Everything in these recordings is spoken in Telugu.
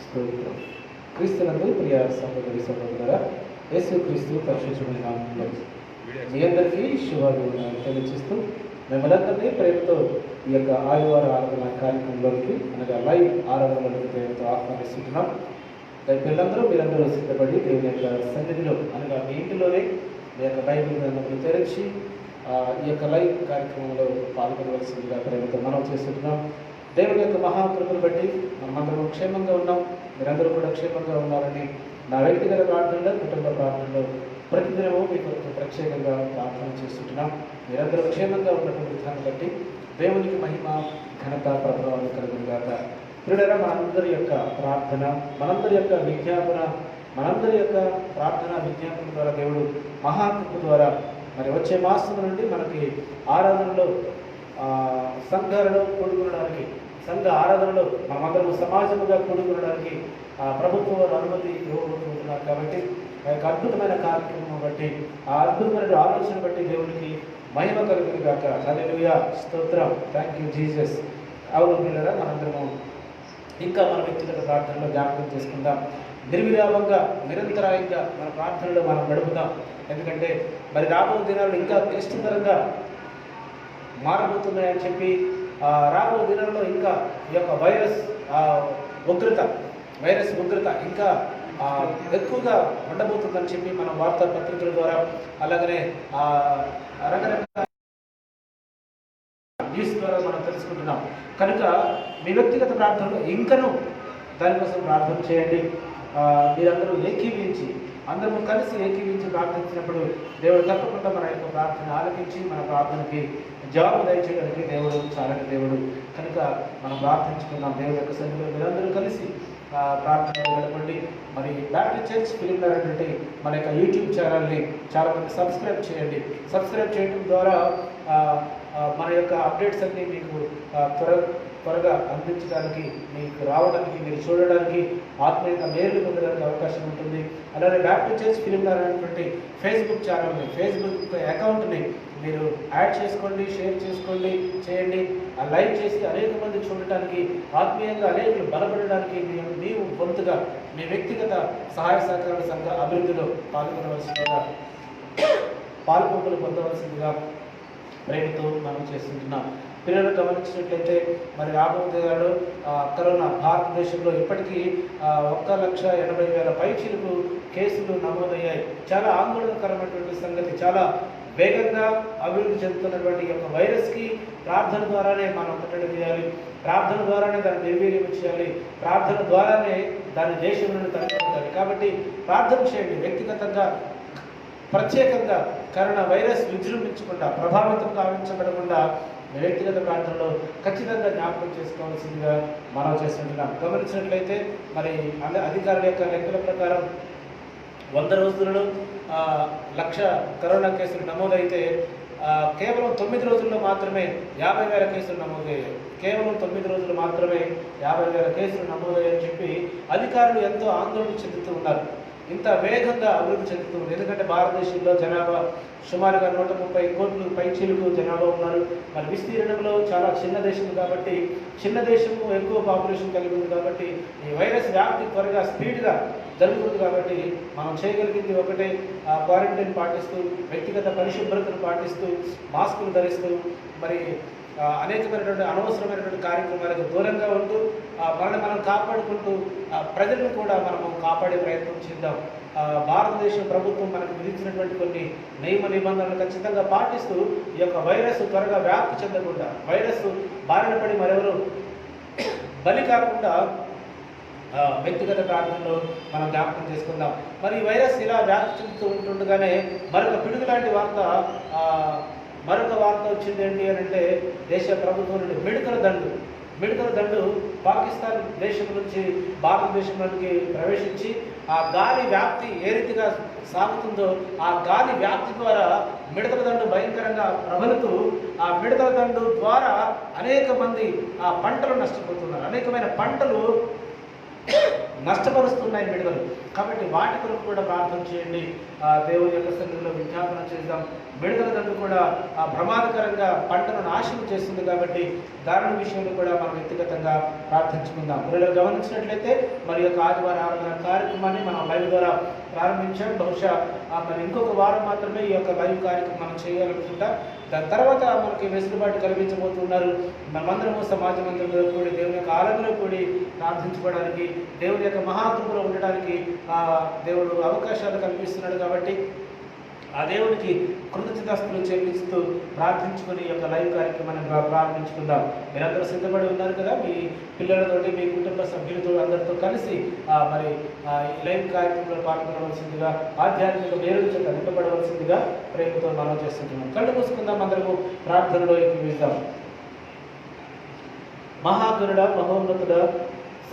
స్తోత్రం. క్రీస్తునందు ప్రియ సహోదరి సహోదరులారా, యేసుక్రీస్తు పరిశుద్ధమైన నామములో మీ అందరికీ శుభాభివందనాలు తెలియజేస్తూ మిమ్మల్ని ప్రేమతో ఈ యొక్క ఆదివార ఆరాధన కార్యక్రమంలోకి అనగా లైవ్ ఆరాధనలోకి ప్రేమతో ఆహ్వానిస్తున్నాం. పిల్లలందరూ మీరందరూ సిద్ధపడి దేవుని యొక్క సన్నిధిలో అనగా మీ ఇంటిలోనే మీ యొక్క బైబిల్ గ్రంథములు తెరిచి ఈ యొక్క లైవ్ కార్యక్రమంలో పాల్గొనవలసిందిగా ప్రేమతో మనం చేస్తున్నాం. దేవుని యొక్క మహాకృపను బట్టి మనమందరం క్షేమంగా ఉన్నాం. మీరందరూ కూడా క్షేమంగా ఉన్నారని నా వ్యక్తిగత ప్రార్థనలో, కుటుంబ ప్రార్థనలో ప్రతిదినము మీ కొరకు ప్రత్యేకంగా ప్రార్థన చేస్తున్నాం. మీరందరూ క్షేమంగా ఉన్నటువంటి విధానం బట్టి దేవునికి మహిమ, ఘనత, ప్రభావాలు కలుగునుగాక. ప్రియులారా, మనందరి యొక్క ప్రార్థన, మనందరి యొక్క విజ్ఞాపన, మనందరి యొక్క ప్రార్థన విజ్ఞాపన ద్వారా దేవుడు మహాకృప ద్వారా మరి వచ్చే మాసం నుండి మనకి ఆరాధనలో సంఘాలలో కూడుకునడానికి, సంఘ ఆరాధనలో మనమందరం సమాజముగా కూడుకునడానికి ప్రభుత్వం వారు అనుమతి ఇవ్వబోతున్నారు. కాబట్టి ఆ యొక్క అద్భుతమైన కార్యక్రమం బట్టి, ఆ అద్భుతమైన ఆలోచన బట్టి దేవునికి మహిమ కలుగును గాక. హల్లెలూయా, స్తోత్రం, థ్యాంక్ యూ జీసస్. అవును పిల్లరా, మనందరము ఇంకా మన వ్యక్తిగత ప్రార్థనలో జ్ఞాపకం చేసుకుందాం. నిర్విరామంగా, నిరంతరాయంగా మన ప్రార్థనలో మనం గడుపుదాం. ఎందుకంటే మరి రాబో దినాలు ఇంకా క్లిష్టతరంగా మారబోతున్నాయని చెప్పి రాబో దినాల్లో ఇంకా ఈ యొక్క వైరస్ ఉగ్రత ఇంకా ఎక్కువగా ఉండబోతుందని చెప్పి మనం వార్తాపత్రికల ద్వారా అలాగనే రకరకాల న్యూస్ ద్వారా మనం తెలుసుకుంటున్నాం. కనుక మీ వ్యక్తిగత ప్రార్థనలో ఇంకనూ దానికోసం ప్రార్థన చేయండి. మీరందరూ ఏకీవించి, అందరము కలిసి ఏకీవించి ప్రార్థించినప్పుడు దేవుడు తప్పకుండా మన యొక్క ప్రార్థన ఆలకించి మన ప్రార్థనకి జవాబు దయచేయడానికి దేవుడు చాలని దేవుడు. కనుక మనం ప్రార్థించుకున్నాం. దేవుడి యొక్క సన్నిధిలో మీరందరూ కలిసి ప్రార్థనలో గడపండి. మరి బ్యాప్టిస్ట్ చర్చ్ ఫిలింనగర్ అనేటువంటి మన యొక్క యూట్యూబ్ ఛానల్ని చాలామంది సబ్స్క్రైబ్ చేయండి. సబ్స్క్రైబ్ చేయడం ద్వారా మన యొక్క అప్డేట్స్ అన్నీ మీకు త్వరగా అందించడానికి, మీకు రావడానికి, మీరు చూడడానికి, ఆత్మీయంగా మేలు పొందడానికి అవకాశం ఉంటుంది. అలాగే బ్యాప్టిస్ట్ చర్చ్ ఫిలింనగర్ అనేటువంటి ఫేస్బుక్ ఛానల్ని, ఫేస్బుక్ అకౌంట్ని మీరు యాడ్ చేసుకోండి, షేర్ చేసుకోండి, చేయండి. లైక్ చేసి అనేక మంది చూడటానికి, ఆత్మీయంగా అనేకలు బలపడడానికి నీవు వంతుగా మీ వ్యక్తిగత సహాయ సహకారాల సంఘ అభివృద్ధిలో పాల్గొనలు పొందవలసిందిగా ప్రేమతో మనం చేస్తుంటున్నాం. పిల్లలు గమనించినట్లయితే మరి రాబోయేలో కరోనా భారతదేశంలో ఇప్పటికీ 1,80,000 పైచిలకు కేసులు నమోదయ్యాయి. చాలా ఆందోళనకరమైనటువంటి సంగతి. చాలా వేగంగా అభివృద్ధి చెందుతున్నటువంటి ఈ యొక్క వైరస్కి ప్రార్థన ద్వారానే మనం కట్టడి చేయాలి. ప్రార్థన ద్వారానే దాన్ని నిర్వీర్యం చేయాలి. ప్రార్థన ద్వారానే దాని దేశం నుండి తగ్గించాలి. కాబట్టి ప్రార్థన చేయండి. వ్యక్తిగతంగా ప్రత్యేకంగా కరోనా వైరస్ విజృంభించకుండా, ప్రభావితం కావించబడకుండా వ్యక్తిగత ప్రాంతంలో ఖచ్చితంగా జ్ఞాపకం చేసుకోవాల్సిందిగా మనం చేస్తుంటున్నాం. గమనించినట్లయితే మరి అధికారుల యొక్క లెక్కల ప్రకారం 100 రోజులలో 1,00,000 కరోనా కేసులు నమోదైతే కేవలం 9 రోజుల్లో మాత్రమే 50,000 కేసులు నమోదయ్యాయి. కేవలం 9 రోజులు మాత్రమే 50,000 కేసులు నమోదయ్యాయని చెప్పి అధికారులు ఎంతో ఆందోళన చెందుతూ ఉన్నారు. ఇంత వేగంగా అభివృద్ధి చెందుతుంది. ఎందుకంటే భారతదేశంలో జనాభా సుమారుగా 130 కోట్ల పైచీలకు జనాభా ఉన్నారు. మరి విస్తీర్ణంలో చాలా చిన్న దేశం కాబట్టి, చిన్న దేశము ఎక్కువ పాపులేషన్ కలిగి ఉంది కాబట్టి ఈ వైరస్ వ్యాప్తి త్వరగా స్పీడ్గా జరుగుతుంది. కాబట్టి మనం చేయగలిగింది ఒకటే, క్వారంటైన్ పాటిస్తూ, వ్యక్తిగత పరిశుభ్రతను పాటిస్తూ, మాస్కులు ధరిస్తూ, మరి అనేకమైనటువంటి అనవసరమైనటువంటి కార్యక్రమాలకు దూరంగా ఉంటూ మనల్ని మనం కాపాడుకుంటూ ప్రజలను కూడా మనము కాపాడే ప్రయత్నం చేద్దాం. భారతదేశ ప్రభుత్వం మనకు విధించినటువంటి కొన్ని నియమ నిబంధనలు ఖచ్చితంగా పాటిస్తూ ఈ యొక్క వైరస్ త్వరగా వ్యాప్తి చెందకుండా, వైరస్ బారిన పడి మరెవరు బలి కాకుండా వ్యక్తిగత ప్రాంతంలో మనం జ్ఞాపకం చేసుకుందాం. మరి ఈ వైరస్ ఇలా వ్యాప్తి చెందుతూ ఉంటుండగానే మరొక పిడుగు లాంటి మరొక వార్త వచ్చింది ఏంటి అని అంటే, దేశ ప్రభుత్వం నుండి మెడికల్ దండు పాకిస్తాన్ దేశం నుంచి భారతదేశంలోకి ప్రవేశించి ఆ గాలి వ్యాప్తి ఏ రీతిగా సాగుతుందో ఆ గాలి వ్యాప్తి ద్వారా మిడతల దండు భయంకరంగా ప్రబలుతూ ఆ మిడతల దండు ద్వారా అనేక మంది ఆ పంటలు నష్టపోతున్నారు. అనేకమైన పంటలు నష్టపరుస్తున్నాయి మిడతలు. కాబట్టి వాటి కొరకు కూడా ప్రార్థన చేయండి. దేవుని యొక్క సన్నిధిలో విజ్ఞాపన చేద్దాం. మిడతల దండు కూడా ప్రమాదకరంగా పంటను నాశనం చేస్తుంది. కాబట్టి దాని విషయంలో కూడా మనం వ్యక్తిగతంగా ప్రార్థించుకుందాం. పిల్లలు గమనించినట్లయితే మరి యొక్క ఆదివారం ఆరాధన కార్యక్రమాన్ని మనం లైవ్ ద్వారా ప్రారంభించాం. బహుశా మరి ఇంకొక వారం మాత్రమే ఈ యొక్క లైవ్ కార్యక్రమం మనం చేయాలనుకుంటా. దాని తర్వాత మనకి వెసులుబాటు కల్పించబోతున్నారు. మనమందరము సమాజ మందిరంలో కూడి దేవుని యొక్క ఆలయంలో కూడి ప్రార్థించుకోవడానికి, దేవుని యొక్క మహాకృపలో ఉండడానికి దేవుడు అవకాశాలు కల్పిస్తున్నాడు. కాబట్టి ఆ దేవుడికి కృతజ్ఞతాస్తులు చెల్లిస్తూ ప్రార్థించుకుని యొక్క లైవ్ కార్యక్రమాన్ని ప్రారంభించుకుందాం. మీరందరూ సిద్ధపడి ఉన్నారు కదా, మీ పిల్లలతోటి, మీ కుటుంబ సభ్యులతో అందరితో కలిసి మరి లైవ్ కార్యక్రమంలో పాల్గొనవలసిందిగా, ఆధ్యాత్మిక మేలుల చేత నింపబడవలసిందిగా ప్రేమతో మనం చేస్తుంటున్నాం. కళ్ళు మూసుకుందాం, అందరము ప్రార్థనలో ఎక్కివిద్దాం. మహాగురుడ, మహోన్నతుడ,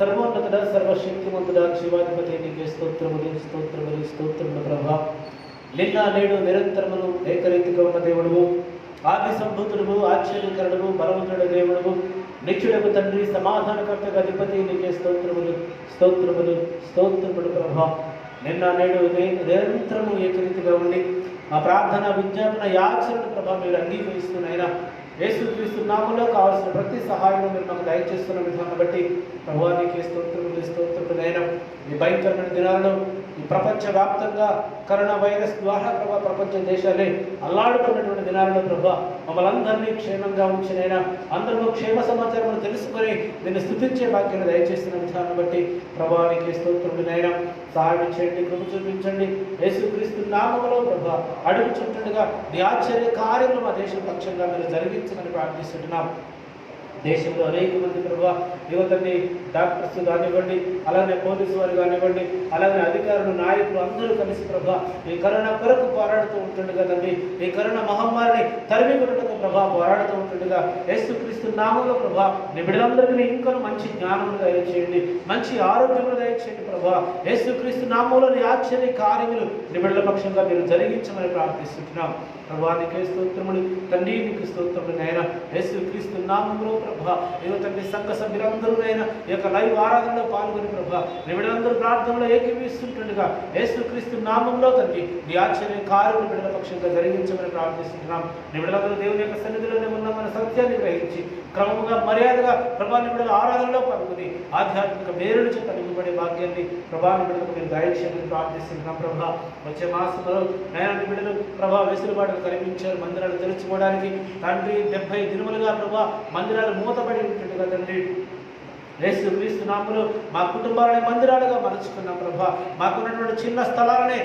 సర్వోన్నతుడ, సర్వశక్తిమంతుడ, శివాధిపతి, నీకే స్తోత్రములు స్తోత్రములు స్తోత్రములు ప్రభా. నిన్న నేడు నిరంతరములు ఏకరీతిగా ఉన్న దేవుడువు, ఆది సంభూతుడు, ఆశ్చర్యకరుడు, బలవంతుడు దేవుడువు, నిత్యుడకు తండ్రి, సమాధానకర్తగా అధిపతి, నీకే స్తోత్రములు స్తోత్రములు స్తోత్రములు ప్రభా. నిన్న నేడు నిరంతరము ఏకరీతిగా ఉండి ఆ ప్రార్థన, విజ్ఞాపన, యాచరణ ప్రభా మీరు అంగీకరిస్తున్నాయినా యేసుక్రీస్తు నామములో కావాల్సిన ప్రతి సహాయం మీరు మాకు దయచేస్తున్న విధానం బట్టి ప్రభువా నీకే స్తోత్రములు స్తోత్రములు అయినా ఈ భయంకరమైన దినాలలో ఈ ప్రపంచవ్యాప్తంగా కరోనా వైరస్ ద్వారా ప్రభా ప్రపంచ దేశాలే అల్లాడుతున్నటువంటి దినాలలో ప్రభా మమ్మల్ని అందరినీ క్షేమంగా ఉంచినైనా అందరూ క్షేమ సమాచారం తెలుసుకొని నిన్ను స్తుతించే భాగ్యాన్ని దయచేస్తున్న విధానం బట్టి ప్రభా నీకే స్తోత్రములైనా సహాయం చేయండి, కృప చూపించండి. యేసుక్రీస్తు నామములో ప్రభా అడుగుచుంటుండగా నీ ఆశ్చర్య కార్యములు మా దేశం పక్షంగా మీరు జరిగించమని ప్రార్థిస్తున్నాం. దేశంలో అనేక మంది ప్రభా యువతని డాక్టర్స్ కానివ్వండి, అలాగే పోలీసు వారు కానివ్వండి, అలాగే అధికారులు, నాయకులు అందరూ కలిసి ప్రభా ఈ కరోనా కొరకు పోరాడుతూ ఉంటుండగా తండ్రి, ఈ కరోనా మహమ్మారిని తరిమి కొట్టడానికి ప్రభా పోరాడుతూ ఉంటుండగా యేసుక్రీస్తు నామంలో ప్రభా నీ బిడ్డలందరికీ ఇంకా మంచి జ్ఞానములు దయచేయండి, మంచి ఆరోగ్యములు దయచేయండి ప్రభా. యేసుక్రీస్తు నామంలో నీ ఆశ్చర్య కార్యములు నీ బిడ్డల పక్షంగా మీరు జరిగించమని ప్రార్థిస్తున్నాం. ప్రభా నీకే స్తోత్రములు తండ్రి, నీకు స్తోత్రములు నాయన. యేసుక్రీస్తు నామములో ప్రభా ఇదిగో తండ్రి సంఘ సభ్యులందరూ అయినా ఈ యొక్క లైవ్ ఆరాధనలో పాల్గొని ప్రభా నిబిడలందరూ ప్రార్థనలో ఏకీవిస్తుంటుండగా యేసుక్రీస్తు నామంలో తండ్రి నీ ఆశ్చర్య కార్యములు బిడ్డల పక్షంగా జరిగించమని ప్రార్థిస్తున్నాం. నిబిడలందరూ దేవుని యొక్క సన్నిధిలోనే ఉన్నామన్న సత్యాన్ని గ్రహించి క్రమముగా మర్యాదగా ప్రభా నిబిడల ఆరాధనలో పాల్గొని ఆధ్యాత్మిక మేలుల చేత నింపబడే భాగ్యాన్ని ప్రభా నిబిడలకు మీరు దయచేయమని ప్రార్థిస్తున్నాం. ప్రభా వచ్చే మాసంలో నయన నిబిడలు ప్రభా వెసులుబాటు కల్పించారు మందిరాలు తెరుచుకోవడానికి. తండ్రి 70 దినములుగా ప్రభా మందిరాలు మూతపడి ఉంటుండగా తండ్రి యేసుక్రీస్తు నామములో మా కుటుంబాలని మందిరాలుగా మలుచుకున్నాం ప్రభా. మాకున్నటువంటి చిన్న స్థలాలనే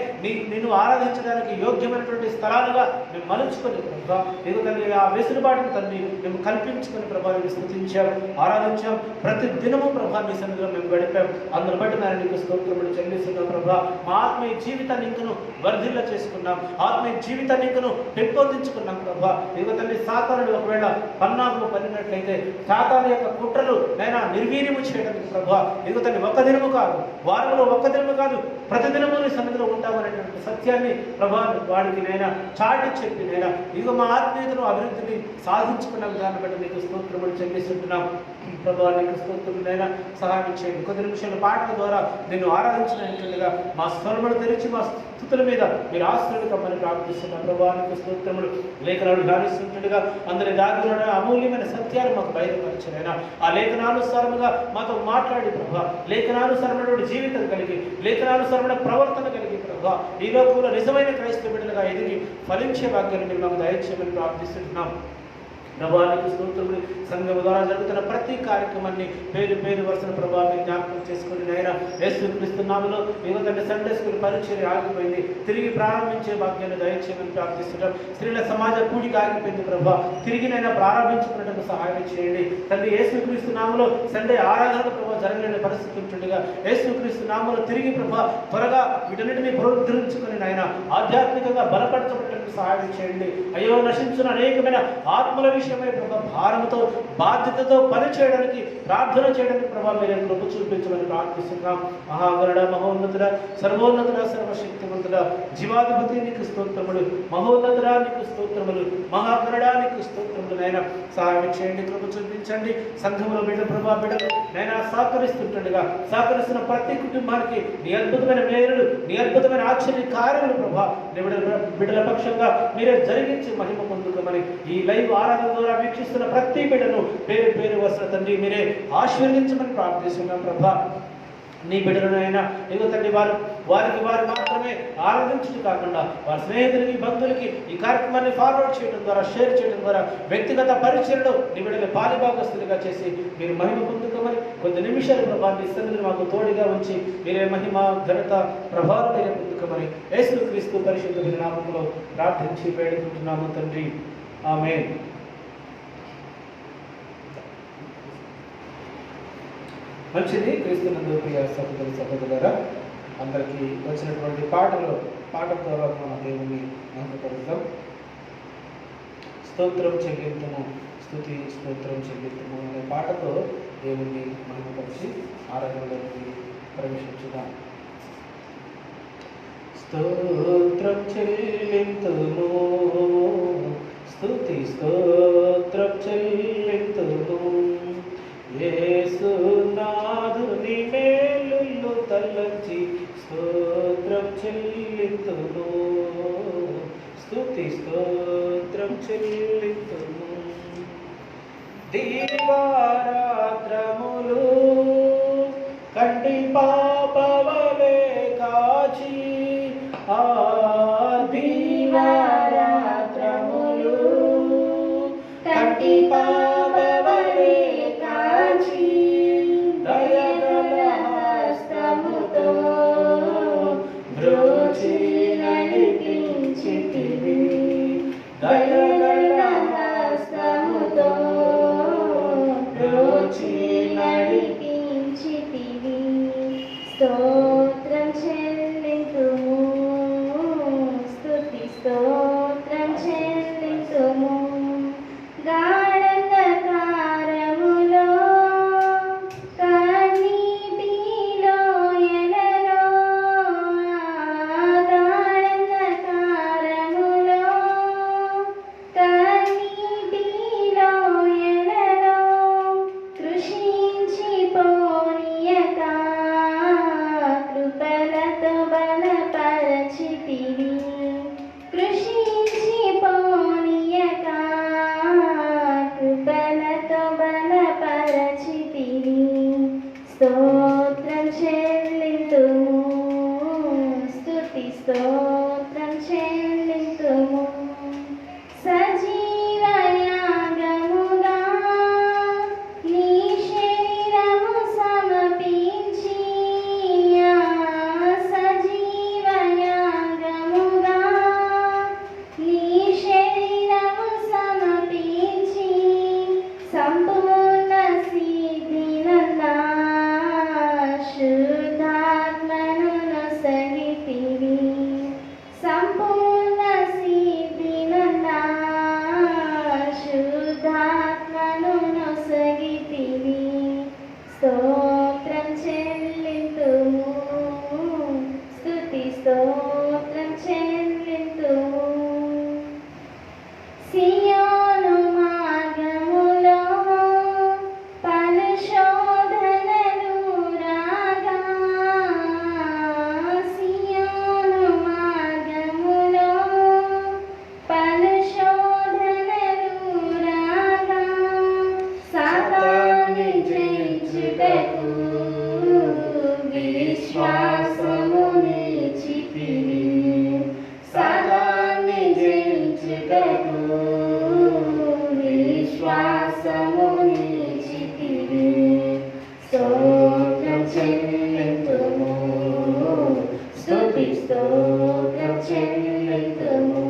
నిన్ను ఆరాధించడానికి యోగ్యమైనటువంటి స్థలాలుగా మేము మలుచుకొని ప్రభా నీకు తండ్రి ఆ వెసులుబాటును తండ్రి మేము కల్పించుకొని ప్రభా నీకు స్తుతించాం, ఆరాధించాం. ప్రతి దినము ప్రభా నీ సన్నిధిలో మేము గడిపాం. అందును బట్టి నేను నీకు స్తోత్రములు చెల్లిస్తున్నాం ప్రభా. మా ఆత్మీయ జీవితాన్ని ఇంకను వర్ధిల్ల చేసుకున్నాం, ఆత్మీయ జీవితాన్ని ఇంకను పెంపొందించుకున్నాం ప్రభా. నీకు తండ్రి సాతానుడు ఒకవేళ పన్నాకు పడినట్లయితే సాతాను యొక్క కుట్రలు నైనా నిర్వీర్యము చేయడానికి ప్రభా ఇదిగో తండ్రి ఒక్క దినము కాదు, వారంలో ఒక్క దినము కాదు, ప్రతిదినము నీ సన్నిధిలో ఉంటామనేటువంటి సత్యాన్ని ప్రభా వాడికి నైనా చాటి చెప్పి నైనా ఇదిగో మా ఆత్మీయతను అభివృద్ధిని సాధించుకున్న విధానం బట్టి నీకు స్తోత్రములు చెల్లిస్తుంటున్నాం ప్రభా. నీకు స్తోత్రములైనా సహాయం చేయండి. కొద్ది నిమిషాల పాటల ద్వారా నిన్ను ఆరాధించినట్లుగా మా స్వరములు తెరిచి మా స్థుతుల మీద మీరు ఆశ్రయికమని ప్రార్థిస్తున్నాం ప్రభా. నీకు స్తోత్రములు. లేఖనాలు ధ్యానిస్తుండగా అందరి దాగిలో అమూల్యమైన సత్యాలు మాకు బయలుపరిచారైనా ఆ లేఖనానుసారముగా మాతో మాట్లాడి ప్రభా, లేఖనానుసారమైన జీవితం కలిగి, లేఖనానుసారమైన ప్రవర్తన కలిగి ప్రభా ఈ లోకంలో నిజమైన క్రైస్తవ బిడ్డలుగా ఎదిగి ఫలించే భాగ్యాన్ని మీరు మాకు దయచేయమని ప్రార్థిస్తున్నాం ప్రభా. నీకు స్తోత్రములు. సంఘం ద్వారా జరుగుతున్న ప్రతి కార్యక్రమాన్ని పేరు పేరు వరుసన ప్రభా మీరు జ్ఞాపకం చేసుకుని నైనా యేసుక్రీస్తు నామములో యువతండ్రి సండే స్కూల్ పరిచర్య ఆగిపోయింది, తిరిగి ప్రారంభించే భాగ్యాన్ని దయచేయమని ప్రార్థిస్తున్నాం. స్త్రీల సమాజ కూడిక ఆగిపోయింది ప్రభా, తిరిగినైనా ప్రారంభించుకున్నట్టు సహాయం చేయండి తండ్రి. యేసుక్రీస్తు నామములో సండే ఆరాధన ప్రభా జరగలేని పరిస్థితి ఉంటుండగా యేసుక్రీస్తు నామములో తిరిగి ప్రభా త్వరగా వీటన్నిటిని పునరుద్ధరించుకుని నాయన ఆధ్యాత్మికంగా బలపరచబడటానికి సహాయం చేయండి. అయ్యో నశించిన అనేకమైన ఆత్మల విషయమై ప్రభా భారంతో బాధ్యతతో పని చేయడానికి ప్రార్థన చేయడానికి ప్రభా మీరు కృప చూపించమని ప్రార్థిస్తున్నాం. మహాగరుడ, మహోన్నతుడ, సర్వోన్నతుడ, సర్వశక్తివంతుడ, జీవాధిపతి నీకు స్తోత్రములు, మహోన్నతుడా నీకు స్తోత్రములు, మహాగరుడ నీకు స్తోత్రములు. నైనా సహాయం చేయండి, కృప చూపించండి. సంఘములో బిడ్డ ప్రభా బిడ్డలు నైనా సహకరిస్తుండగా సహకరిస్తున్న ప్రతి కుటుంబానికి నీ అద్భుతమైన మేలులు, నీ అద్భుతమైన ఆశ్చర్య కార్యములు ప్రభా బిడ్డల పక్షంగా ఖచ్చితంగా మీరే జరిగించి మహిమ పొందుకోమని ఈ లైవ్ ఆరాధన ద్వారా వీక్షిస్తున్న ప్రతి బిడ్డను పేరు పేరు వస్తున్న తండ్రి మీరే ఆశీర్వదించమని ప్రార్థిస్తున్నాం ప్రభా. నీ బిడ్డలైనా ఇదిగో తండ్రి వారికి మాత్రమే ఆరాధించడం కాకుండా వారి స్నేహితులకి బంధువులకి ఈ కార్యక్రమాన్ని ఫార్వర్డ్ చేయడం ద్వారా షేర్ చేయడం ద్వారా వ్యక్తిగత పరిచయలో నీ బిడ్డలు పాలిభాగస్తులుగా చేసి మీరు మహిమ పొందుకోమని కొద్ది నిమిషాలు ప్రభావ మీ సన్నిధిని మాకు తోడుగా ఉంచి మీరే మహిమ ఘనత ప్రభావం మీరే పొందుకోమని యేసుక్రీస్తు పరిశుద్ధమైన నామములో ప్రార్థించి వేడుకుంటున్నాము తండ్రి. ఆమేన్. మంచిది. క్రీస్తునందు ప్రియ సహోదరులారా, అందరికీ వచ్చినటువంటి పాట ద్వారా మన దేవుని మహిమపరుద్దాం. స్తోత్రం చెల్లింతుము, స్తుతి స్తోత్రం చెల్లింతుము అనే పాటతో దేవుని మహిమపరిచి ఆరాధనలోకి ప్రవేశించుదాం. స్తోత్రం చెల్లింతుము, స్తుతి స్తోత్రం చెల్లింతుము, యేసునాథుని మేలులు తలంచి స్తోత్రం చెల్లింతుము, స్తుతి స్తోత్రం చెల్లింతుము. దీవారాత్రములు కంటి పాపవలే కాచి ఆ దీవారాత్రములు కంటి పాపవలే కాచి దయగల హస్తముతో బ్రోచి నడిపించితివి, దయగల హస్తముతో బ్రోచి నడిపించితివి. స్తోత్రం చెల్లింతుము, స్తుతి స్తోత్రం చెల్లింతుము. గాఢంధకారములో కన్నీటిలో ఎలలో, గాఢంధకారములో కన్నీటిలో ఎలలో కృషించిపోనీయక కృపలతో బలపరచితివి, కృషించిపోనీయక కృపలతో బలపరచితివి. స్తోత్రం చెల్లింతుము, స్తుతి స్తోత్రం చెల్లింతుము. సజీవ యాగముగా నీ శరీరము సమర్పించి, సజీవ యాగముగా నీ శరీరము సమర్పించి సంపూర్ణ సిద్ధినందా శుద్ధాత్మను నొసగితివి, సంపూర్ణ సిద్ధినందా శుద్ధాత్మను నొసగితివి. స్తోత్రం చెల్లింతుము, స్తుతి స్తోత్రం చెల్లింతుము. సియోను మార్గములో పలు శోధనలు రాగా, సియోను మార్గములో పలు శోధనలు రాగా, సాతాన్ని జయించుటకు విశ్వాసము నిలిచితివి, సాతాన్ని జయించుటకు విశ్వాసము నిలిచితివి. స్తోత్రం చెల్లింతుము, స్తుతి స్తోత్రం చెల్లింతుము.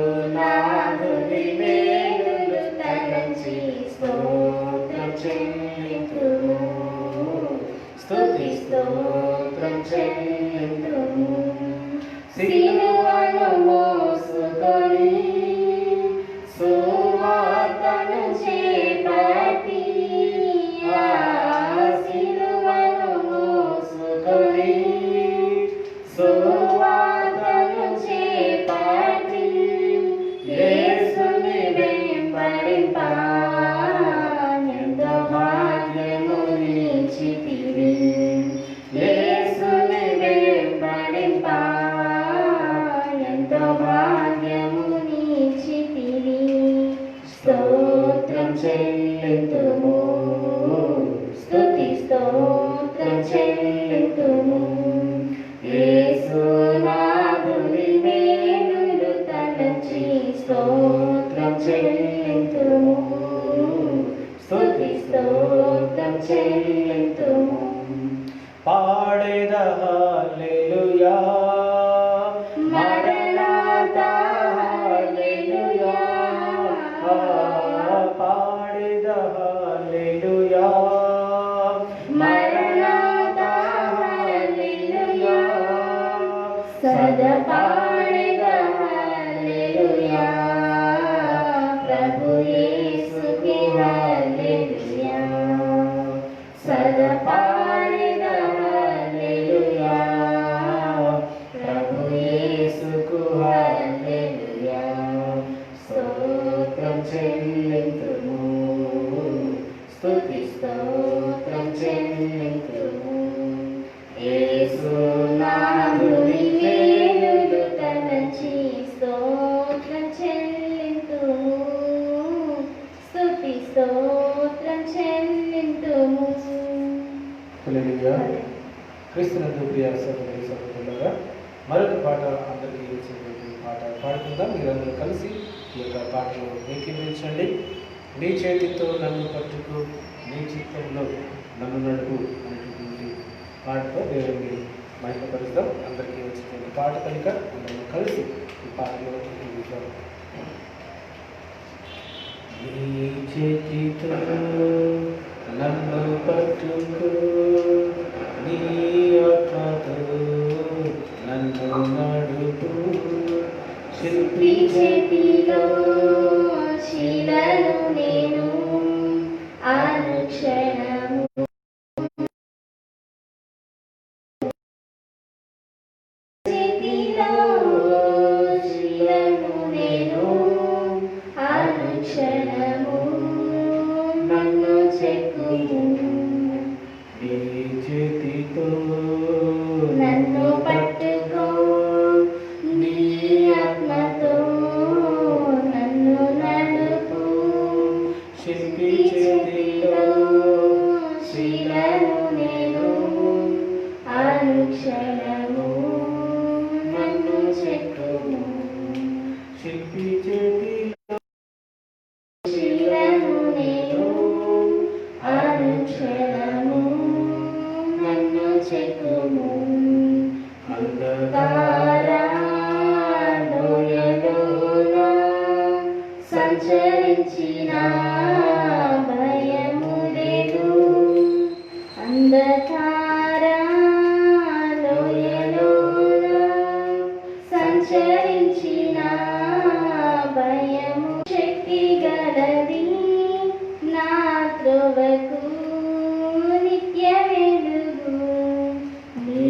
యేసునాథుని మేలులు తలంచి స్తోత్రం చెల్లింతుము, స్తుతి స్తోత్రం చెల్లింతుము. సిలువను మోసుకొని సువార్తను చేపట్టి, సిలువను మోసుకొని సువార్తను చేపట్టి యేసుని వెంబడింప ఎంతో భాగ్యము నిలిచితివి, యేసుని వెంబడింప పాడేద హల్లెలూయా మరణాతా హల్లెలూయా పాడేద హల్లెలూయా మరణాతా హల్లెలూయా సదా పాడేద హల్లెలూయా ప్రభు యేసుకి హల్లెలూయా సదా పాడేద హల్లెలూయా ప్రభు యేసుకు హల్లెలూయా స్తోత్రం చెల్లింతుము స్తుతి స్తోత్రం చెల్లింతుము యేసు నామముని మేలులు తలచి స్తోత్రం చెల్లింతుము స్తుతి స్తోత్రం చెల్లింతుము. హల్లెలూయా. క్రీస్తునందు ప్రియ సహోదరి సహోదరులారా, మరొక పాట అందరికీ వచ్చినటువంటి పాట పాడుకుందాం. మీరందరూ కలిసి ఈ యొక్క పాటలో ఏకీభవించండి. నీ చేతితో నన్ను పట్టుకు, నీ చిత్తంలో నన్ను నడుపు అనేటటువంటి పాటతో దేవుని మహిమపరుస్తాం. అందరికీ వచ్చినటువంటి పాట కనుక అందరం కలిసి ఈ పాటలో ఏకీభవించాం. నీ చేతితో నన్ను పట్టుకు, నీ ఆత్మతో నన్ను నడుపు, శిల్పి చేతిలో శిలను నేను అనుక్షణము చేతిలో శిలను నేను అనుక్షణము నన్ను చెక్కుము నీ చేతితో నన్ను పట్టుకో నీ ఆత్మతో నన్ను నడుపు శిల్పి చేతిలో శిలను నేను అనుక్షణము నన్ను చెక్కుము శిల్పి చేతిలో శిలను నేను అనుక్షణము నన్ను చెక్కుము లోయలోన సంచరించిన భయము లేదు అంధకార లోయలోన సంచరించిన భయము శక్తి గలది నా త్రోవకు నిత్య వెలుగు నీ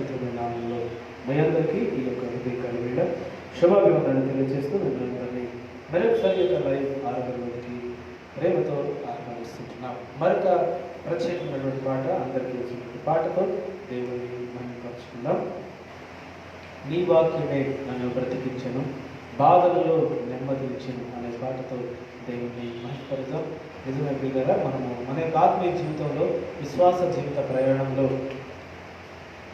పరిశుద్ధమైన నామంలో మీ అందరికీ ఈ యొక్క ఉదయకాల వేళ శుభాభివందనలు తెలియజేస్తూ మిమ్మల్ని మరొకసారి యొక్క లైవ్ ఆరంభంలోకి ప్రేమతో ఆహ్వానిస్తున్నాం. మరొక ప్రత్యేకమైనటువంటి పాట, అందరికీ వచ్చినటువంటి పాటతో దేవుని మహిమపరుచుకుందాం. నీ వాక్యమే నన్ను బ్రతికించను, బాధలలో నెమ్మదించను అనే పాటతో దేవుని మహిమపరుద్దాం. నిజమే ప్రియులారా, మనము మన యొక్క ఆత్మీయ జీవితంలో, విశ్వాస జీవిత ప్రయాణంలో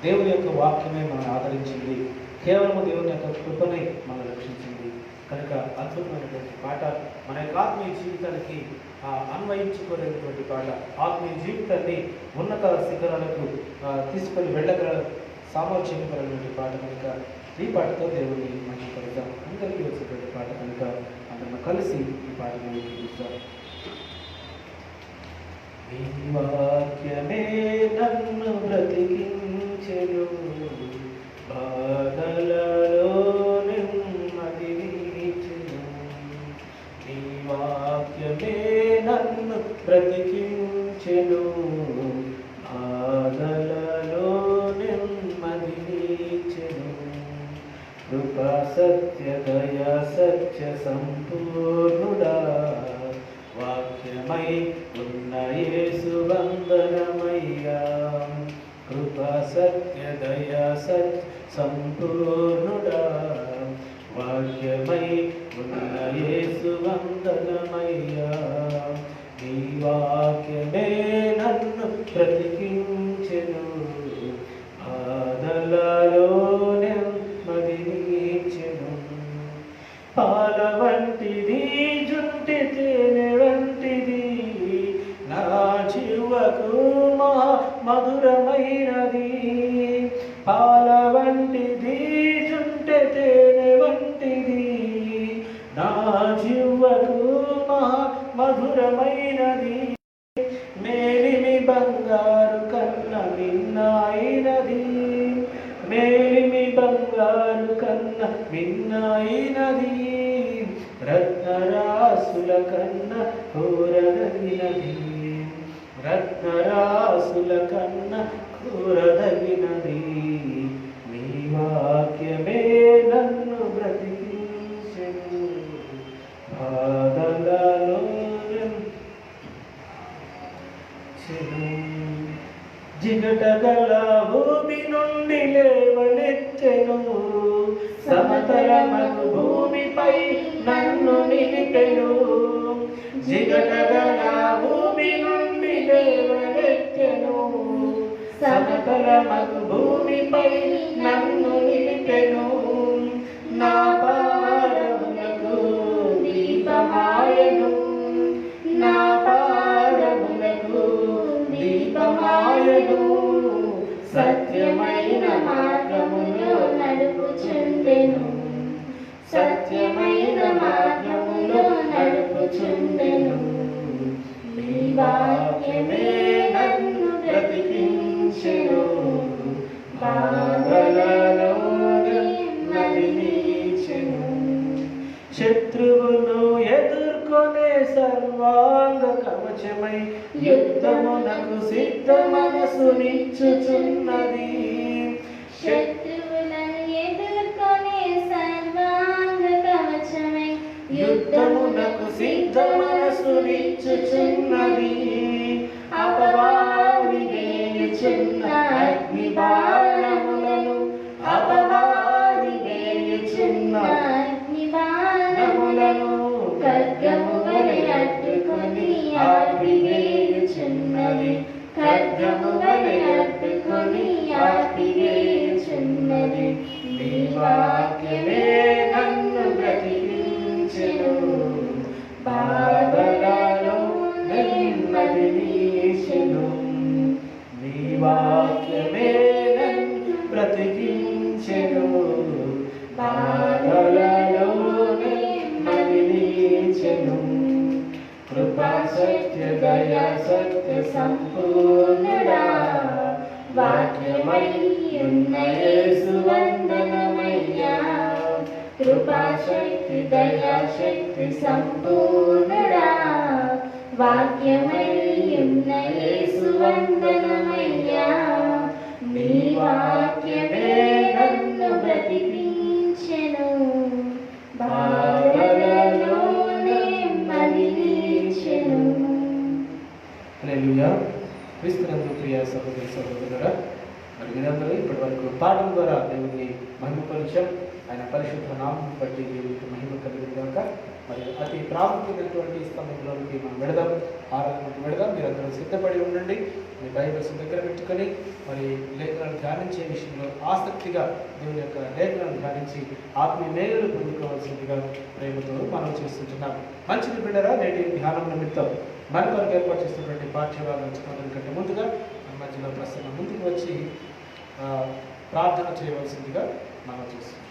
దేవుని యొక్క వాక్యమే మనం ఆదరించింది. కేవలము దేవుని యొక్క కృపనే మనం రక్షించింది. కనుక అద్భుతమైనటువంటి పాట, మన యొక్క ఆత్మీయ జీవితానికి అన్వయించుకోలేనటువంటి పాట, ఆత్మీయ జీవితాన్ని ఉన్నత శిఖరాలకు తీసుకొని వెళ్ళగల సామర్థ్యం కలిగినటువంటి పాట కనుక ఈ పాటతో దేవుని మహిమపరుద్దాం. అందరికీ వచ్చేటువంటి పాట కనుక అందరం కలిసి ఈ పాటను చూద్దాం. నీ వాక్యమే నన్ను బ్రతికించెను, బాధలలో నెమ్మదినిచ్చెను. నీ వాక్యమే నన్ను బ్రతికించెను, బాధలలో నెమ్మదినిచ్చెను. కృపా సత్య దయా సత్య సంపూర్ణుడా, వాక్యమై ఉన్న యేసు వందనమయ్యా. కృపా సత్య దయా సత్య సంపూర్ణుడా, వాక్యమై ఉన్న యేసు వందనమయ్యా. నీ వాక్యమే నన్ను బ్రతికించెను, బాధలలో నెమ్మదినిచ్చెను. పాల వంటిది జుంటి తేనె వంటిది, నా జీవకు మధురమైనది. పాల వంటిది జుంటి తేనె వంటిది, నా జీవకు మధురమైనది. మేలిమి బంగారు కన్న మిన్నైనది, మేలిమి బంగారు కన్న మిన్నైనది. రత్నరాసుల కన్న కోరదగినది, రత్నరాసుల కన్న కోరదగినది. నీ వాక్యమే నన్ను బ్రతికించెను, బాధలలో జిగటగల భూమి నుండి లేవనెత్తెను, సమతలమగు భూమిపై నన్ను నిలిపెను. జిగటగల భూమి నుండి లేవనెత్తెను, సమతలమగు భూమిపై నన్ను నిలిపెను. నా పాదములకు దీపమాయను, నా పాదములకు దీపమాయను. సత్యమైన మార్గములో నడుపుచుండెను, సత్యమైన మార్గములో నడుపుచుండెను. నీ వాక్యమే నన్ను బ్రతికించెను, బాధలలో నెమ్మదినిచ్చెను. శత్రువును ఎదుర్కొనే సర్వాంగ కవచమై యుద్ధమునకు సిద్ధ మనసునిచ్చుచున్నది. శత్రువులను ఎదుర్కొనే సర్వాంగ కవచమై యుద్ధమునకు సిద్ధ మనసునిచ్చుచున్నది. అపవాది వేయుచున్న అగ్ని బాణములను, అపవాది వేయుచున్న అగ్ని బాణములను ఖడ్గము వలె అడ్డుకొని ఆపివేయుచున్నది, ఖడ్గము వలె అడ్డుకొని ఆపివేయుచున్నది. నీ వాక్యమే నన్ను బ్రతికించెను, బాధలలో నెమ్మదినిచ్చెను. నీ వాక్యమే నన్ను బ్రతికించెను, బాధలలో నెమ్మదినిచ్చెను. కృపా సత్య దయా సత్య సంపూర్ణుడా, వాక్యమై ఉన్న యేసు వందనమయ్యా. కృపా శక్తి దయా శక్తి సంపూర్ణుడా, వాక్యమై ఉన్న యేసు వందనమయ్యా. నీ వాక్యమే నన్ను బ్రతికించెను, బాధలలోనే మదిలించెను. హల్లెలూయా. క్రీస్తునందు ప్రియ సహోదరి సహోదరులారా, మరి మీరందరూ ఇప్పటి వరకు పాఠం ద్వారా దేవుని మహిమపరిచాం. ఆయన పరిశుద్ధ నామం బట్టి దేవునికి మహిమ కలిగిన గాక. మరి అతి ప్రాముఖ్యమైనటువంటి స్తంభంలోకి మనం వెళదాం, ఆరాధనకు వెళదాం. మీరందరూ సిద్ధపడి ఉండండి. మీ బైబిల్స్ దగ్గర పెట్టుకొని మరి లేఖనాలను ధ్యానించే విషయంలో ఆసక్తిగా దేవుని యొక్క లేఖనాలను ధ్యానించి ఆత్మీయ మేలులు పొందుకోవాల్సిందిగా ప్రేమతో మనం చేస్తుంటున్నాం. మంచిది బిడ్డరా, నేటి ధ్యానం నిమిత్తం మన కొరకు ఏర్పాటు చేస్తున్నటువంటి పాఠ్యభాగం చదవడం కంటే ముందుగా మన మధ్యలో ప్రసన్న ముందుకు వచ్చి ప్రార్థన చేయవలసిందిగా మనం చేస్తున్నాం.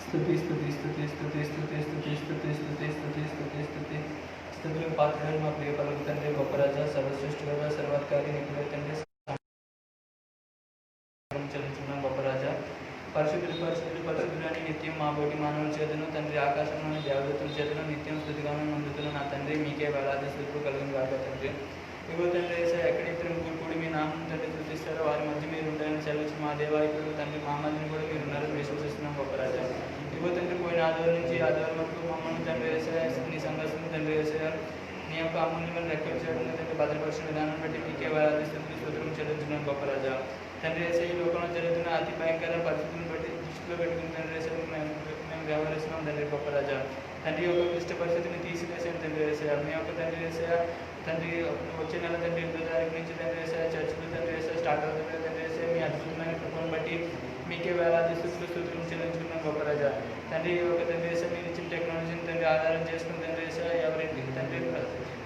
స్తుతి స్తుతి స్తుతి స్తుతి స్తుతి స్తుతి స్తుతి స్తుతి స్తుతి స్తుతి స్తుతి స్తుతులకు పాత్రుడైన మా ప్రియ పలుకు తండ్రి, గొప్ప రాజా, సర్వశ్రేష్ఠుడా, సర్వాధికారి నీకువే తండ్రి. చెల్లించున్నాం గొప్ప రాజా. పరిశుద్ధులు పరిశుద్ధులు పరిశుద్ధులు అని నిత్యం మా బోటి మానవుల చేతను తండ్రి, ఆకాశంలోని దేవదూతుల చేతను నిత్యం స్తుతిగాను నందుతున్న నా తండ్రి, మీకే వేలాది స్తుతులు కలుగును గాక తండ్రి. ఇగో తండ్రి ఎక్కడ ఇద్దరు ముగ్గురు కూడి మీ నామం తండ్రి స్తుతిస్తారో వారి మధ్య మీరు ఉంటారని సెలవించి మా దేవాలయంలో తండ్రి మా మధ్యని కూడా మీరు ఉన్నారని విశ్వసిస్తున్నాం గొప్ప రాజా. ఇగో తండ్రి పోయిన ఆదివారం నుంచి ఆదివారం వరకు మమ్మల్ని తండ్రి వేసాయ నీ సంఘర్షణ తండ్రి వేసాయ నీ యొక్క అమూల్యమైన లెక్కలు చేయడం తండ్రి భద్రపరిచిన విధానం బట్టి మీకే వేలాది స్తుతులు స్తోత్రం చెల్లించున్నాం గొప్ప రాజా. తండ్రి వేసే ఈ లోకంలో జరుగుతున్న అతి భయంకర పరిస్థితులను బట్టి దృష్టిలో పెట్టుకుని తండ్రి వేసే మేము వ్యవహరిస్తున్నాం తండ్రి గొప్ప రాజా. తండ్రి యొక్క క్లిష్ట పరిస్థితిని తీసివేసాను తండ్రి వేసే మీ యొక్క తండ్రి వేసే తండ్రి వచ్చే నెల తండ్రి 8వ తారీఖు నుంచి తండ్రి వేసే చర్చలు తండ్రి వేసే స్టార్ట్ అవుతుంది తండ్రి వేసే మీ అద్భుతమైన కృపను బట్టి మీకే వేలాది స్తుతులు స్తోత్రం చెల్లించుకున్నాం గొప్ప రాజా. తండ్రి ఒక తండ్రి వేసే మీరు ఇచ్చిన టెక్నాలజీని తండ్రి ఆధారం చేసుకుని తండ్రి వేసే ఎవరింటికి తండ్రి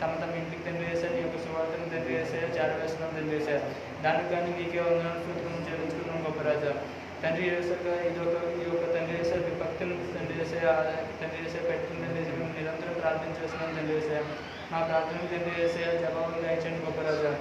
తమ తమ ఇంటికి తండ్రి వేసే నీ యొక్క సువార్తను తండ్రి వేసే చేరవేస్తున్నాం తండ్రి వేసే దానికి కానీ మీకే వందనాలు స్తోత్రం చెల్లించుకున్నాం గొప్ప రాజా. తండ్రి వేసాక ఈ యొక్క తండ్రి వేసే విభక్తులను తండ్రి వేసే తండ్రి వేసే పెట్టుకుని తండ్రి వేసే మేము నిరంతరం ప్రార్థన చేస్తున్నాం తండ్రి వేసే మా ప్రార్థనలు తండ్రి వేసే జవాబులు దయచండి గొప్ప రాజా.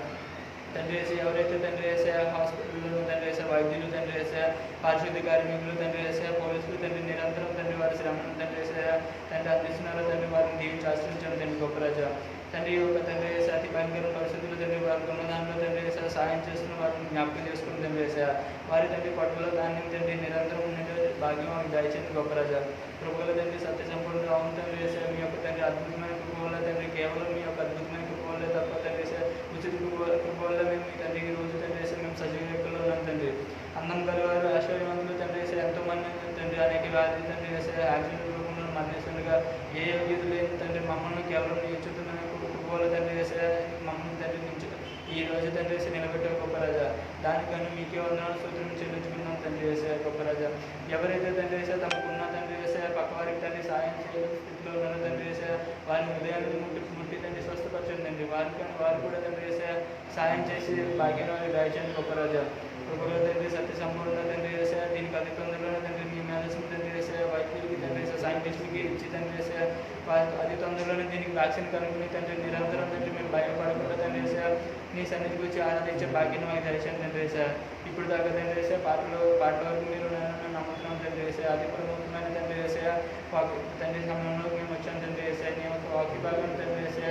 తండ్రి వేసే ఎవరైతే తండ్రి వేసే హాస్పిటల్లో తండ్రి వేసే వైద్యులు తండ్రి వేసే పారిశుద్ధ్య కార్మికులు తండ్రి వేసే పోలీసులు తండ్రి నిరంతరం తండ్రి వారి శ్రమను తండ్రి వేసే తండ్రి అందిస్తున్నారో తండ్రి వారిని దీవించి ఆశ్రయించండి తండ్రి గొప్ప రాజా. తండ్రి యొక్క తండ్రి వేసే అతి భయంకర పరిస్థితులు తండ్రి వారికి ఉన్న దాంట్లో తండ్రి వేసే సాయం చేస్తున్న వారిని జ్ఞాపకం చేసుకుని తండ్రి వేసే వారి తండ్రి పట్టులో ధాన్యం తండ్రి నిరంతరం ఉండే భాగ్యం వారికి దయచేయండి గొప్ప రాజా. కృపల తండ్రి సత్య సంపూర్ణ అవును తండ్రి వేసే మీ యొక్క తండ్రి అద్భుతమైన కృపల తండ్రి కేవలం మీ యొక్క అద్భుతమైన కృపలే తప్ప తండ్రి వేసే ఉచిత కృపల్లో మేము మీ తండ్రి ఈ రోజు తండ్రి వేసే మేము సజీవ వ్యక్తుల్లో ఉన్నాం తండ్రి. అందం కలివారు ఐశ్వర్యవంతులు తండ్రి వేసే ఎంతోమంది తండ్రి అనేక వ్యాధి తండ్రి వేసే యాక్సిడెంట్ రూపంలో మరణిస్తుండగా ఏ యోగ్యత లేదు తండ్రి మమ్మల్ని కేవలం మీ ఉచితమైన కృపల తండ్రి వేసే మమ్మల్ని తండ్రి నుంచి ఈ రోజు తండ్రి వేసి నిలబెట్టే గొప్ప రాజా. దానికన్నా మీకే వందనాలు స్తోత్రం చెల్లించుకున్నాం తండ్రి వేసే గొప్ప రాజా. ఎవరైతే తండ్రి వేసే తమకున్న తండ్రి వేసే పక్క వారికి తండ్రి సాయం చేయడం స్థితిలో ఉన్నారో తండ్రి వేసే వారి హృదయాన్ని ముట్టి తండ్రి స్వస్థపరచండి తండ్రి. వారు కూడా తండ్రి వేసే సాయం చేసి భాగ్యం వారికి దయచేయండి గొప్ప రాజా. కృపలో తండ్రి సత్య సంపూర్ణ తండ్రి వేసే దీనికి అతి తొందరలోనే తండ్రి మీ మెడిసిన్ తండ్రి వేసే వైద్యులకి తండ్రి వేసే సైంటిస్టులకి ఇచ్చి తండ్రి వేసే అతి తొందరలోనే దీనికి వ్యాక్సిన్ కనుక్కుని తండ్రి నిరంతరం తండ్రి మేము భయపడకుండా తండ్రి వేసే నీ సన్నిధికి వచ్చి ఆనందించే భాగ్యం మాకు దయచేయండి తండ్రి వేసే. ఇప్పుడు దాకా తండ్రి వేసే పాటల వరకు మీరు నమ్ముతున్నాం తండ్రి వేసే అతి ప్రముఖమైన తండ్రి వేసే తండ్రి సమయంలో మేము వచ్చాం తండ్రి వేసే నీ యొక్క వాక్య భాగం తండ్రి వేసే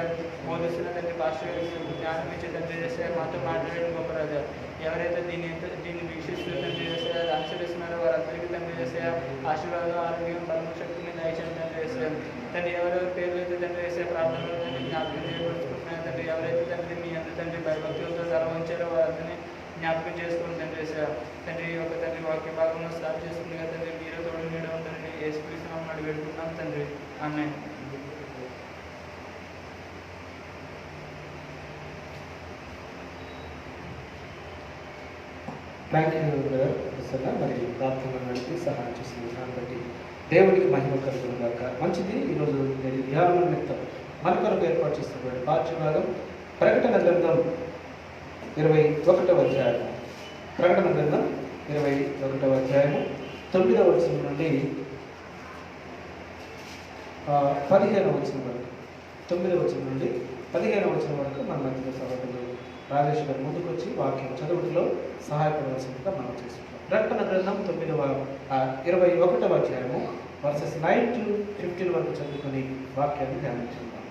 బోధిస్తున్న తండ్రి పాస్టర్ జ్ఞానం ఇచ్చే తండ్రి వేసే మాతో మాట్లాడడం గొప్ప రాజా. ఎవరైతే దీన్ని వీక్షిస్తూ తండ్రి వేసే అనుసరిస్తున్నారో వారందరికీ తండ్రి వేసే ఆశీర్వాదం ఆరోగ్యం బలము శక్తిని దయచేయండి తండ్రి వేసే. తండ్రి ఎవరెవరి పేర్లు అయితే తండ్రి వేసే ప్రార్థనలో తండ్రి జ్ఞాపకం చేయబడుచుకుంటున్నాయి తండ్రి. ఎవరైతే తండ్రి మీ అందరి తండ్రి భయభక్తులతో తలవంచారో వారిని జ్ఞాపకం చేసుకుని తండ్రి వేసే తండ్రి యొక్క తండ్రి వాక్య భాగంలో స్టార్ట్ చేస్తుంది కదా తండ్రి. మీరు తోడు నీడ ఉంటుందని యేసుక్రీస్తు నామమున అడిగి పెట్టుకున్నాం తండ్రి. ఆమేన్. Thank you brother Prasanna. మరి ప్రార్థన నడిపి సహాయం చేసిన విధానం బట్టి దేవుడికి మహిమ కలుగును గాక. మంచిది. ఈరోజు నేను ధ్యానం నిమిత్తం మన కొరకు ఏర్పాటు చేస్తున్నటువంటి పాఠ్యభాగం ప్రకటన గ్రంథం 21వ అధ్యాయము. ప్రకటన గ్రంథం 21వ అధ్యాయము 9వ వచనం నుండి 15వ వచనం వరకు 9వ వచనం నుండి 15వ వచనం వరకు మన మధ్య సహోదరులు రాజేష్ గారు ముందుకు వచ్చి వాక్యం చదువులో సహాయపడవలసిందిగా మనం చేసుకుంటాం. ప్రకటన గ్రంథం 21వ అధ్యాయము వర్సెస్ 9 to 15 వరకు చదువుకొని వాక్యాన్ని ధ్యానించుకుందాం.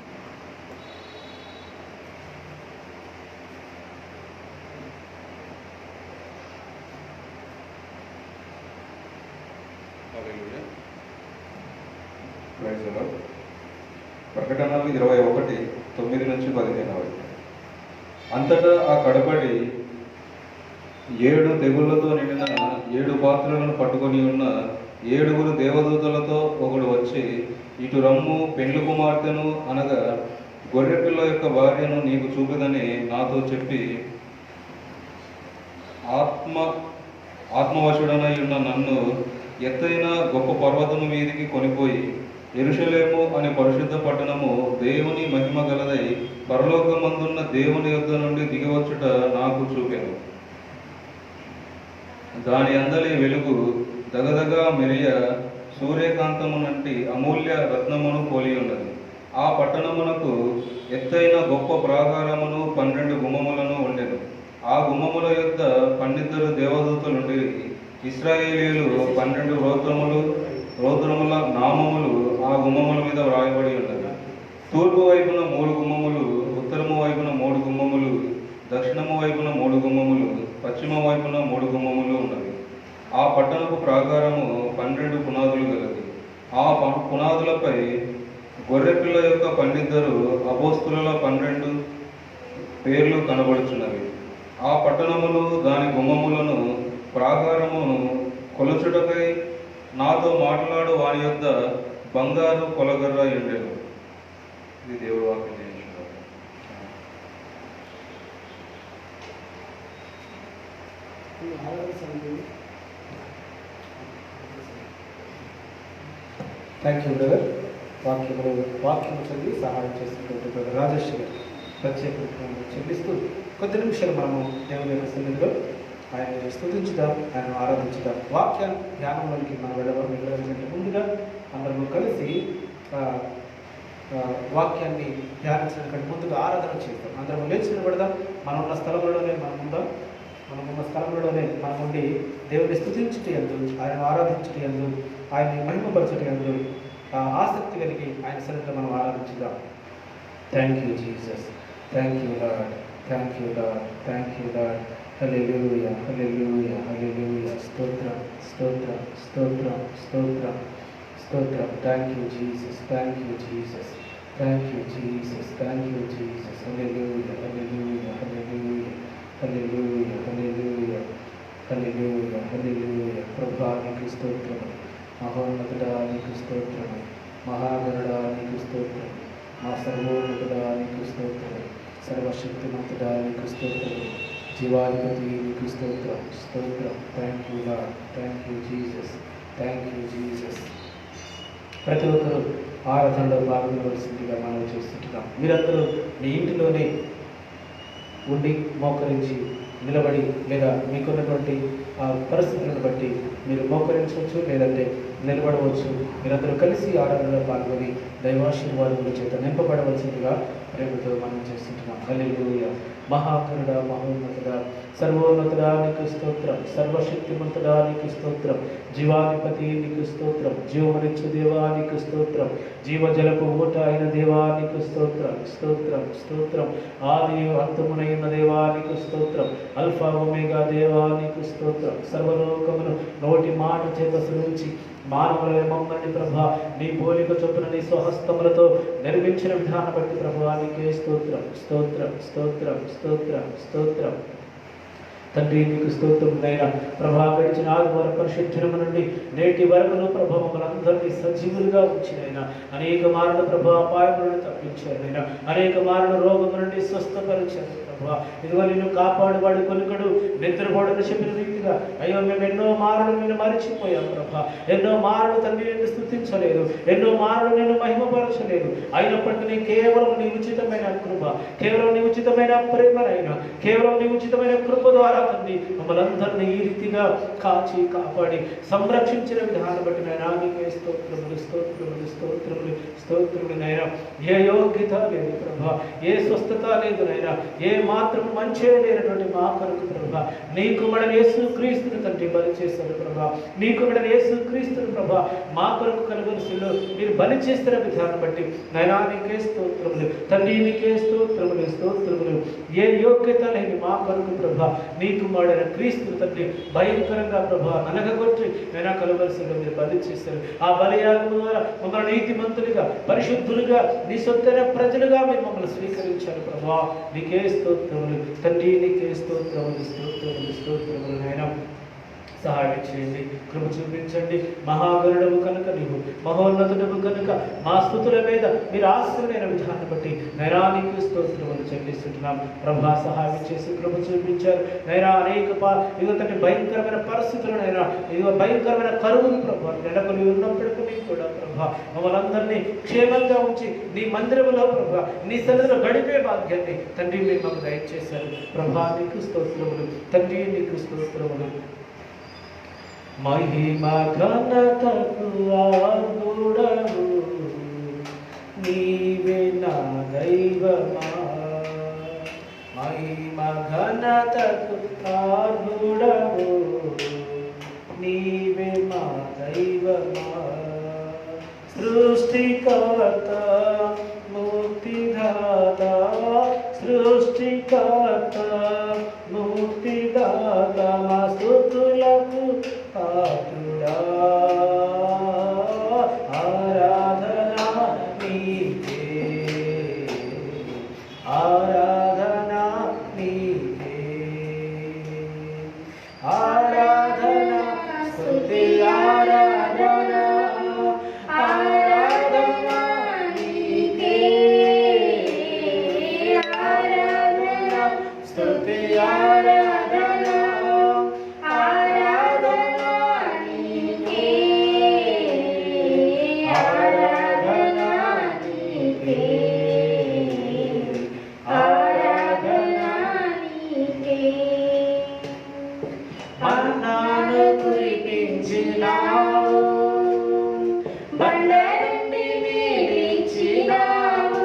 ప్రకటన 21:9-15. అంతటా ఆ కడపడి 7 తెగుళ్లతో నిండిన 7 పాత్రలను పట్టుకొని ఉన్న 7 దేవదూతలతో ఒకడు వచ్చి, ఇటు రమ్ము, పెండ్లి కుమార్తెను అనగా గొర్రెపిల్ల యొక్క భార్యను నీకు చూపుదని నాతో చెప్పి, ఆత్మవశుడనై ఉన్న నన్ను ఎత్తైన గొప్ప పర్వతము మీదికి కొనిపోయి, యెరూషలేము అనే పరిశుద్ధ పట్టణము దేవుని మహిమ గలదై పరలోకమందున్న దేవుని యొద్ద నుండి దిగివచ్చుట నాకు చూపెను. దాని అందలి వెలుగు దగదగా మెరియ సూర్యకాంతమునంటి అమూల్య రత్నమును పోలి ఉన్నది. ఆ పట్టణమునకు ఎత్తైన గొప్ప ప్రాకారమును 12 గుమ్మములను ఉండెను. ఆ గుమ్మముల యొద్ద 12 దేవదూతలుండి, ఇశ్రాయేలీయులు 12 రౌద్రముల నామములు ఆ గుమ్మముల మీద వ్రాయబడి ఉన్నది. తూర్పు వైపున 3 గుమ్మములు, ఉత్తరము వైపున 3 గుమ్మములు, దక్షిణము వైపున 3 గుమ్మములు, పశ్చిమ వైపున 3 గుమ్మములు ఉన్నవి. ఆ పట్టణపు ప్రాకారము 12 పునాదులు గలది. ఆ పునాదులపై గొర్రెపిల్ల యొక్క 12 అపోస్తుల 12 పేర్లు కనబడుచున్నవి. ఆ పట్టణమును, దాని గుమ్మములను, ప్రాకారమును కొలుచుటకై నాతో మాట్లాడు వాని యొద్ద బంగారు కొలగర్ర ఉండెను. ఇది దేవుడు వాక్యం చేయించున్నారు. Thank you brother. వాక్యము చదివి సహాయం చేసినటువంటి బ్రదర్ రాజేష్ గారు ప్రత్యేకంగా చెల్లిస్తూ కొద్ది నిమిషాలు మనము దేవుని యొక్క సన్నిధిలో ఆయన స్తుతించుదాం, ఆయన ఆరాధించుదాం. వాక్య ధ్యానంలోనికి మనం వెళ్ళడానికి ముందుగా అందరము కలిసి వాక్యాన్ని ధ్యానించడానికి ముందుగా ఆరాధన చేద్దాం. అందరం లేచి నిలబడదాం. మనం ఉన్న స్థలంలోనే మనం ఉండి దేవుని స్తుతించుట యందు, ఆయన ఆరాధించుట యందు, ఆయన్ని మహిమపరచుట యందు ఆసక్తి కలిగి ఆయన సన్నిధిలో మనం ఆరాధించుదాం. Thank you Jesus, thank you lord, thank you lord, thank you lord. హల్లెలూయా, హల్లెలూయా, హల్లెలూయా. స్తోత్రం, స్తోత్రం, స్తోత్రం, స్తోత్రం, స్తోత్రం. Thank you Jesus, thank you Jesus, thank you Jesus, thank you Jesus. హల్లెలూయా, హల్లెలూయా, హల్లెలూయా, హల్లెలూయా, హల్లెలూయా, హల్లెలూయా, హల్లెలూయా. ప్రభువా నీకు స్తోత్రము, మహోన్నతుడా నీకు స్తోత్రము, మహాగణుడా నీకు స్తోత్రం, మా సర్వోన్నతుడా నీకు స్తోత్రము, సర్వశక్తిమంతుడా నీకు స్తోత్రము, జీవాధిపతి నీకు స్తోత్రం, స్తోత్రం. Thank you lord, thank you Jesus, thank you Jesus. ప్రతి ఒక్కరూ ఆరాధనలో పాల్గొనవలసిందిగా మనం చేస్తుంటున్నాం. మీరందరూ మీ ఇంటిలోనే ఉండి మోకరించి నిలబడి, లేదా మీకున్నటువంటి పరిస్థితులను బట్టి మీరు మోకరించవచ్చు, లేదంటే నిలబడవచ్చు. మీరందరూ కలిసి ఆరాధనలో పాల్గొని దైవాశీర్వాదముల చేత నింపబడవలసిందిగా ప్రేమతో మనం చేస్తుంటున్నాం. హల్లెలూయా. మహాకరుడా, మహోన్నతుడా, సర్వోన్నతుడా నీకు స్తోత్రం, సర్వశక్తిమంతుడా నీకు స్తోత్రం, జీవాధిపతి నీకు స్తోత్రం, జీవమనిచ్చు దేవా నీకు స్తోత్రం, జీవజలపు ఊట అయిన దేవా నీకు స్తోత్రం, స్తోత్రం, స్తోత్రం. ఆది అంతమునైన దేవా నీకు స్తోత్రం, అల్ఫా ఒమేగా దేవా నీకు స్తోత్రం. సర్వలోకమును నోటి మాట చేత సృజించి మానవుల మమ్మల్ని ప్రభా నీ పోలిక చొప్పున నీ స్వహస్తములతో నిర్మించిన విధానం బట్టి ప్రభా నీకే స్తోత్రం, స్తోత్రం, స్తోత్రం, స్తోత్రం, స్తోత్రం. తండ్రి నీకు స్తోత్రం నైనా ప్రభా. గడిచిన ఆదివారం పరిశుద్ధము నుండి నేటి వరకును ప్రభా మమ్మల్ని సజీవులుగా ఉంచినైనా అనేక మారుల ప్రభా అపాయముల నుండి తప్పించారైనా, అనేక మారుల రోగం నుండి స్వస్థపరిచారు ప్రభా. ఇదిగో నిన్ను కాపాడువాడు కొనుకడు నిద్రపోడని చెప్పిన రీతిగా అయ్యో మేము ఎన్నో మారులు నేను మరిచిపోయాం ప్రభా. ఎన్నో మారులు తండ్రి నిన్ను స్తుతించలేదు, ఎన్నో మారులు నేను మహిమపరచలేదు. అయినప్పటికీ కేవలం నీ ఉచితమైన కృప, కేవలం నీ ఉచితమైన ప్రేమనైనా, కేవలం నీ ఉచితమైన కృప ద్వారా తండ్రి మమ్మల్ని అందరినీ ఈ రీతిగా కాచి కాపాడి సంరక్షించిన విధానం బట్టి నాయనా నీకే స్తోత్రములు, స్తోత్రములు, స్తోత్రములు, స్తోత్రములు నైనా. ఏ యోగ్యత లేదు ప్రభా, ఏ స్వస్థత లేదు నైనా, ఏ మాత్రం మంచి లేనటువంటి మా కొరకు ప్రభా నీ కుమారుడైన యేసు క్రీస్తుని తండ్రి బలి చేశారు ప్రభా. నీకు బిడ్డలు యేసు క్రీస్తుని ప్రభా మా కొరకు కలువరిశిలో మీరు బలి చేస్తున్న విధానం బట్టి నైనా నీకే స్తోత్రములు తండ్రి, నీకే స్తోత్రములు స్తోత్రములు. ఏ యోగ్యత లేని మా కొరకు ప్రభా నీ కుమారుడైన క్రీస్తుని తండ్రి భయంకరంగా ప్రభా నలగగొట్టి నైనా కలువరిశిలో మీరు బలి చేశారు. ఆ బలియాగం ద్వారా మమ్మల్ని నీతిమంతులుగా పరిశుద్ధులుగా నీ సొంతైన ప్రజలుగా మీరు మమ్మల్ని స్వీకరించారు ప్రభా. నీకే స్తోత్రములు తండ్రి, నీకే స్తోత్రములు స్తోత్రములు స్తోత్రములు. నైనా సహాయం చేయండి, కృప చూపించండి. మహాగరుడవు కనుక నీవు మహోన్నతుడవు కనుక మా స్తుతుల మీద మీరు ఆశ్రమైన విధానం బట్టి నైనా నీకు స్తోత్రములు చెల్లిస్తున్నాం ప్రభా. సహాయం చేసి కృప చూపించారు నైనా. అనేక ఇదిగోతంటే భయంకరమైన పరిస్థితులు నైనా, ఇదిగో భయంకరమైన కరువులు ప్రభా నెలకొని ఉన్నప్పటికీ కూడా ప్రభా మమ్మల్ని అందరినీ క్షేమంగా ఉంచి నీ మందిరములో ప్రభా నీ సన్నిధిలో గడిపే భాగ్యాన్ని తండ్రి మీరు మాకు దయచేశారు ప్రభా. నీకు స్తోత్రములు తండ్రి, నీకు స్తోత్రములు. మహిమ ఘనతకు ఆర్హుడవు నీవే నా దైవమా. మహిమ ఘనతకు ఆర్హుడవు నీవే మా దైవమా. సృష్టికర్త ముక్తిదాత, సృష్టికర్త ముక్తిదాత మా స్తుతులకు పాత్రుడా. ఆరాధనా నీకే, ఆరాధనా నీకే, ఆరాధనా స్తుతి ఆరాధనా ఆరాధనా నీకే, ఆరాధనా స్తుతి ఆరాధనా ఆరాధనా నీకే, ఆరాధనా నీకే, ఆరాధనా నీకే. మన్నాను కురిపించినావు, బండ నుండి నీరిచ్చినావు.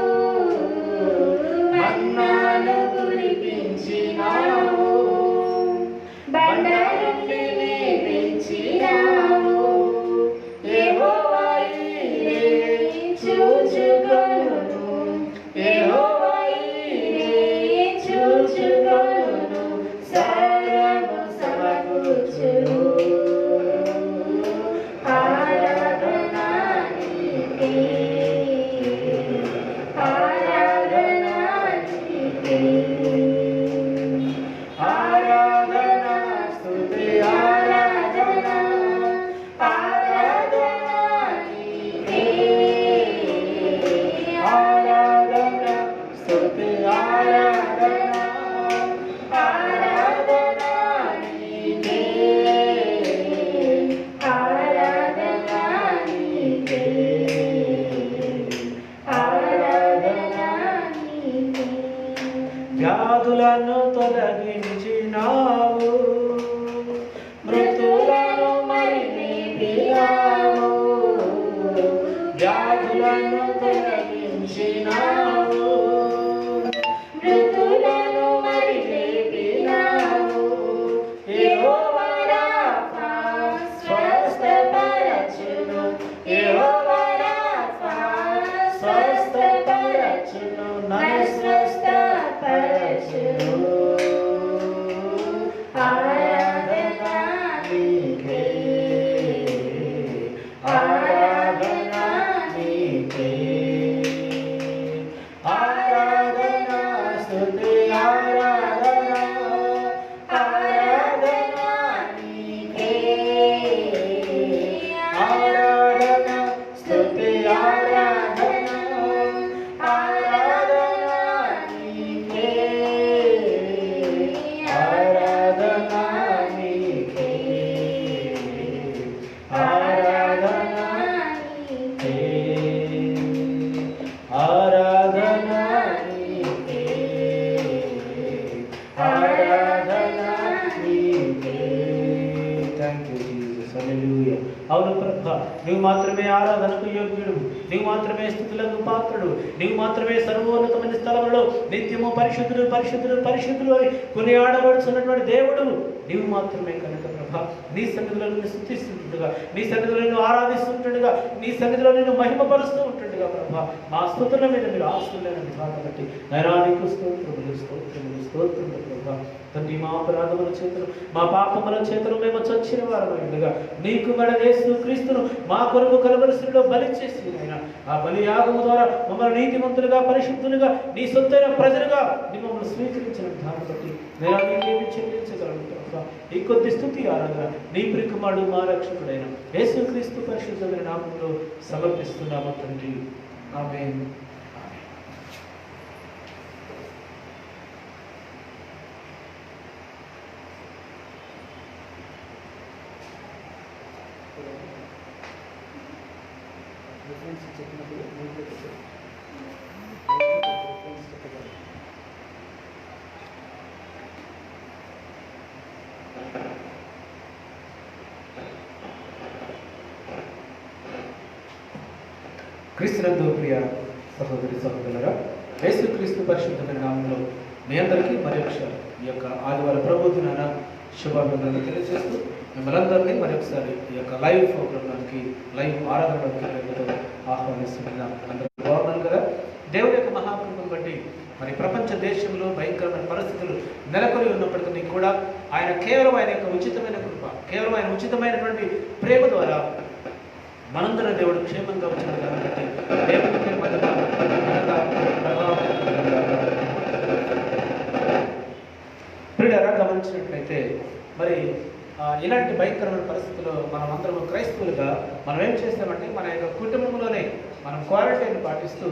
మన్నాను కురిపించినావు, బండ నుండి నీరిచ్చినావు. యెహోవా ఈరే చూచుకొనును, యెహోవా ఈరే చూచుకొనును. సర్వము సమకూర్చును. ఆరాధనా నీకే, ఆరాధనా నీకే, ఆరాధనా స్తుతి ఆరాధనా ఆరాధనా నీకే, ఆరాధనా స్తుతి ఆరాధనా ఆరాధనా నీకే, ఆరాధనా నీకే, ఆరాధనా నీకే. వ్యాధులను తొలగించినావు, మృతులను మరి లేపినావు. వ్యాధులను తొలగించినావు, మృతులను మరి లేపినావు. యెహోవా రాఫా స్వస్థపరచును, యెహోవా రాఫా స్వస్థపరచును, నన్ను స్వస్థపరచును. ఆరాధనా నీకే, ఆరాధనా నీకే, ఆరాధనా స్తుతి ఆరాధనా ఆరాధనా నీకే, ఆరాధనా స్తుతి ఆరాధనా ఆరాధనా నీకే, ఆరాధనా నీకే, ఆరాధనా నీకే, ఆరాధనా నీకే, ఆరాధనా నీకే. Thank you Jesus. హల్లెలూయా. అవును ప్రభా, నువ్వు మాత్రమే ఆరాధనకు యోగ్యుడు. నీవు మాత్రమే స్తుతులకు పాత్రుడు, నీవు మాత్రమే సర్వోన్నతమైన స్థలములో నిత్యము పరిశుద్ధుడు పరిశుద్ధుడు పరిశుద్ధుడు అని కొనియాడబడుతున్నటువంటి దేవుడు నీవు మాత్రమే కనుక ప్రభా, నీ సన్నిధిలో నిన్ను స్తుతిస్తుండగా, నీ సన్నిధిలో నిన్ను ఆరాధిస్తుంటుండగా, నీ సన్నిధిలో నిన్ను మహిమపరుస్తూ ఉంటుండగా ప్రభా, మా స్తుతుల మీద మీరు ఆస్తులైన విధానం బట్టి నైరానికి స్తోత్రములు స్తోత్రములు స్తోత్రములు ప్రభా. తండ్రి, మా అపరాధముల చేతులు మా పాపముల చేతులు మేము చచ్చిన వారమైండగా నీకు యేసు క్రీస్తును మా కొరకు కలవలసిలో బలి చేసి ఆయన ఆ బలియాగము ద్వారా మమ్మల్ని నీతిమంతులుగా పరిశుద్ధులుగా నీ సొంతైన ప్రజలుగా మమ్మల్ని స్వీకరించిన విధానం బట్టి నేనేమి చెల్లించగలను ప్రభా. ఈ కొద్ది స్తుతి ఆరాధన నీ ప్రియకుమారుడు మా రక్షకుడైన యేసు క్రీస్తు పరిశుద్ధమైన నామములో సమర్పిస్తున్నాము తండ్రి. ఆమేన్. క్రీస్తునందు ప్రియ సహోదరి సహోదరులారా, యేసుక్రీస్తు పరిశుద్ధమైన నామంలో మీ అందరికీ మరొకసారి ఈ యొక్క ఆదివార ప్రభుత్వ శుభాభినందనలు తెలియజేస్తూ మిమ్మల్ందరినీ మరొకసారి ఈ యొక్క లైవ్ ప్రోగ్రాంకి లైవ్ ఆరాధనలోకి ఆహ్వానిస్తున్నాం. అందరూ బాగున్నాను కదా. దేవుని యొక్క మహాకృపను బట్టి మరి ప్రపంచ దేశంలో భయంకరమైన పరిస్థితులు నెలకొని ఉన్నప్పటికీ కూడా ఆయన కేవలం ఆయన యొక్క ఉచితమైన కృప, కేవలం ఆయన ఉచితమైనటువంటి ప్రేమ ద్వారా మనందరం దేవుడు క్షేమంగా వచ్చిన కాబట్టి దేవుడికి ప్రియులారా, గమనించినట్లయితే మరి ఇలాంటి భయంకరమైన పరిస్థితుల్లో మనం అందరం క్రైస్తవులుగా మనం ఏం చేస్తామంటే మన యొక్క కుటుంబంలోనే మనం క్వారంటైన్ పాటిస్తూ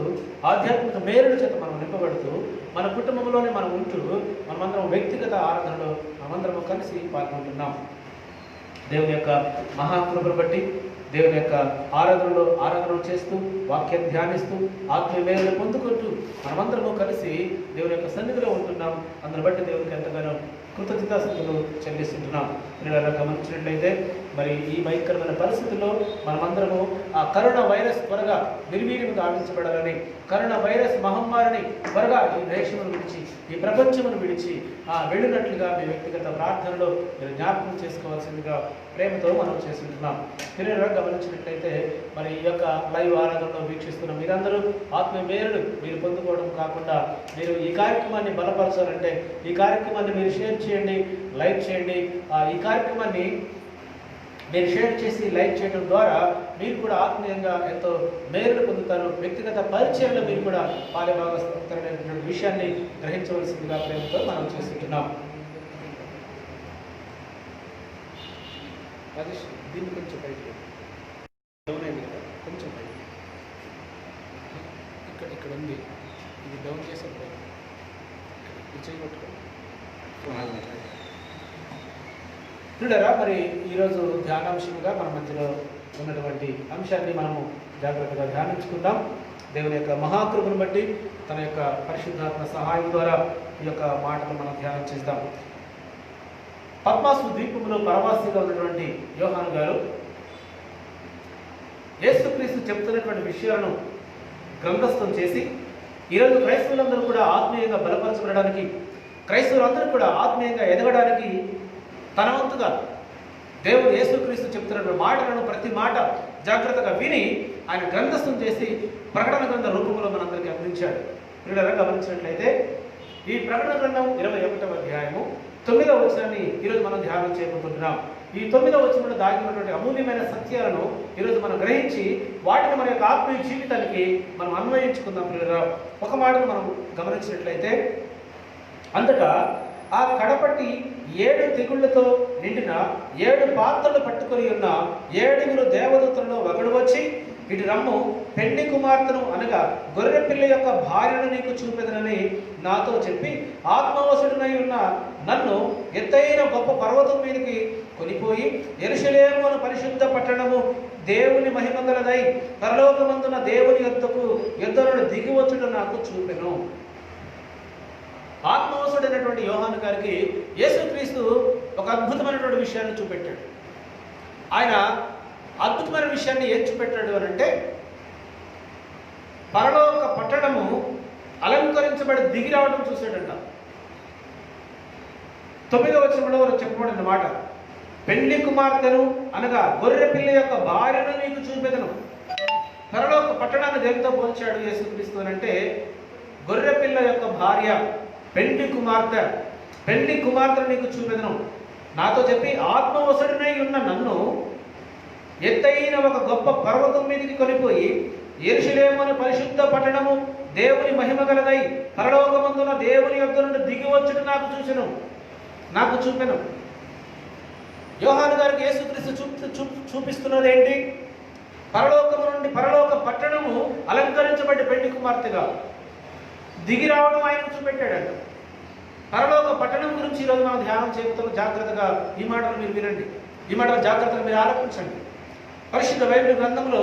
ఆధ్యాత్మిక మేలుల చేత మనం నింపబడుతూ మన కుటుంబంలోనే మనం ఉంటూ మనమందరం వ్యక్తిగత ఆరాధనలో మనమందరం కలిసి పాల్గొంటున్నాం. దేవుని యొక్క మహాకృపను బట్టి దేవుని యొక్క ఆరాధనలు చేస్తూ వాక్యం ధ్యానిస్తూ ఆత్మీయ మేలును పొందుకుంటూ మనమందరము కలిసి దేవుని యొక్క సన్నిధిలో ఉంటున్నాం. అందుని బట్టి దేవునికి ఎంతగానో కృతజ్ఞతాస్తుతులు చెల్లిస్తుంటున్నాం. మీరు గమనించినట్లయితే మరి ఈ భయంకరమైన పరిస్థితుల్లో మనమందరము ఆ కరోనా వైరస్ త్వరగా నిర్వీర్యం గావించబడాలని, కరోనా వైరస్ మహమ్మారిని త్వరగా ఈ దేశమును విడిచి ఈ ప్రపంచమును విడిచి వెళ్ళినట్లుగా మీ వ్యక్తిగత ప్రార్థనలో మీరు జ్ఞాపకం చేసుకోవాల్సిందిగా ప్రేమతో మనం చేస్తుంటున్నాం. మీరు గమనించినట్లయితే మరి ఈ యొక్క లైవ్ ఆరాధనలో వీక్షిస్తున్న మీరందరూ ఆత్మీయ మేలును మీరు పొందుకోవడం కాకుండా మీరు ఈ కార్యక్రమాన్ని బలపరచాలంటే ఈ కార్యక్రమాన్ని మీరు షేర్ చేయండి, లైక్ చేయండి. ఈ కార్యక్రమాన్ని మీరు షేర్ చేసి లైక్ చేయడం ద్వారా మీరు కూడా ఆత్మీయంగా ఎంతో మేలు పొందుతారు. వ్యక్తిగత పరిచయంలో మీరు కూడా పాలుభాగస్థమైనటువంటి విషయాన్ని గ్రహించవలసిందిగా ప్రేమతో మనం చేస్తున్నాం. దీన్ని కొంచెం బయట డౌన్ అయింది కదా, కొంచెం బయట ఇక్కడ ఉంది, ఇది డౌన్ చేసే చేయబట్టుకోండి. చూడరా, మరి ఈరోజు ధ్యానాంశంగా మన మధ్యలో ఉన్నటువంటి అంశాన్ని మనము జాగ్రత్తగా ధ్యానించుకుందాం. దేవుని యొక్క మహాకృపను బట్టి తన యొక్క పరిశుద్ధాత్మ సహాయం ద్వారా ఈ యొక్క మాటలు మనం ధ్యానం చేద్దాం. పద్మాసు ద్వీపంలో పరవాసిగా ఉన్నటువంటి యోహాను గారు యేసుక్రీస్తు చెప్తున్నటువంటి విషయాలను గ్రంథస్థం చేసి ఈరోజు క్రైస్తవులందరూ కూడా ఆత్మీయంగా బలపరచబడడానికి, క్రైస్తవులందరూ కూడా ఆత్మీయంగా ఎదగడానికి తన వంతుగా దేవుడు యేసుక్రీస్తు చెప్తున్నటువంటి మాటలను ప్రతి మాట జాగ్రత్తగా విని ఆయన గ్రంథస్థం చేసి ప్రకటన గ్రంథ రూపంలో మనందరికీ అందించాడు. వీళ్ళని గమనించినట్లయితే ఈ ప్రకటన గ్రంథం 21వ అధ్యాయము 9వ వచనాన్ని ఈరోజు మనం ధ్యానం చేయబోతున్నాం. ఈ 9వ వచనంలో దాగి ఉన్నటువంటి అమూల్యమైన సత్యాలను ఈరోజు మనం గ్రహించి వాటిని మన యొక్క ఆత్మీయ జీవితానికి మనం అన్వయించుకుందాం. ప్రియులారా, ఒక మాటను మనం గమనించినట్లయితే అంతటా ఆ కడపటి 7 తెగుళ్లతో నిండిన 7 పాత్రలు పట్టుకొని ఉన్న 7 దేవదూతలలో ఒకడు వచ్చి, ఇటు రమ్ము, పెండి కుమార్తెను అనగా గొర్రె పిల్ల యొక్క భార్యను నీకు చూపెదనని నాతో చెప్పి ఆత్మవశుడునై ఉన్న నన్ను ఎత్తైన గొప్ప పర్వతం మీదకి కొనిపోయి యెరూషలేము అను పరిశుద్ధ పట్టణము దేవుని మహిమంగలదై పరలోకమందున దేవుని యుద్ధను దిగివచ్చుట నాకు చూపెను. ఆత్మవశుడైనటువంటి యోహాను గారికి యేసుక్రీస్తు ఒక అద్భుతమైనటువంటి విషయాన్ని చూపెట్టాడు. ఆయన అద్భుతమైన విషయాన్ని ఏం చూపెట్టాడు అని అంటే, పరలోక పట్టణము అలంకరించబడి దిగి రావడం చూసాడంట. 9వ వచనంలో చెప్పబడిన మాట, పెళ్లి కుమార్తెను అనగా గొర్రె పిల్ల యొక్క భార్యను నీకు చూపెదను. పరలోక పట్టణాన్ని దేనితో పోల్చాడు యేసుక్రీస్తు అంటే, గొర్రె పిల్ల యొక్క భార్య, పెళ్లి కుమార్తెను నీకు చూపెదను. నాతో చెప్పి, ఆత్మవశుడినై ఉన్న నన్ను ఎత్తైన ఒక గొప్ప పర్వతం మీదకి కొనిపోయి, యెరూషలేము అనే పరిశుద్ధ పట్టణము దేవుని మహిమ గలదై పరలోకమందున దేవుని యొద్ద నుండి దిగి వచ్చుట నాకు చూపెను. యోహాను గారికి యేసుక్రీస్తు చూపిస్తున్నది ఏంటి? పరలోకము నుండి పరలోక పట్టణము అలంకరించబడి పెళ్లి కుమార్తెగా దిగి రావడం ఆయనకు చూపెట్టాడంట. పరలోక పట్టణం గురించి ఈరోజు మనం ధ్యానం చేయబోతున్నాం. జాగ్రత్తగా ఈ మాటలు మీరు వినండి, ఈ మాటలు జాగ్రత్తగా మీరు ఆలోచించండి. పరిశుద్ధ బైబిల్ గ్రంథంలో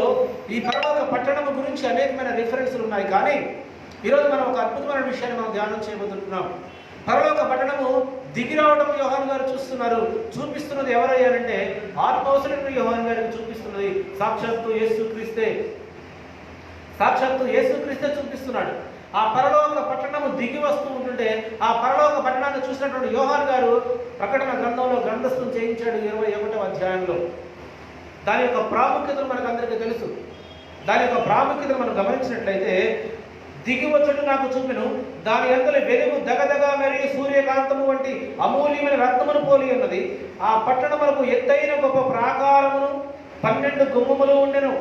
ఈ పరలోక పట్టణము గురించి అనేకమైన రిఫరెన్స్లు ఉన్నాయి. కానీ ఈరోజు మనం ఒక అద్భుతమైన విషయాన్ని మనం ధ్యానం చేయబోతున్నాం. పరలోక పట్టణము దిగి రావడం యోహాను గారు చూపిస్తున్నది ఎవరయ్యారంటే, ఆత్మవశుడైన యోహాను గారికి చూపిస్తున్నది సాక్షాత్తు యేసుక్రీస్తే చూపిస్తున్నాడు. ఆ పరలోక పట్టణము దిగి వస్తూ ఉంటుంటే ఆ పరలోక పట్టణాన్ని చూసినటువంటి యోహాను గారు ప్రకటన గ్రంథంలో గ్రంథస్థం చేయించాడు 21వ అధ్యాయంలో. దాని యొక్క ప్రాముఖ్యతను మనకు అందరికీ తెలుసు. దాని యొక్క ప్రాముఖ్యతను మనం గమనించినట్లయితే, దిగి వచ్చుట నాకు చూపెను, దాని అందరి వెలుగు దగదగ మరియు సూర్యకాంతము వంటి అమూల్యమైన రత్నమును పోలి ఉన్నది. ఆ పట్టణములకు ఎత్తైన గొప్ప ప్రాకారమును 12 గుమ్మములు ఉండెను.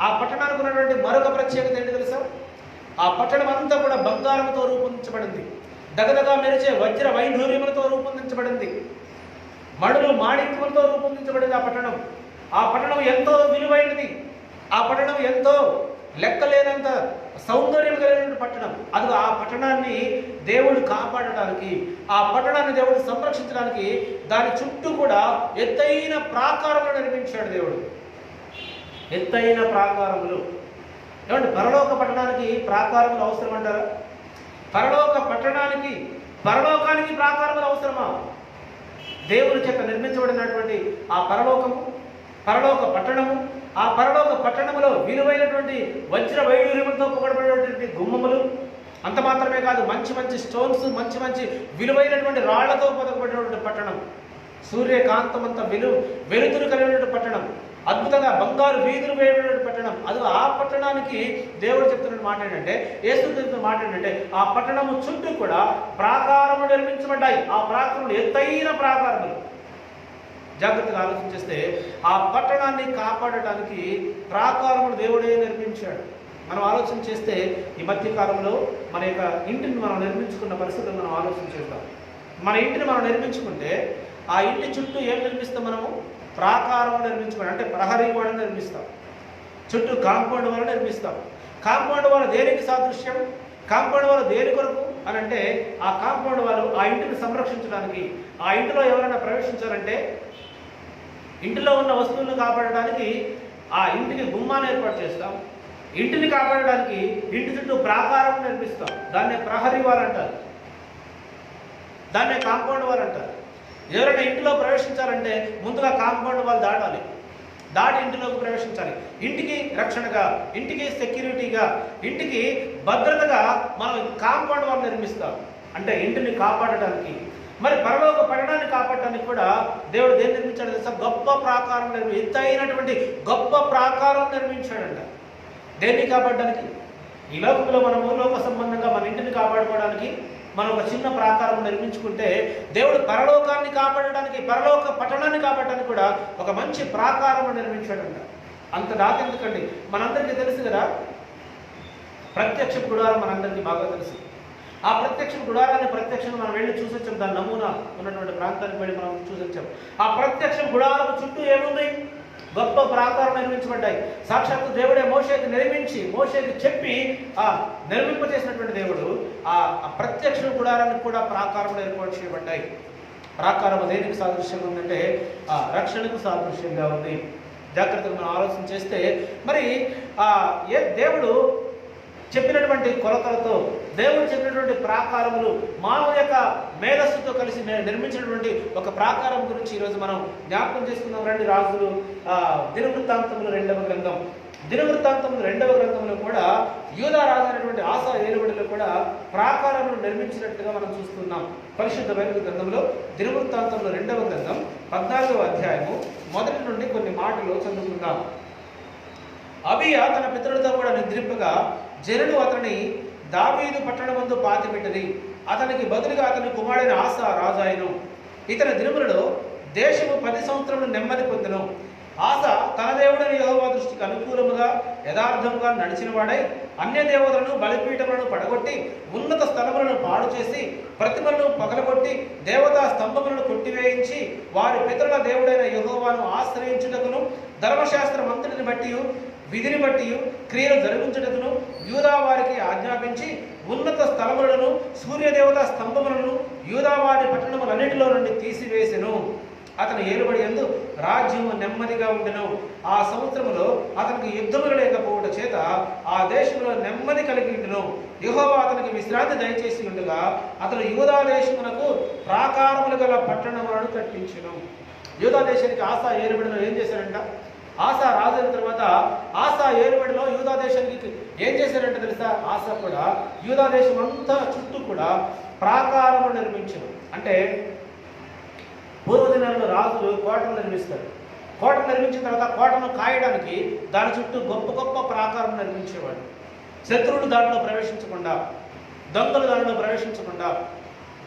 ఆ పట్టణానికి ఉన్నటువంటి మరొక ప్రత్యేకత ఏంటి తెలుసా? ఆ పట్టణం అంతా కూడా బంగారంతో రూపొందించబడింది, దగదగా మెరిచే వజ్ర వైఢూర్యములతో రూపొందించబడింది, మడులు మాణిక్యములతో రూపొందించబడింది. ఆ పట్టణం ఎంతో విలువైనది. ఆ పట్టణం ఎంతో లెక్కలేనంత సౌందర్యం కలిగిన పట్టణం. అది ఆ పట్టణాన్ని దేవుడు కాపాడటానికి, ఆ పట్టణాన్ని దేవుడు సంరక్షించడానికి దాని చుట్టూ కూడా ఎత్తైన ప్రాకారములు నిర్మించాడు దేవుడు. ఎత్తైన ప్రాకారములు. ఏమంటే పరలోక పట్టణానికి ప్రాకారములు అవసరం అంటారా? పరలోకానికి ప్రాకారములు అవసరమా? దేవుని చేత నిర్మించబడినటువంటి ఆ పరలోక పట్టణము, ఆ పరలోక పట్టణములో విలువైనటువంటి వజ్ర వైడూర్యములతో పొగడబడినటువంటి గుమ్మములు, అంత మాత్రమే కాదు, మంచి స్టోన్స్, మంచి విలువైనటువంటి రాళ్లతో పొదగబడినటువంటి పట్టణం, సూర్యకాంతమంత వెలుతురు కలిగినటువంటి పట్టణం, అద్భుతంగా బంగారు వీధులు వేయబడినటువంటి పట్టణం. అది ఆ పట్టణానికి దేవుడు చెప్తున్న మాట ఏంటంటే, యేసు చెప్తున్న మాట ఏంటంటే, ఆ పట్టణము చుట్టూ కూడా ప్రాకారములు నిర్మించబడ్డాయి. ఆ ప్రాకారములు ఎత్తైన ప్రాకారములు. జాగ్రత్తగా ఆలోచించేస్తే ఆ పట్టణాన్ని కాపాడటానికి ప్రాకారములు దేవుడే నిర్మించాడు. మనం ఆలోచన చేస్తే ఈ మధ్య కాలంలో మన యొక్క ఇంటిని మనం నిర్మించుకున్న పరిస్థితులు మనం ఆలోచన చేస్తాం. మన ఇంటిని మనం నిర్మించుకుంటే ఆ ఇంటి చుట్టూ ఏం నిర్మిస్తాం? మనము ప్రాకారం నిర్మించుకోండి అంటే ప్రహరీ గోడ నిర్మిస్తాం, చుట్టూ కాంపౌండ్ వాల్ నిర్మిస్తాం. కాంపౌండ్ వాల్ దేనికి సాదృశ్యం? కాంపౌండ్ వాల్ దేని కొరకు అని అంటే, ఆ కాంపౌండ్ వాల్ ఆ ఇంటిని సంరక్షించడానికి, ఆ ఇంటిలో ఎవరైనా ప్రవేశించాలంటే ఇంటిలో ఉన్న వస్తువులను కాపాడడానికి ఆ ఇంటికి గుమ్మాన్ని ఏర్పాటు చేస్తాం. ఇంటిని కాపాడడానికి ఇంటి చుట్టూ ప్రాకారం నిర్మిస్తాం. దాన్నే ప్రహరీ వాల్ అంటారు, దాన్నే కాంపౌండ్ వాల్ అంటారు. ఎవరైనా ఇంటిలో ప్రవేశించాలంటే ముందుగా కాంపౌండ్ వాల్ దాటి ఇంటిలోకి ప్రవేశించాలి. ఇంటికి రక్షణగా, ఇంటికి సెక్యూరిటీగా, ఇంటికి భద్రతగా మనం కాంపౌండ్ వాల్ నిర్మిస్తాం. అంటే ఇంటిని కాపాడటానికి. మరి పరలోక పట్టణాన్ని కాపాడటానికి కూడా దేవుడు దేన్ని నిర్మించాడు తెలుసా? గొప్ప ప్రాకారం ఎత్తైనటువంటి గొప్ప ప్రాకారం నిర్మించాడంట. దేన్ని కాపాడడానికి? ఈ లోకంలో మనము లోక సంబంధంగా మన ఇంటిని కాపాడుకోవడానికి మనం ఒక చిన్న ప్రాకారం నిర్మించుకుంటే, దేవుడు పరలోకాన్ని కాపాడడానికి, పరలోక పట్టణాన్ని కాపాడడానికి కూడా ఒక మంచి ప్రాకారం నిర్మించాడంట. అంత దాకెందుకండి, మనందరికీ తెలుసు కదా, ప్రత్యక్ష గుడారం మనందరికీ బాగా తెలుసు. ఆ ప్రత్యక్ష గుడారాన్ని ప్రత్యక్షంగా మనం వెళ్ళి చూసొచ్చాం. దాని నమూనా ఉన్నటువంటి ప్రాంతానికి వెళ్ళి మనం చూసొచ్చాం. ఆ ప్రత్యక్ష గుడారం చుట్టూ ఏముంది? గొప్ప ప్రాకారం నిర్మించబడ్డాయి. సాక్షాత్తు దేవుడే మోషేకి చెప్పి నిర్మింపజేసినటువంటి దేవుడు ఆ ప్రత్యక్ష గుడారానికి కూడా ప్రాకారం ఏర్పాటు చేయబడ్డాయి. ప్రాకారం దేనికి సాదృశ్యంగా ఉందంటే రక్షణకు సాదృశ్యంగా ఉంది. జాగ్రత్తగా మనం ఆలోచన చేస్తే మరి దేవుడు చెప్పినటువంటి కొలతలతో, దేవుడు చెప్పినటువంటి ప్రాకారములు, మానవ యొక్క మేధస్సుతో కలిసి నిర్మించినటువంటి ఒక ప్రాకారం గురించి ఈరోజు మనం జ్ఞాపకం చేసుకుందాం రండి. రాజులు దినవృత్తాంతములు 2వ గ్రంథం. దినవృత్తాంతములు 2వ గ్రంథంలో కూడా యూదా రాజు అయినటువంటి ఆసా ఏలుబడిలో కూడా ప్రాకారమును నిర్మించినట్లుగా మనం చూస్తున్నాం. పరిశుద్ధ బైబిల్ గ్రంథంలో దినవృత్తాంతంలో 2వ గ్రంథం 14వ అధ్యాయము మొదటి నుండి కొన్ని మాటలు చదువుకుందాం. అబియా తన పితరులతో కూడా నిద్రింపగా జనులు అతని దావీదు పట్టణమందు పాతిపెట్టిరి. అతనికి బదులుగా అతని కుమారుడైన ఆసా రాజాయను. ఇతని దినములలో దేశము 10 సంవత్సరములు నెమ్మది పొందెను. ఆసా తన దేవుడైన యెహోవా దృష్టికి అనుకూలముగా యథార్థముగా నడిచిన వాడై అన్య దేవతలను బలిపీఠములను పడగొట్టి ఉన్నత స్థలములను పాడు చేసి ప్రతిమలను పగలగొట్టి దేవతా స్తంభములను కొట్టివేయించి వారి పితరుల దేవుడైన యెహోవాను ఆశ్రయించుటకును ధర్మశాస్త్రం అంతటిని బట్టి విధిని బట్టి క్రియలు జరిగించుటకును యూదా వారికి ఆజ్ఞాపించి ఉన్నత స్థలములను సూర్యదేవత స్తంభములను యూదా వారి పట్టణములన్నిటిలో నుండి తీసివేసెను. అతను ఏలుబడి యందు రాజ్యము నెమ్మదిగా ఉండెను. ఆ సంవత్సరములో అతనికి యుద్ధములు లేకపోవట చేత ఆ దేశంలో నెమ్మది కలిగి ఉండెను. యెహోవా అతనికి విశ్రాంతి దయచేసి ఉండగా అతను యూదా దేశమునకు ప్రాకారములు గల పట్టణములను కట్టించెను. యూదా దేశానికి ఆసా ఏలుబడిలో ఏం చేశారంట? ఆసా రాజు అయిన తర్వాత ఆసా ఏలుబడిలో యూదా దేశానికి ఏం చేశారంటే తెలుసా? ఆసా కూడా యూదా దేశం అంతా చుట్టూ కూడా ప్రాకారములు నిర్మించను. అంటే పూర్వదినాల్లో రాజులు కోటలు నిర్మిస్తారు. కోటను నిర్మించిన తర్వాత కోటను కాయడానికి దాని చుట్టూ గొప్ప గొప్ప ప్రాకారం నిర్మించేవాడు. శత్రువులు దాంట్లో ప్రవేశించకుండా, దొంగలు దాంట్లో ప్రవేశించకుండా,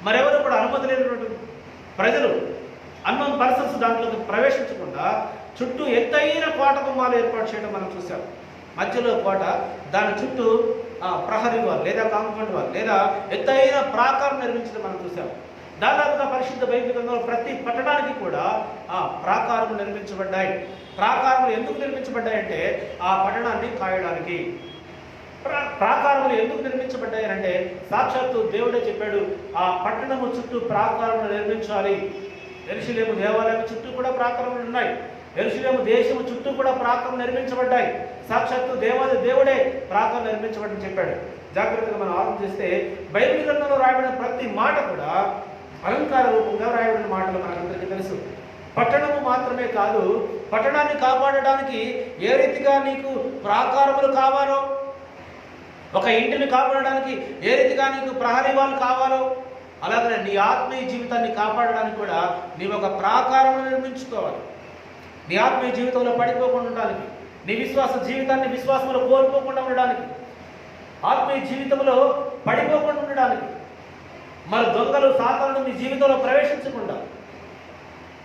మరెవరు కూడా అనుమతి లేనటువంటి ప్రజలు అన్నోన్ పర్సన్స్ దాంట్లోకి ప్రవేశించకుండా చుట్టూ ఎత్తైన కోట గుమ్మాలు ఏర్పాటు చేయడం మనం చూసాం. మధ్యలో కోట, దాని చుట్టూ ప్రహరీ వాల్ లేదా కాంపౌండ్ వాల్ లేదా ఎత్తైన ప్రాకారం నిర్మించడం మనం చూసాం. దాదాపుగా పరిశుద్ధ బైబిల్ గ్రంథంలో ప్రతి పట్టణానికి కూడా ప్రాకారములు నిర్మించబడ్డాయి. ప్రాకారములు ఎందుకు నిర్మించబడ్డాయి అంటే ఆ పట్టణాన్ని కాయడానికి. ప్రాకారములు ఎందుకు నిర్మించబడ్డాయి అంటే సాక్షాత్తు దేవుడే చెప్పాడు, ఆ పట్టణము చుట్టూ ప్రాకారములు నిర్మించాలి. యెరూషలేము దేవాలయం చుట్టూ కూడా ప్రాకారములు ఉన్నాయి. యెరూషలేము దేశము చుట్టూ కూడా ప్రాకారం నిర్మించబడ్డాయి. సాక్షాత్తు దేవుడే ప్రాకారం నిర్మించబడని చెప్పాడు. జాగ్రత్తగా మనం ఆలోచన చేస్తే బైబిల్ గ్రంథంలో రాయబడిన ప్రతి మాట కూడా అలంకార రూపంగా రాయబడిన మాటలు మనకందరికీ తెలుసు. పట్టణము మాత్రమే కాదు, పట్టణాన్ని కాపాడడానికి ఏ రీతిగా నీకు ప్రాకారములు కావాలో, ఒక ఇంటిని కాపాడడానికి ఏ రీతిగా నీకు ప్రహరీ వాళ్ళు కావాలో, అలాగనే నీ ఆత్మీయ జీవితాన్ని కాపాడడానికి కూడా నీవు ఒక ప్రాకారం నిర్మించుకోవాలి. నీ ఆత్మీయ జీవితంలో పడిపోకుండా ఉండడానికి, నీ విశ్వాస జీవితాన్ని విశ్వాసంలో కోల్పోకుండా ఉండడానికి, ఆత్మీయ జీవితంలో పడిపోకుండా ఉండడానికి, మరి దొంగలు సాతానుడు నీ జీవితంలో ప్రవేశించకుండా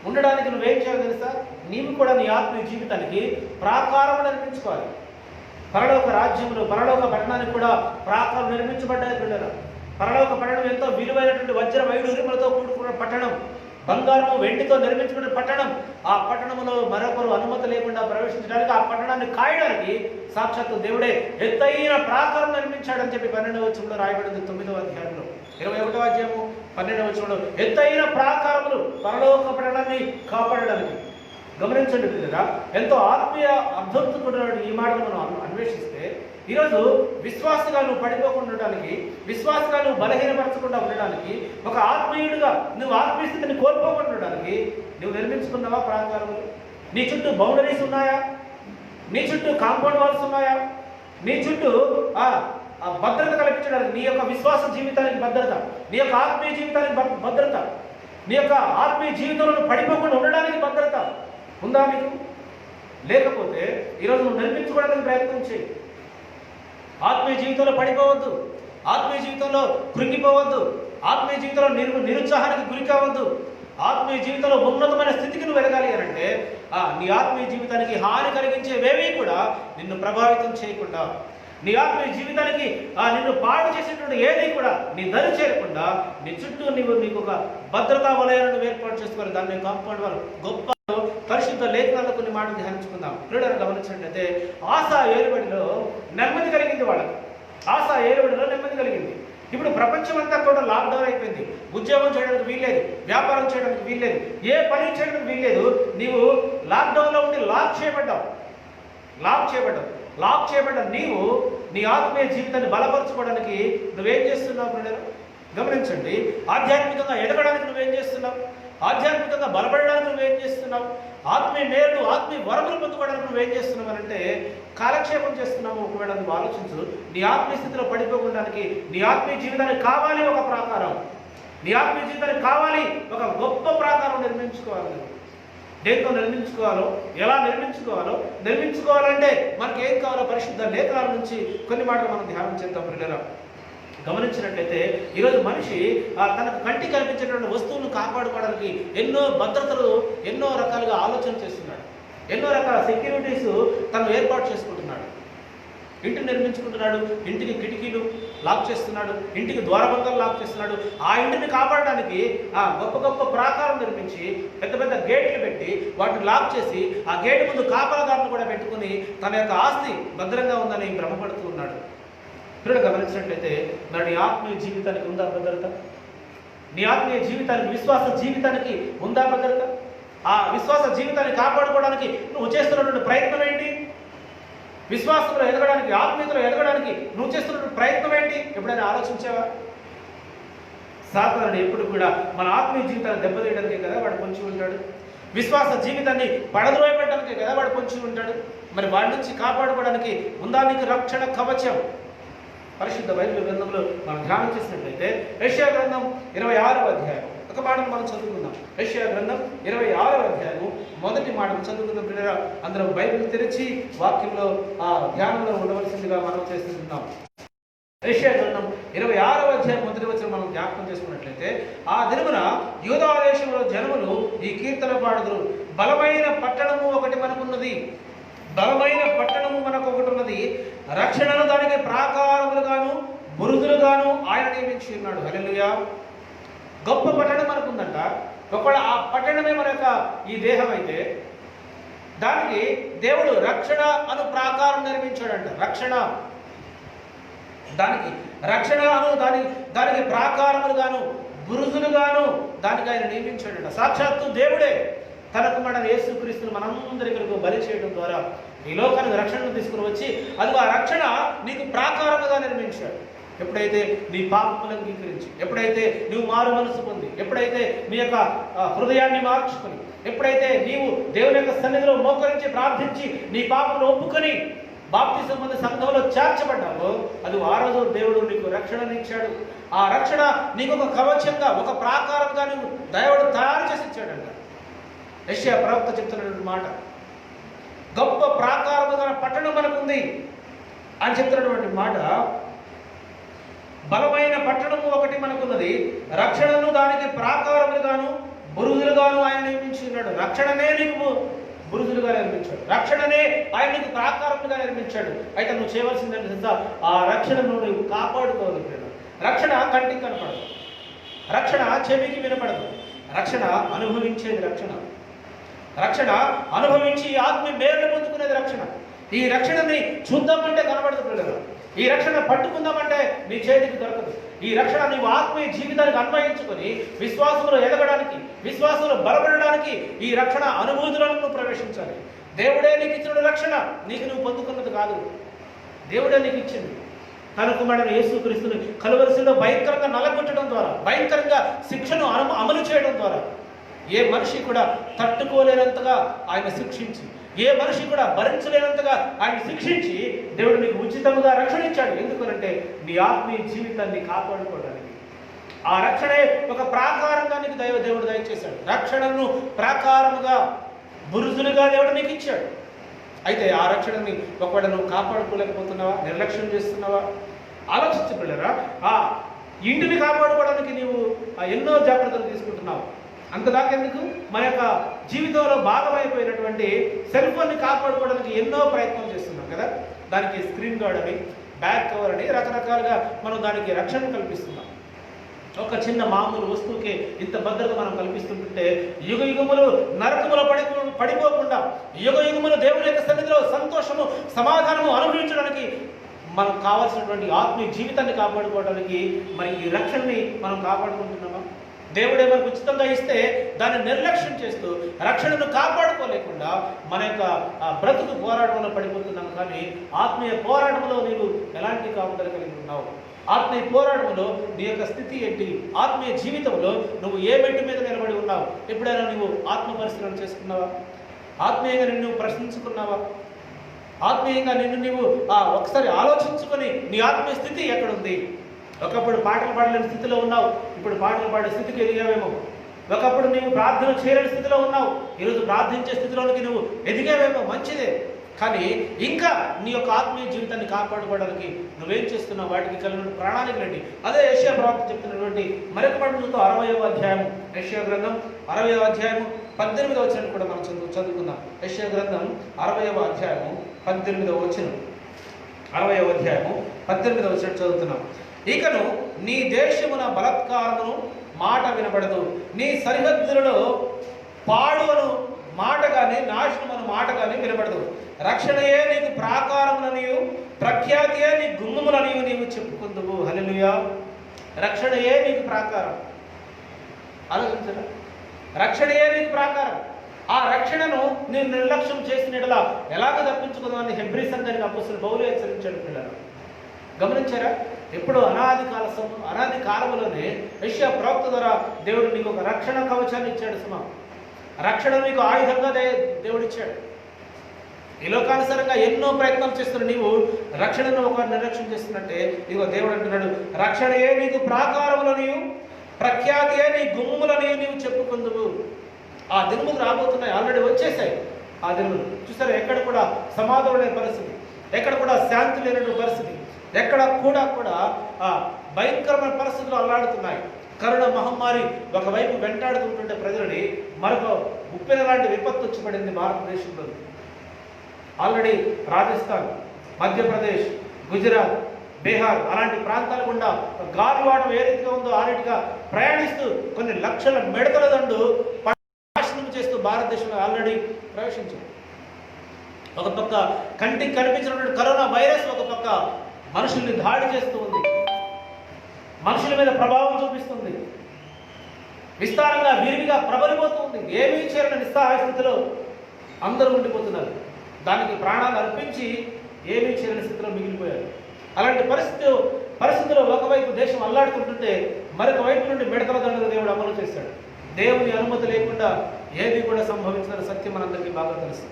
ఉండడానికి నువ్వేం చేయాలి తెలుసా? నీవు కూడా నీ ఆత్మీయ జీవితానికి ప్రాకారం నిర్మించుకోవాలి. పరలోక రాజ్యంలో పరలోక పట్టణానికి కూడా ప్రాకారం నిర్మించబడ్డాయి పిల్లలు. పరలోక పట్టణం ఎంతో విలువైనటువంటి వజ్ర వైడూర్యములతో కూడుకున్న పట్టణం, బంగారము వెండితో నిర్మించబడిన పట్టణం. ఆ పట్టణంలో మరొకరు అనుమతి లేకుండా ప్రవేశించడానికి, ఆ పట్టణాన్ని కాయడానికి సాక్షాత్తు దేవుడే ఎత్తైన ప్రాకారం నిర్మించాడని చెప్పి 12వ వచనంలో రాయబడింది. 9వ అధ్యాయంలో 21వ అధ్యాయము 12వ వచనంలో ఎత్తైన ప్రాకారములు పరలోక పట్టణాన్ని కాపాడడానికి. గమనించండి పిల్లరా, ఎంతో ఆత్మీయ అర్థంతో ఈ మాటలు మనం అన్వేషిస్తే ఈరోజు విశ్వాసగా నువ్వు పడిపోకుండా ఉండడానికి, విశ్వాసగా నువ్వు బలహీనపరచకుండా ఉండడానికి, ఒక ఆత్మీయుడిగా నువ్వు ఆత్మీయ స్థితిని కోల్పోకుండా ఉండడానికి నువ్వు నిర్మించుకున్నావా ప్రాకారములు? నీ చుట్టూ బౌండరీస్ ఉన్నాయా? నీ చుట్టూ కాంపౌండ్ వాల్స్ ఉన్నాయా? నీ చుట్టూ భద్రత కల్పించడానికి, నీ యొక్క విశ్వాస జీవితానికి భద్రత, నీ యొక్క ఆత్మీయ జీవితానికి భద్రత, నీ యొక్క ఆత్మీయ జీవితంలో పడిపోకుండా ఉండడానికి భద్రత ఉందా మీకు? లేకపోతే ఈరోజు నువ్వు నిర్మించుకోవడానికి ప్రయత్నం చేయి. ఆత్మీయ జీవితంలో పడిపోవద్దు, ఆత్మీయ జీవితంలో కృంగిపోవద్దు, ఆత్మీయ జీవితంలో నిరుత్సాహానికి గురి కావద్దు. ఆత్మీయ జీవితంలో ఉన్నతమైన స్థితికి నువ్వు ఎదగాలి అని అంటే నీ ఆత్మీయ జీవితానికి హాని కలిగించేవేమీ కూడా నిన్ను ప్రభావితం చేయకుండా, నీ ఆత్మీయ జీవితానికి నిన్ను పాడు చేసేటువంటి ఏది కూడా నీ దరి చేరకుండా నీ చుట్టూ నీకు ఒక భద్రతా వలయాలను ఏర్పాటు చేసుకోవాలి. దాన్ని కాంపౌండ్ వాళ్ళు గొప్ప పరిశుద్ధ లేఖనాల్లో కొన్ని మాటలు ధ్యానించుకుందాం. క్రీడలు గమనించినట్లయితే ఆసా ఏలుబడిలో నెమ్మది కలిగింది వాళ్ళకి. ఆసా ఏలుబడిలో నెమ్మది కలిగింది. ఇప్పుడు ప్రపంచం అంతా కూడా లాక్డౌన్ అయిపోయింది. ఉద్యోగం చేయడానికి వీల్లేదు, వ్యాపారం చేయడానికి వీల్లేదు, ఏ పని చేయడానికి వీల్లేదు. నీవు లాక్డౌన్లో ఉండి లాక్ చేయబడ్డావు. లాక్ చేయబడ్డ నీవు నీ ఆత్మీయ జీవితాన్ని బలపరచుకోవడానికి నువ్వేం చేస్తున్నావు పిల్లలు? గమనించండి. ఆధ్యాత్మికంగా ఎదగడానికి నువ్వేం చేస్తున్నావు? ఆధ్యాత్మికంగా బలపడడానికి నువ్వేం చేస్తున్నావు? ఆత్మీయ మేలు, ఆత్మీయ వరములు పొందుకోవడానికి నువ్వేం చేస్తున్నావనంటే కాలక్షేపం చేస్తున్నావు. ఒకవేళ నువ్వు ఆలోచించు, నీ ఆత్మీయ స్థితిలో పడిపోకుండా నీ ఆత్మీయ జీవితానికి కావాలి ఒక ప్రాకారం, నీ ఆత్మీయ జీవితానికి కావాలి ఒక గొప్ప ప్రాకారం నిర్మించుకోవాలి. దేంతో నిర్మించుకోవాలో, ఎలా నిర్మించుకోవాలంటే మనకి ఏం కావాలో పరిశుద్ధ లేఖనాల నుంచి కొన్ని మాటలు మనం ధ్యానం చేద్దాం. పిల్లరా, గమనించినట్లయితే ఈరోజు మనిషి తనకు కంటికి కనిపించేటువంటి వస్తువులను కాపాడుకోవడానికి ఎన్నో భద్రతలు, ఎన్నో రకాలుగా ఆలోచన చేస్తున్నాడు. ఎన్నో రకాల సెక్యూరిటీస్ తను ఏర్పాటు చేసుకుంటున్నాడు. ఇంటిని నిర్మించుకుంటున్నాడు, ఇంటికి కిటికీలు లాక్ చేస్తున్నాడు, ఇంటికి ద్వారబంధాలు లాక్ చేస్తున్నాడు. ఆ ఇంటిని కాపాడడానికి గొప్ప గొప్ప ప్రాకారం నిర్మించి పెద్ద పెద్ద గేట్లు పెట్టి వాటిని లాక్ చేసి ఆ గేటు ముందు కాపలాదారులను కూడా పెట్టుకుని తన యొక్క ఆస్తి భద్రంగా ఉందని భ్రమపడుతూ ఉన్నాడు. ఇప్పుడు గమనించినట్లయితే మరి నీ ఆత్మీయ జీవితానికి ఉందా భద్రత? నీ ఆత్మీయ జీవితానికి, విశ్వాస జీవితానికి ఉందా భద్రత? ఆ విశ్వాస జీవితాన్ని కాపాడుకోవడానికి నువ్వు చేస్తున్నటువంటి ప్రయత్నం ఏంటి? విశ్వాసంలో ఎదగడానికి, ఆత్మీయతలో ఎదగడానికి నువ్వు చేస్తున్నటువంటి ప్రయత్నం ఏంటి? ఎప్పుడైనా ఆలోచించావా? సాతానుడు ఎప్పుడు కూడా మన ఆత్మీయ జీవితాన్ని దెబ్బతీయడానికే కదా వాడు పొంచి ఉంటాడు. విశ్వాస జీవితాన్ని పడద్రోయబడడానికే కదా వాడు పొంచి ఉంటాడు. మరి వాడి నుంచి కాపాడుకోవడానికి ఉందా నీకు రక్షణ కవచం? పరిశుద్ధ బైబిల్ గ్రంథంలో మనం ధ్యానం చేసినట్లయితే యెషయా గ్రంథం 26వ అధ్యాయం ఒక మాటను మనం చదువుకుందాం. యెషయా గ్రంథం 26వ అధ్యాయము మొదటి మాటను చదువుకుందాం. పిల్లరా, అందరం బైబిల్ తెరిచి వాక్యంలో ధ్యానంలో ఉండవలసిందిగా మనం చేస్తున్నాం. యెషయా గ్రంథం 26వ అధ్యాయం మొదటి వచనం మనం జ్ఞాపకం చేసుకున్నట్లయితే, ఆ దినమున యూదా దేశంలో జనములు ఈ కీర్తన పాడుదురు. బలమైన పట్టణము ఒకటి మనకున్నది, బలమైన పట్టణము మనకు ఒకటి ఉన్నది, రక్షణను దానికి ప్రాకారములుగాను బురుజులుగాను ఆయన నియమించి ఉన్నాడు. హల్లెలూయా. గొప్ప పట్టణం మనకుందంట. ఒకవేళ ఆ పట్టణమే మన యొక్క ఈ దేహం అయితే దానికి దేవుడు రక్షణ అను ప్రాకారం నిర్మించాడంట. రక్షణ అను దానికి ప్రాకారములుగాను బురుజులుగాను దానికి ఆయన నియమించాడంట. సాక్షాత్తు దేవుడే తన కుమారుడైన యేసుక్రీస్తును మనందరి కొరకు బలి చేయడం ద్వారా ఈ లోకానికి రక్షణను తీసుకుని వచ్చి అది ఆ రక్షణ నీకు ప్రాకారముగా నిర్మించాడు. ఎప్పుడైతే నీ పాపములను అంగీకరించి, ఎప్పుడైతే నువ్వు మారు మనసు పొంది, ఎప్పుడైతే నీ యొక్క హృదయాన్ని మార్చుకొని, ఎప్పుడైతే నీవు దేవుని యొక్క సన్నిధిలో మోకరించి ప్రార్థించి నీ పాపను ఒప్పుకొని బాప్తిసం పొంది సంఘంలో చేర్చబడ్డావో అది ఆ రోజు దేవుడు నీకు రక్షణనిచ్చాడు. ఆ రక్షణ నీకు ఒక కవచంగా, ఒక ప్రాకారంగా నువ్వు దేవుడు తయారు చేసి ఇచ్చాడంట. యెషయా ప్రవక్త చెప్తున్నటువంటి మాట, గొప్ప ప్రాకారముగా పట్టణం మనకుంది అని చెప్తున్నటువంటి మాట. బలమైన పట్టణము ఒకటి మనకున్నది, రక్షణను దానికి ప్రాకారములుగాను బురుజులుగాను ఆయన నియమించి ఉన్నాడు. రక్షణనే నీకు బురుజులుగా నిర్మించాడు, రక్షణనే ఆయన నీకు ప్రాకారములుగా నిర్మించాడు. అయితే నువ్వు చేయవలసింది తెలుసా? ఆ రక్షణను నువ్వు కాపాడుకోవాలి. రక్షణ కంటికి కనపడదు, రక్షణ చెవికి వినపడదు, రక్షణ అనుభవించేది రక్షణ అనుభవించి ఆత్మీయ మేలు పొందుకునేది రక్షణ. ఈ రక్షణని చూద్దామంటే కనబడదు పిల్లలు, ఈ రక్షణ పట్టుకుందామంటే నీ చేతికి దొరకదు. ఈ రక్షణ నీవు ఆత్మీయ జీవితానికి అన్వయించుకొని విశ్వాసంలో ఎదగడానికి, విశ్వాసంలో బలపడడానికి ఈ రక్షణ అనుభూతులను నువ్వు ప్రవేశించాలి. దేవుడే నీకు ఇచ్చిన రక్షణ, నీకు నువ్వు పొందుకున్నది కాదు, దేవుడే నీకు ఇచ్చింది. తన కుమారుడైన యేసుక్రీస్తుని కలువరిశిలో భయంకరంగా నలగొట్టడం ద్వారా, భయంకరంగా శిక్షను అమలు చేయడం ద్వారా ఏ మనిషి కూడా తట్టుకోలేనంతగా ఆయన శిక్షించి, ఏ మనిషి కూడా భరించలేనంతగా ఆయన శిక్షించి దేవుడు నీకు ఉచితంగా రక్షణ ఇచ్చాడు. ఎందుకనంటే నీ ఆత్మీయ జీవితాన్ని కాపాడుకోవడానికి. ఆ రక్షణే ఒక ప్రాకారంగా నీకు దేవుడు దయచేశాడు. రక్షణను ప్రాకారముగా బురుజులుగా దేవుడు నీకు ఇచ్చాడు. అయితే ఆ రక్షణని ఒకవేళ నువ్వు కాపాడుకోలేకపోతున్నావా, నిర్లక్ష్యం చేస్తున్నావా? ఆలోచించు పిల్లరా. ఆ ఇంటిని కాపాడుకోవడానికి నీవు ఎన్నో జాగ్రత్తలు తీసుకుంటున్నావు. అంతదాకెందుకు, మన యొక్క జీవితంలో భాగమైపోయినటువంటి సెల్ ఫోన్ని కాపాడుకోవడానికి ఎన్నో ప్రయత్నం చేస్తున్నాం కదా. దానికి స్క్రీన్ గార్డ్ అని, బ్యాక్ కవర్ అని రకరకాలుగా మనం దానికి రక్షణ కల్పిస్తున్నాం. ఒక చిన్న మామూలు వస్తువుకి ఇంత భద్రత మనం కల్పిస్తుంటే యుగ యుగములు నరకములో పడిపోకుండా, యుగ యుగములు దేవుని యొక్క సన్నిధిలో సంతోషము సమాధానము అనుభవించడానికి మనకు కావాల్సినటువంటి ఆత్మీయ జీవితాన్ని కాపాడుకోవడానికి మరి ఈ రక్షణని మనం కాపాడుకుంటున్నామా? దేవుడే మనకు ఉచితంగా ఇస్తే దాన్ని నిర్లక్ష్యం చేస్తూ రక్షణను కాపాడుకోలేకుండా మన యొక్క బ్రతుకు పోరాటంలో పడిపోతున్నాం. కానీ ఆత్మీయ పోరాటంలో నీవు ఎలాంటి కాపుదల కలిగి ఉన్నావు? ఆత్మీయ పోరాటంలో నీ యొక్క స్థితి ఏంటి? ఆత్మీయ జీవితంలో నువ్వు ఏ మెట్టు మీద నిలబడి ఉన్నావు? ఎప్పుడైనా నువ్వు ఆత్మ పరిశీలన చేసుకున్నావా? ఆత్మీయంగా నిన్ను ప్రశ్నించుకున్నావా? ఆత్మీయంగా నిన్ను నీవు ఒకసారి ఆలోచించుకొని నీ ఆత్మీయ స్థితి ఎక్కడుంది? ఒకప్పుడు పాటలు పాడలేని స్థితిలో ఉన్నావు, ఇప్పుడు పాటలు పాడే స్థితికి ఎదిగావేమో. ఒకప్పుడు నీవు ప్రార్థన చేయలేని స్థితిలో ఉన్నావు, ఈరోజు ప్రార్థించే స్థితిలోనికి నువ్వు ఎదిగావేమో, మంచిదే. కానీ ఇంకా నీ యొక్క ఆత్మీయ జీవితాన్ని కాపాడుకోవడానికి నువ్వేం చేస్తున్నావు? వాటికి కలిగిన ప్రాణానికి రండి. అదే యెషయా ప్రవక్త చెప్తున్నటువంటి మరొక పట్టణంతో 60వ అధ్యాయం, యెషయా గ్రంథం 60వ అధ్యాయం 18వ వచనం కూడా మనం చదువుకుందాం. యెషయా గ్రంథం 60వ అధ్యాయము 18వ వచనం, 60వ అధ్యాయము 18వ వచనం చదువుతున్నాం. ఇకను నీ దేశమున బలత్కారమును మాట వినబడదు, నీ సరిహద్దులలో పాడు అను మాట కానీ నాశనమను మాట కానీ వినబడదు. రక్షణయే నీకు ప్రాకారములనియు ప్రఖ్యాతియే నీ గుమ్మములనియు నీవు చెప్పుకుందువు. హల్లెలూయా. రక్షణయే నీకు ప్రాకారం. ఆలోచించరా? రక్షణయే నీకు ప్రాకారం. ఆ రక్షణను నేను నిర్లక్ష్యం చేసినట్లా ఎలాగ తప్పించుకుందామని హెబ్రీ సంఘానికి అపోస్తలుడు పౌలు హెచ్చరించాడు. పిల్లలు గమనించారా? ఎప్పుడు అనాది కాలంలోనే యెషయా ప్రవక్త ద్వారా దేవుడు నీకు ఒక రక్షణ కవచాన్ని ఇచ్చాడు. సుమా, రక్షణ నీకు ఆయుధంగా దేవుడిచ్చాడు. ఈ లోకానుసారంగా ఎన్నో ప్రయత్నాలు చేస్తున్న నీవు రక్షణను ఒక నిర్లక్ష్యం చేస్తున్నట్టే ఇదిగో దేవుడు అంటున్నాడు, రక్షణయే నీకు ప్రాకారములనియు ప్రఖ్యాతియే నీ గుమ్మములనియు నీవు చెప్పుకుందువు. ఆ దినములు రాబోతున్నాయి, ఆల్రెడీ వచ్చేసాయి. ఆ దినములు చూసారు, ఎక్కడ కూడా సమాధానం లేని పరిస్థితి, ఎక్కడ కూడా శాంతి లేనటువంటి పరిస్థితి, ఎక్కడ కూడా భయంకరమైన పరిస్థితులు అల్లాడుతున్నాయి. కరోనా మహమ్మారి ఒకవైపు వెంటాడుతుంటుంటే ప్రజలని మరొక ఉప్పెన లాంటి విపత్తు వచ్చి పడింది భారతదేశంలో. ఆల్రెడీ రాజస్థాన్, మధ్యప్రదేశ్, గుజరాత్, బీహార్ అలాంటి ప్రాంతాల గుండా గాలివాటం ఏ రీతిగా ఉందో ఆ రీతిగా ప్రయాణిస్తూ కొన్ని లక్షల మిడతల దండు నాశనం చేస్తూ భారతదేశంలో ఆల్రెడీ ప్రవేశించింది. ఒక పక్క కంటికి కనిపించినటువంటి కరోనా వైరస్ ఒక పక్క మనుషుల్ని దాడి చేస్తూ ఉంది, మనుషుల మీద ప్రభావం చూపిస్తుంది, విస్తారంగా విరివిగా ప్రబలిపోతుంది. ఏమీ చేరని నిస్సహాయ స్థితిలో అందరూ ఉండిపోతున్నారు. దానికి ప్రాణాలు అర్పించి ఏమీ చేరని స్థితిలో మిగిలిపోయారు. అలాంటి పరిస్థితిలో ఒకవైపు దేశం అల్లాడుతుంటుంటే మరొక వైపు నుండి మిడతల దండలు దేవుడు అమలు చేశాడు. దేవుని అనుమతి లేకుండా ఏది కూడా సంభవించిన సత్యం మనందరికీ బాగా తెలుసు.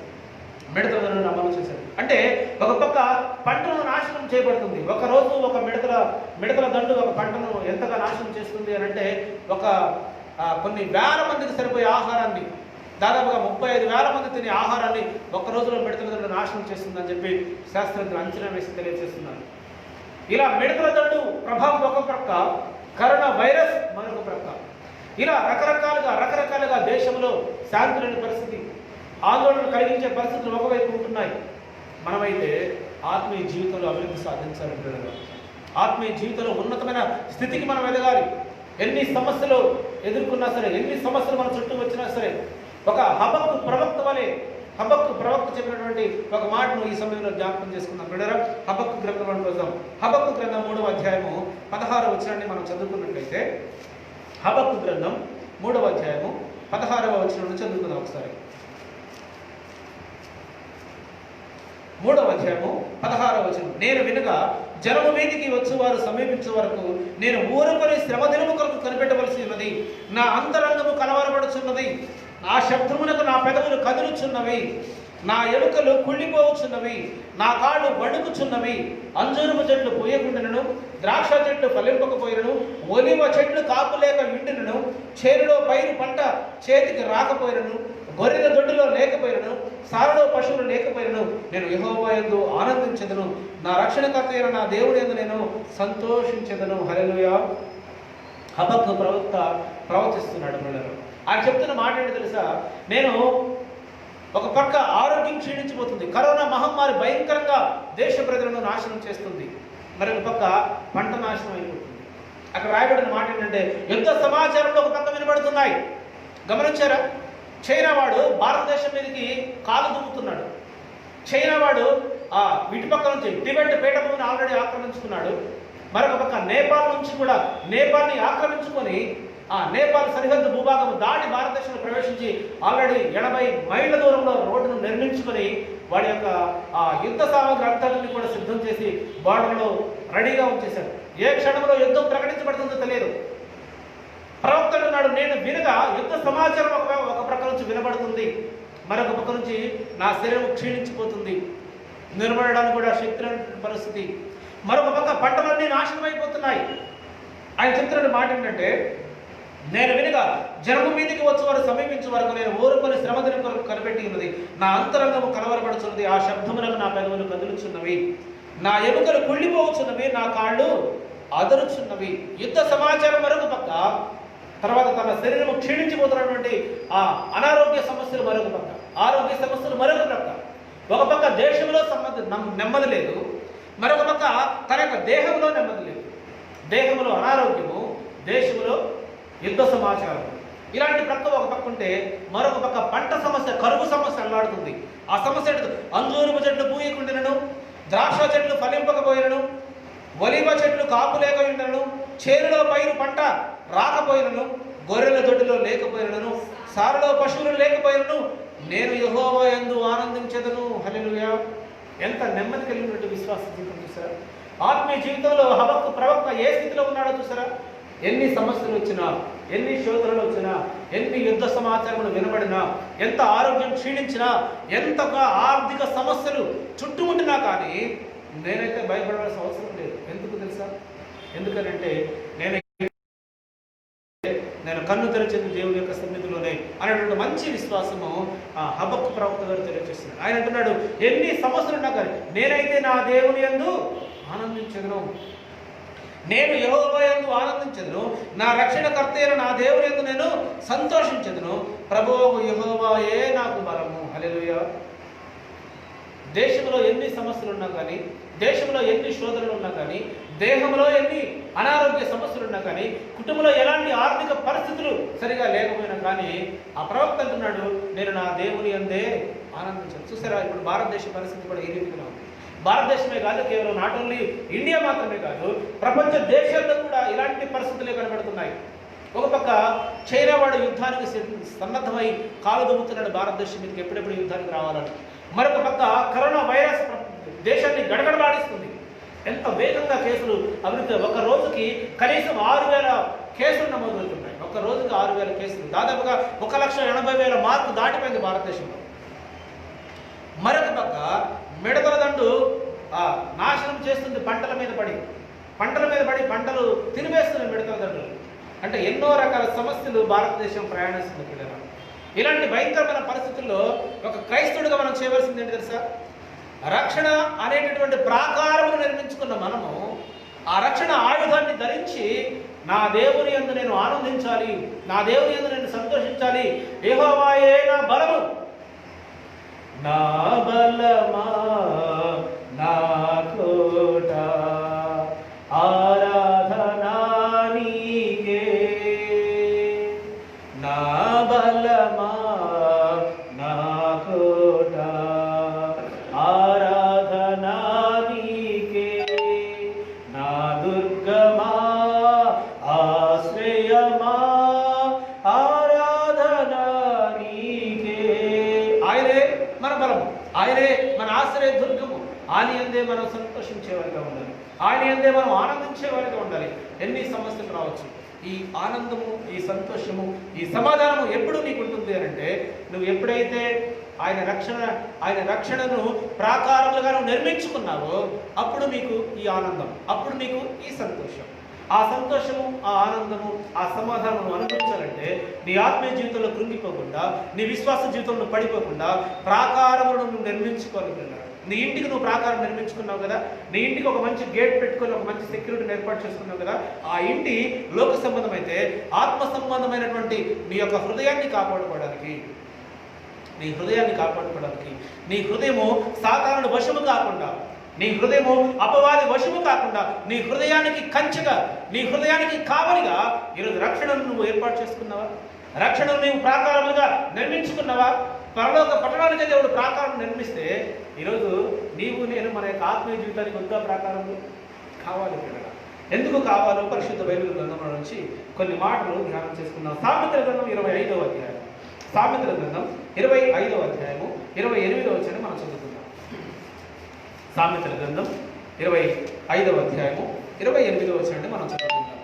మిడతల దండను అమలు చేశాడు అంటే ఒక పక్క పంటను నాశనం చేయబడుతుంది. ఒకరోజు ఒక మిడతల దండు ఒక పంటను ఎంతగా నాశనం చేస్తుంది అని అంటే కొన్ని వేల మందికి సరిపోయే ఆహారాన్ని, దాదాపుగా 35,000 మంది తినే ఆహారాన్ని ఒక్క రోజులో మిడతల దండు నాశనం చేస్తుందని చెప్పి శాస్త్రజ్ఞులు అంచనా వేసి తెలియజేస్తున్నారు. ఇలా మిడతల దండు ప్రభావం ఒక ప్రక్క, కరోనా వైరస్ మరొక ప్రక్క, ఇలా రకరకాలుగా దేశంలో శాంతి లేని పరిస్థితి, ఆందోళన కలిగించే పరిస్థితులు ఒకవైపు ఉంటున్నాయి. మనమైతే ఆత్మీయ జీవితంలో అభివృద్ధి సాధించాలి. ఆత్మీయ జీవితంలో ఉన్నతమైన స్థితికి మనం ఎదగాలి. ఎన్ని సమస్యలు ఎదుర్కొన్నా సరే, ఎన్ని సమస్యలు మన చుట్టూ వచ్చినా సరే, ఒక హబక్కు ప్రవక్త చెప్పినటువంటి ఒక మాటను ఈ సమయంలో జ్ఞాపకం చేసుకుందాం. బిడ్డరా, హబక్కు గ్రంథం కోసం హబక్కు గ్రంథం 3వ అధ్యాయము 16వ వచనాన్ని మనం చదువుకున్నట్లయితే, హబక్కు గ్రంథం 3వ అధ్యాయము 16వ వచనాన్ని చదువుకుందాం ఒకసారి. 3వ అధ్యాయము 16వ వచనం. నేను వినగా జనము మీదికి వచ్చి వారు సమీపించే వరకు నేను ఊరుకొని శ్రమ దినము కొరకు కనిపెట్టవలసి ఉన్నది. నా అంతరంగము కలవరపడుచున్నది, నా శబ్దమునకు నా పెదవులు కదులుచున్నవి, నా ఎముకలు కుళ్ళిపోవచ్చున్నవి, నా కాళ్ళు వణుకుచున్నవి. అంజూరపు చెట్లు పూయకుండాను, ద్రాక్ష చెట్లు ఫలింపకపోయినను, ఒలివ చెట్లు కాపులేక విండినను, చేనులో పైరు పంట చేతికి రాకపోయినను, గొర్రెల దొడ్డులో లేకపోయినను, సారలో పశువులు లేకపోయినను, నేను యెహోవా యందు ఆనందించెదను, నా రక్షణకర్త అయిన నా దేవుని యందు నేను సంతోషించెదను. హల్లెలూయా. హబక్కు ప్రవచిస్తున్నాడు. పిల్లలు, ఆయన చెప్తున్న మాట ఏంటి తెలుసా? నేను ఒక పక్క ఆరోగ్యం క్షీణించిపోతుంది, కరోనా మహమ్మారి భయంకరంగా దేశ ప్రజలను నాశనం చేస్తుంది, మరొక పక్క పంట నాశనం అయిపోతుంది. అక్కడ రాయబడిన మాట ఏంటంటే యుద్ధ సమాచారంలో ఒక పక్క వినబడుతున్నాయి. గమనించారా? చైనా వాడు భారతదేశం మీదకి కాలు దుమ్ముతున్నాడు. చైనా వాడు ఇటుపక్క నుంచి టిబెట్ పీఠభూమిని ఆల్రెడీ ఆక్రమించుకున్నాడు. మరొక పక్క నేపాల్ నుంచి కూడా నేపాల్ని ఆక్రమించుకొని నేపాల్ సరిహద్దు భూభాగం దాటి భారతదేశంలో ప్రవేశించి ఆల్రెడీ 80 మైళ్ళ దూరంలో రోడ్డును నిర్మించుకొని వాడి యొక్క యుద్ధ సామగ్రి అంతటిని కూడా సిద్ధం చేసి బార్డర్లో రెడీగా ఉంచేశాడు. ఏ క్షణంలో యుద్ధం ప్రకటించబడుతుందో తెలియదు. ప్రవక్త అంటున్నాడు, నేను వినగా యుద్ధ సమాచారం ఒక ప్రక్క నుంచి వినబడుతుంది, మరొక పక్క నుంచి నా శరీరం క్షీణించిపోతుంది, నిలబడడానికి కూడా శక్తి లేనటువంటి పరిస్థితి. మరొక పక్క పంటలన్నీ నాశనం అయిపోతున్నాయి. ఆయన చెప్తున్న మాట ఏంటంటే, నేను వినగా జనము మీదికి వచ్చే వారు సమీపించే వరకు నేను ఓరుకొని శ్రమదిన కొరకు కనిపెట్టి ఉన్నది. నా అంతరంగము కలవరపడుచున్నది, ఆ శబ్దములకు నా పెదవులు కదులుచున్నవి, నా ఎముకలు కుళ్ళిపోవచ్చున్నవి, నా కాళ్ళు అదరుచున్నవి. యుద్ధ సమాచారం మరొక పక్క, తర్వాత తన శరీరం క్షీణించిపోతున్నటువంటి ఆ అనారోగ్య సమస్యలు మరొక పక్క, ఆరోగ్య సమస్యలు మరొక పక్క. ఒక పక్క దేశంలో నెమ్మది లేదు, మరొక పక్క తన యొక్క దేహంలో నెమ్మది లేదు. దేహంలో అనారోగ్యము, దేశంలో యుద్ధ సమాచారం. ఇలాంటి ప్రక్క ఒక పక్క ఉంటే మరొక పక్క పంట సమస్య, కరువు సమస్య అల్లాడుతుంది. ఆ సమస్య అంజూరపు చెట్లు పూయకుండినను, ద్రాక్ష చెట్లు ఫలింపకపోయినను, ఒలివ చెట్లు కాపు లేకపోయినను, చేనులో పైరు పంట రాకపోయినను, గొర్రెల దొడ్డిలో లేకపోయినను, సారులో పశువులు లేకపోయినను, నేను యెహోవా యందు ఆనందించెదను. హల్లెలూయా. ఎంత నెమ్మది కలిగినటువంటి విశ్వాస జీవితం చూసారా? ఆత్మీయ జీవితంలో హబక్కు ప్రవక్త ఏ స్థితిలో ఉన్నాడో చూసారా? ఎన్ని సమస్యలు వచ్చినా, ఎన్ని శోధనలు వచ్చినా, ఎన్ని యుద్ధ సమాచారములు వినబడినా, ఎంత ఆరోగ్యం క్షీణించినా, ఎంతగా ఆర్థిక సమస్యలు చుట్టుముట్టినా కానీ నేనైతే భయపడాల్సిన అవసరం లేదు. ఎందుకు తెలుసా? ఎందుకనంటే నేను కన్ను తెరిచేది దేవుని యొక్క సన్నిధిలోనే అనేటువంటి మంచి విశ్వాసము హబక్కు ప్రవక్త గారు తెలియజేస్తున్నాడు. ఆయన అంటున్నాడు, ఎన్ని సమస్యలు ఉన్నా కానీ నేనైతే నా దేవుని యందు ఆనందించదును, నేను యెహోవా యందు ఆనందించదును, నా రక్షణకర్త అయిన నా దేవుని యందు నేను సంతోషించదును, ప్రభువు యెహోవాయే నాకు బలము. హల్లెలూయా. దేశంలో ఎన్ని సమస్యలు ఉన్నా కానీ, దేశంలో ఎన్ని శోధనలు ఉన్నా కానీ, దేహంలో ఎన్ని అనారోగ్య సమస్యలు ఉన్నా కానీ, కుటుంబంలో ఎలాంటి ఆర్థిక పరిస్థితులు సరిగా లేకపోయినా కానీ ఆ ప్రవక్త అంటున్నాడు, నేను నా దేవుని యందే ఆనందించాను. చూసారా, ఇప్పుడు భారతదేశ పరిస్థితి కూడా ఈ రీతిగా ఉంది. భారతదేశమే కాదు, కేవలం నాట్ ఓన్లీ ఇండియా మాత్రమే కాదు, ప్రపంచ దేశాల్లో కూడా ఇలాంటి పరిస్థితులే కనబడుతున్నాయి. ఒక పక్క చైనా వాడు యుద్ధానికి సన్నద్ధమై కాలు దుమ్ముతున్నాడు భారతదేశం మీదకి, ఎప్పుడెప్పుడు యుద్ధానికి రావాలని. మరొక పక్క కరోనా వైరస్ దేశాన్ని గడగడలాడిస్తుంది. ఎంత వేగంగా కేసులు అభివృద్ధి, ఒక రోజుకి కనీసం 6,000 కేసులు నమోదవుతున్నాయి. ఒక రోజుకి 6,000 కేసులు, దాదాపుగా 1,80,000 మార్కు దాటిపోయింది భారతదేశంలో. మరొక పక్క మిడతల దండు నాశనం చేస్తుంది, పంటల మీద పడి పంటలు తినివేస్తుంది మిడతల దండులు. అంటే ఎన్నో రకాల సమస్యలు భారతదేశం ప్రయాణిస్తుంది పిల్లలు. ఇలాంటి భయంకరమైన పరిస్థితుల్లో ఒక క్రైస్తవుడిగా మనం చేయవలసింది ఏంటి తెలుసా? రక్షణ అనేటటువంటి ప్రాకారమును నిర్మించుకున్న మనము ఆ రక్షణ ఆయుధాన్ని ధరించి నా దేవుని యందు నేను ఆనందించాలి, నా దేవుని యందు నేను సంతోషించాలి. యెహోవాయే నా బలము, నా బలమా, నా కోట, ఆరాధనా నీకే. నా బలమా, నా కోట, ఆరాధనా నీకే. నా దుర్గమా, ఆశ్రయమా, ఆరాధనా నీకే. ఆయనే మన బలము, ఆయనే మన ఆశ్రయ దుర్గము. ఆయన యందే మనం సంతోషించేవారిగా ఉండాలి, ఆయన యందే మనం ఆనందించేవారిగా ఉండాలి. ఎన్ని సమస్యలు రావచ్చు, ఈ ఆనందము, ఈ సంతోషము, ఈ సమాధానము ఎప్పుడు నీకు ఉంటుంది అంటే నువ్వు ఎప్పుడైతే ఆయన రక్షణను ప్రాకారములుగా నువ్వు నిర్మించుకున్నావో అప్పుడు నీకు ఈ ఆనందం, అప్పుడు నీకు ఈ సంతోషం. ఆ సంతోషము, ఆ ఆనందము, ఆ సమాధానము అనుభవించాలంటే నీ ఆత్మీయ జీవితంలో కృంగిపోకుండా, నీ విశ్వాస జీవితంలో పడిపోకుండా ప్రాకారములను నువ్వు నిర్మించుకోగలగాలి. నీ ఇంటికి నువ్వు ప్రాకారం నిర్మించుకున్నావు కదా, నీ ఇంటికి ఒక మంచి గేట్ పెట్టుకొని ఒక మంచి సెక్యూరిటీని ఏర్పాటు చేసుకున్నావు కదా. ఆ ఇంటి లోక సంబంధం అయితే ఆత్మ సంబంధమైనటువంటి నీ యొక్క హృదయాన్ని కాపాడుకోవడానికి, నీ హృదయము సాతానుడి వశము కాకుండా, నీ హృదయము అపవాది వశము కాకుండా, నీ హృదయానికి కంచెగా, నీ హృదయానికి కావలిగా ఈరోజు రక్షణను నువ్వు ఏర్పాటు చేసుకున్నావా? రక్షణను నీవు ప్రాకారములుగా నిర్మించుకున్నావా? పరలోక పట్టణానికి దేవుడు ప్రాకారం నిర్మిస్తే ఈరోజు నీవు నేను మన యొక్క ఆత్మీయ జీవితానికి వద్దా ప్రాకారములు కావాలి కదా. ఎందుకు కావాలో పరిశుద్ధ బైబిల్ గ్రంథంలో నుంచి కొన్ని మాటలు ధ్యానం చేసుకున్నాం. సామెతల గ్రంథం 25వ అధ్యాయం, సామెతల గ్రంథం 25వ అధ్యాయము 28వ వచనం మనం చదువుకుందాం. సామెతల గ్రంథం 25వ అధ్యాయము 28వ వచనాన్ని మనం చదువుకుందాం.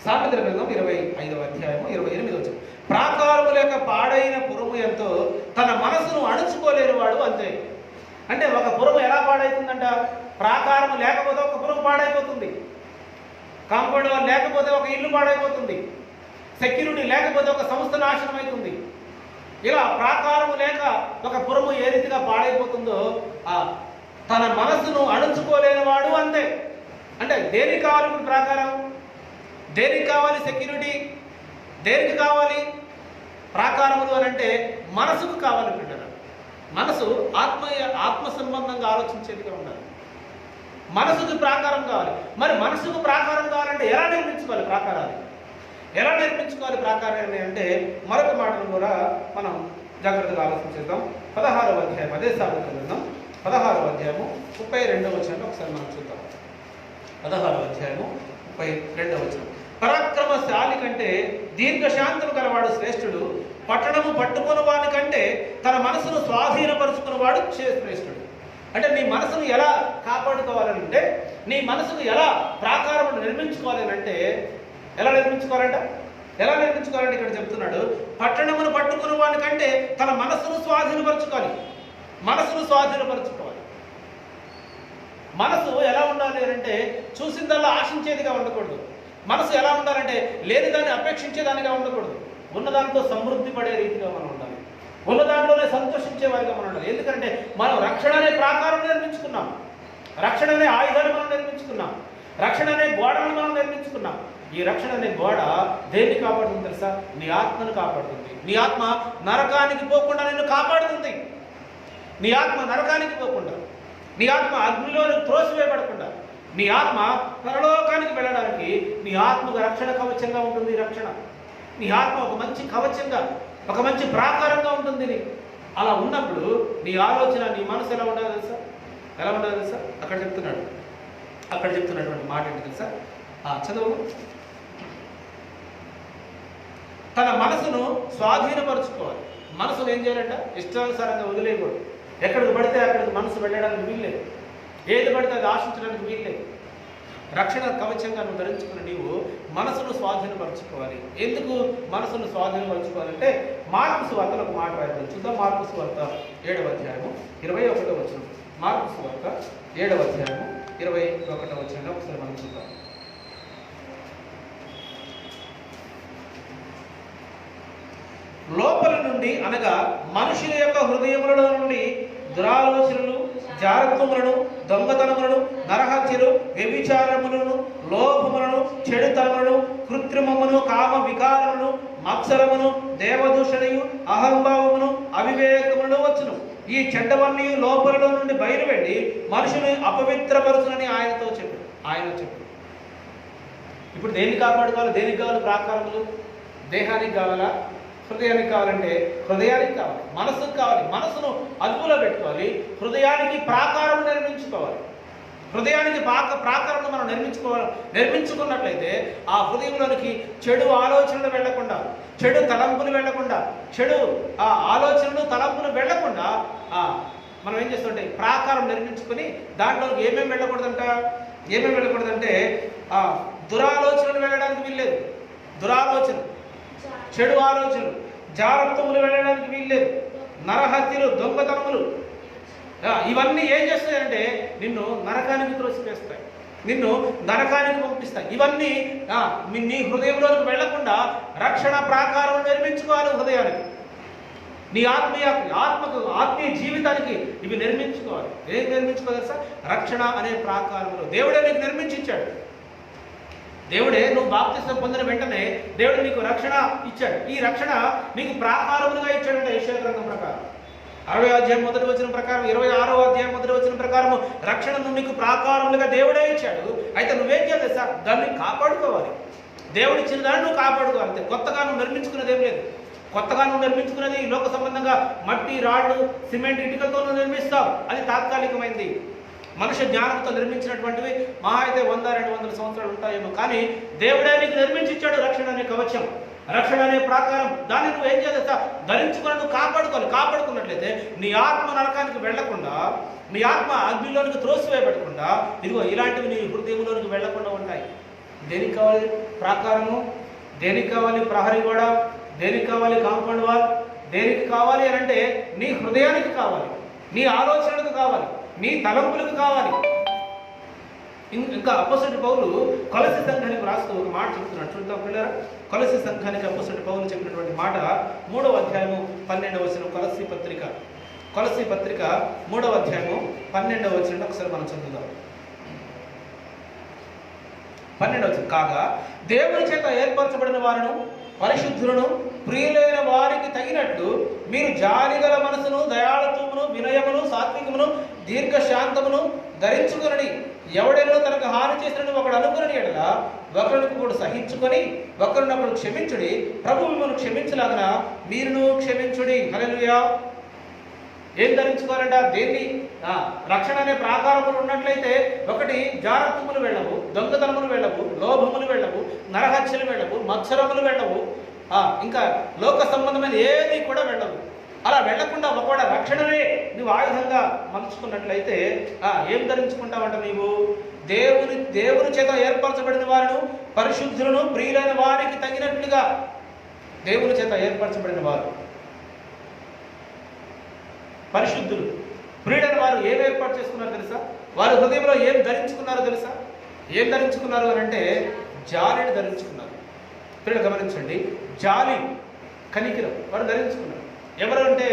సామెతల గ్రంథం 25వ అధ్యాయము 28వ వచనం. ప్రాకారము లేక పాడైన పురము ఎంతో తన మనసును అణుచుకోలేని వాడు అంతే. అంటే ఒక పురము ఎలా పాడైతుందంట? ప్రాకారం లేకపోతే ఒక పురము పాడైపోతుంది, కాంపౌండ్ వాల్ లేకపోతే ఒక ఇల్లు పాడైపోతుంది, సెక్యూరిటీ లేకపోతే ఒక సంస్థ నాశనం అవుతుంది. ఇలా ప్రాకారము లేక ఒక పురము ఏ రీతిగా పాడైపోతుందో తన మనసును అణుచుకోలేని వాడు అంతే. అంటే దేనికి కావాలి ఇప్పుడు ప్రాకారం? దేనికి కావాలి సెక్యూరిటీ? దేనికి కావాలి ప్రాకారములు అని అంటే? మనసుకు కావాలి బిడ్డలు. మనసు ఆత్మ సంబంధంగా ఆలోచించేదిగా ఉండాలి. మనసుకు ప్రాకారం కావాలి. మరి మనసుకు ప్రాకారం కావాలంటే ఎలా నిర్మించుకోవాలి ప్రాకారాన్ని? ఎలా నిర్మించుకోవాలి ప్రాకారాన్ని అంటే మరొక మాటను కూడా మనం జాగ్రత్తగా ఆలోచించేద్దాం. 16వ అధ్యాయం, అదే సామెతల గ్రంథం 16వ అధ్యాయము 32వ వచనం ఒకసారి మనం చూద్దాం. 16వ అధ్యాయము 32వ వచనం. పరాక్రమశాలి కంటే దీర్ఘశాంతము గలవాడు శ్రేష్ఠుడు, పట్టణము పట్టుకుని వాని కంటే తన మనసును స్వాధీనపరుచుకున్నవాడు శ్రేష్ఠుడు. అంటే నీ మనసును ఎలా కాపాడుకోవాలంటే, నీ మనసును ఎలా ప్రాకారం నిర్మించుకోవాలి అంటే, ఎలా నిర్మించుకోవాలంట? ఎలా నిర్మించుకోవాలంటే ఇక్కడ చెప్తున్నాడు, పట్టణమును పట్టుకుని వాని కంటే తన మనసును స్వాధీనపరచుకోవాలి. మనసును స్వాధీనపరచుకోవాలి. మనసు ఎలా ఉండాలి అంటే చూసిందల్లా ఆశించేదిగా ఉండకూడదు. మనసు ఎలా ఉండాలంటే లేనిదాన్ని అపేక్షించేదానిగా ఉండకూడదు. ఉన్నదాంతో సమృద్ధి పడే రీతిగా మనం ఉండాలి. ఉన్న దాంట్లోనే సంతోషించే వారిగా మనం ఉండాలి. ఎందుకంటే మనం రక్షణ అనే ప్రాకారం నిర్మించుకున్నాం, రక్షణ అనే ఆయుధాలు మనం నిర్మించుకున్నాం, రక్షణ అనే గోడను మనం నిర్మించుకున్నాం. ఈ రక్షణ అనే గోడ దేన్ని కాపాడుతుంది తెలుసా? నీ ఆత్మను కాపాడుతుంది. నీ ఆత్మ నరకానికి పోకుండా నిన్ను కాపాడుతుంది. నీ ఆత్మ నరకానికి పోకుండా, నీ ఆత్మ అగ్నిలో త్రోసివేయబడకుండా, నీ ఆత్మ పరలోకానికి వెళ్ళడానికి నీ ఆత్మకు రక్షణ కవచంగా ఉంటుంది. రక్షణ నీ ఆత్మ ఒక మంచి కవచంగా, ఒక మంచి ప్రాకారంగా ఉంటుంది. అలా ఉన్నప్పుడు నీ ఆలోచన, నీ మనసు ఎలా ఉండాలి తెలుసా? ఎలా ఉండాలి తెలుసా? అక్కడ చెప్తున్నటువంటి మాట ఏంటి తెలుసా? చదువు. తన మనసును స్వాధీనపరచుకోవాలి. మనసును ఏం చేయాలంట? ఇష్టానుసారంగా వదిలేయకూడదు. ఎక్కడికి పడితే అక్కడికి మనసు వెళ్ళడానికి వీల్లేదు. ఏది పడితే అది ఆశించడానికి వీల్లేదు. రక్షణ కవచంగా నువ్వు ధరించుకుని నీవు మనసును స్వాధీనపరచుకోవాలి. ఎందుకు మనసును స్వాధీనపరచుకోవాలంటే మార్కు సువార్తలో ఒక మాట రాయబడింది. చూద్దాం. మార్కు సువార్త 7వ అధ్యాయము 21వ వచనం. మార్కు సువార్త 7వ అధ్యాయము 21వ వచనంలో ఒకసారి మనం చూద్దాం. లోపల నుండి అనగా మనుషుల యొక్క హృదయములలో నుండి దురాలోచనలు, జారత్వములను, దొంగతనములను, నరహత్యలు, వ్యభిచారములను, లోభములను, చెడుతనములను, కృత్రిమమును, కామ వికారమును, మత్సరమును, దేవదూషణయు, అహంభావమును, అవివేకమును వచ్చును. ఈ చెడ్డవన్నీ లోపలలో నుండి బయలువెళ్ళి మనుషుని అపవిత్రపరుచునని ఆయన చెప్పాడు. ఇప్పుడు దేన్ని కాపాడుకోవాలి? దేనికి కావాలి ప్రాకారములు? దేహానికి కావాలా? హృదయానికి కావాలంటే హృదయానికి కావాలి. మనసుకు కావాలి. మనసును అదుపులో పెట్టుకోవాలి. హృదయానికి ప్రాకారం నిర్మించుకోవాలి. హృదయానికి ప్రాకారం మనం నిర్మించుకున్నట్లయితే ఆ హృదయంలోనికి చెడు ఆలోచనలు వెళ్లకుండా, చెడు తలంపులు వెళ్లకుండా, చెడు ఆలోచనలు తలంపులు వెళ్లకుండా మనం ఏం చేస్తుంటే ప్రాకారం నిర్మించుకొని దాంట్లోకి ఏమేమి వెళ్ళకూడదంటే దురాలోచనలు వెళ్ళడానికి వీల్లేదు. దురాలోచన, చెడు ఆలోచనలు, జాగ్రత్తములు వెళ్ళడానికి వీల్లేదు. నరహత్యలు, దొంగతనములు, ఇవన్నీ ఏం చేస్తాయంటే నిన్ను నరకానికి త్రోసివేస్తాయి, నిన్ను నరకానికి పంపిస్తాయి. ఇవన్నీ నీ హృదయంలోకి వెళ్లకుండా రక్షణ ప్రాకారం నిర్మించుకోవాలి. హృదయానికి, నీ ఆత్మీయ జీవితానికి ఇవి నిర్మించుకోవాలి. ఏం నిర్మించుకోవాలి సార్? రక్షణ అనే ప్రాకారంలో దేవుడే నీకు నిర్మించాడు. దేవుడే నువ్వు బాప్తిస్మం పొందిన వెంటనే దేవుడు నీకు రక్షణ ఇచ్చాడు. ఈ రక్షణ నీకు ప్రాకారములుగా ఇచ్చాడంటే యెషయా గ్రంథం ప్రకారం 60వ అధ్యాయం 1వ వచనం ప్రకారం, 26వ అధ్యాయం 1వ వచనం ప్రకారం రక్షణను నీకు ప్రాకారములుగా దేవుడే ఇచ్చాడు. అయితే నువ్వేం చేయాలి సార్? దాన్ని కాపాడుకోవాలి. దేవుడు ఇచ్చిన దాన్ని నువ్వు కాపాడుకోవాలి. అంతే. కొత్తగా నువ్వు నిర్మించుకునేది ఏం లేదు. కొత్తగా నువ్వు నిర్మించుకున్నది లోక సంబంధంగా మట్టి, రాళ్ళు, సిమెంట్, ఇటుకలతో నువ్వు నిర్మిస్తావు. అది తాత్కాలికమైంది. మనుష్య జ్ఞానంతో నిర్మించినటువంటివి మహా అయితే 100-200 సంవత్సరాలు ఉంటాయేమో. కానీ దేవుడే నీకు నిర్మించిచ్చాడు రక్షణ అనే కవచం, రక్షణ అనే ప్రాకారం. దాన్ని నువ్వు ఏం చేస్తా? ధరించుకొని నువ్వు కాపాడుకోవాలి. కాపాడుకున్నట్లయితే నీ ఆత్మ నరకానికి వెళ్లకుండా, నీ ఆత్మ అగ్నిలోనికి త్రోసివేయబడకుండా, ఇదిగో ఇలాంటివి నీ హృదయంలోనికి వెళ్లకుండా ఉంటాయి. దేనికి కావాలి ప్రాకారము? దేనికి కావాలి ప్రహరీ గోడ? దేనికి కావాలి కాంపౌండ్ వాల్? దేనికి కావాలి అని అంటే నీ హృదయానికి కావాలి, నీ ఆలోచనలకు కావాలి, నీ తలంపులకు కావాలి. ఇంకా అపోస్తలుడైన పౌలు కొలస్సీ సంఘానికి రాస్తూ ఒక మాట చెప్తున్నాడు, చూద్దాం పిల్లరా. కొలస్సీ సంఘానికి అపోస్తలుడైన పౌలు చెప్పినటువంటి మాట 3వ అధ్యాయము 12వ వచనం. కొలస్సీ పత్రిక 3వ అధ్యాయము 12వ వచనం ఒకసారి మనం చదువుదాం. 12వ వచనం. కాగా దేవుని చేత ఏర్పరచబడిన వారును పరిశుద్ధులను ప్రియులైన వారికి తగినట్లు మీరు జాలిగల మనసును, దయాళత్వమును, వినయమును, సాత్వికమును, దీర్ఘశాంతమును ధరించుకొనడి. ఎవడైనా తనకు హాని చేసినని ఒకడు అనుకుని ఎడల ఒకరినొకడు సహించుకొని ఒకరినొకడు క్షమించుడి. ప్రభువు మిమ్మల్ని క్షమించలాగన మీరును క్షమించుడి. హల్లెలూయా. ఏం ధరించుకోవాలంట? దేన్ని? రక్షణ అనే ప్రాకారములు ఉన్నట్లయితే ఒకటి జారత్వములు వెళ్ళవు, దొంగతనములు వెళ్ళవు, లోభములు వెళ్ళవు, నరహత్యలు వెళ్ళవు, మత్సరములు వెళ్ళవు, ఇంకా లోక సంబంధమైన ఏది కూడా వెళ్ళవు. అలా వెళ్లకుండా ఒకవేళ రక్షణనే నువ్వు ఆయుధంగా మలుచుకున్నట్లయితే ఏం ధరించుకుంటావంట? నీవు దేవుని చేత ఏర్పరచబడిన వారును పరిశుద్ధులను ప్రియులైన వారికి తగినట్లుగా. దేవుని చేత ఏర్పరచబడిన వారు పరిశుద్ధులు, ప్రియుడైన వారు ఏం ఏర్పాటు చేసుకున్నారు తెలుసా? వారి హృదయంలో ఏం ధరించుకున్నారో తెలుసా? ఏం ధరించుకున్నారు అని అంటే జాలిని ధరించుకున్నారు. ప్రియుడు గమనించండి, జాలి, కనికిరం వారు ధరించుకున్నారు. ఎవరు అంటే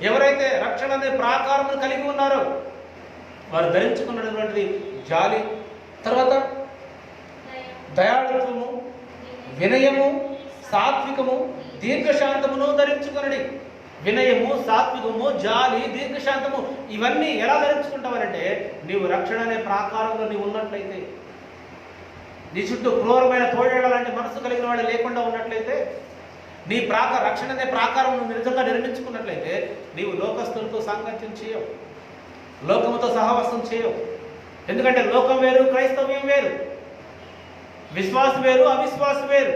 ఎవరైతే రక్షణ అనే ప్రాకారమును కలిగి ఉన్నారో వారు ధరించుకున్నటువంటి జాలి, తర్వాత దయాళత్వము, వినయము, సాత్వికము, దీర్ఘశాంతమును ధరించుకునడి. వినయము, సాత్వికము, జాలి, దీర్ఘశాంతము ఇవన్నీ ఎలా ధరించుకుంటావనంటే నీవు రక్షణ అనే ప్రాకారంలో నీవు ఉన్నట్లయితే, నీ చుట్టూ క్రూరమైన తోడేళ్ల లాంటి మనసు కలిగిన వాడు లేకుండా ఉన్నట్లయితే, నీ రక్షణ అనే ప్రాకారం నువ్వు నిజంగా నిర్మించుకున్నట్లయితే నీవు లోకస్తులతో సాంగత్యం చేయవు, లోకముతో సహవాసం చేయవు. ఎందుకంటే లోకం వేరు, క్రైస్తవ్యం వేరు, విశ్వాసం వేరు, అవిశ్వాసం వేరు,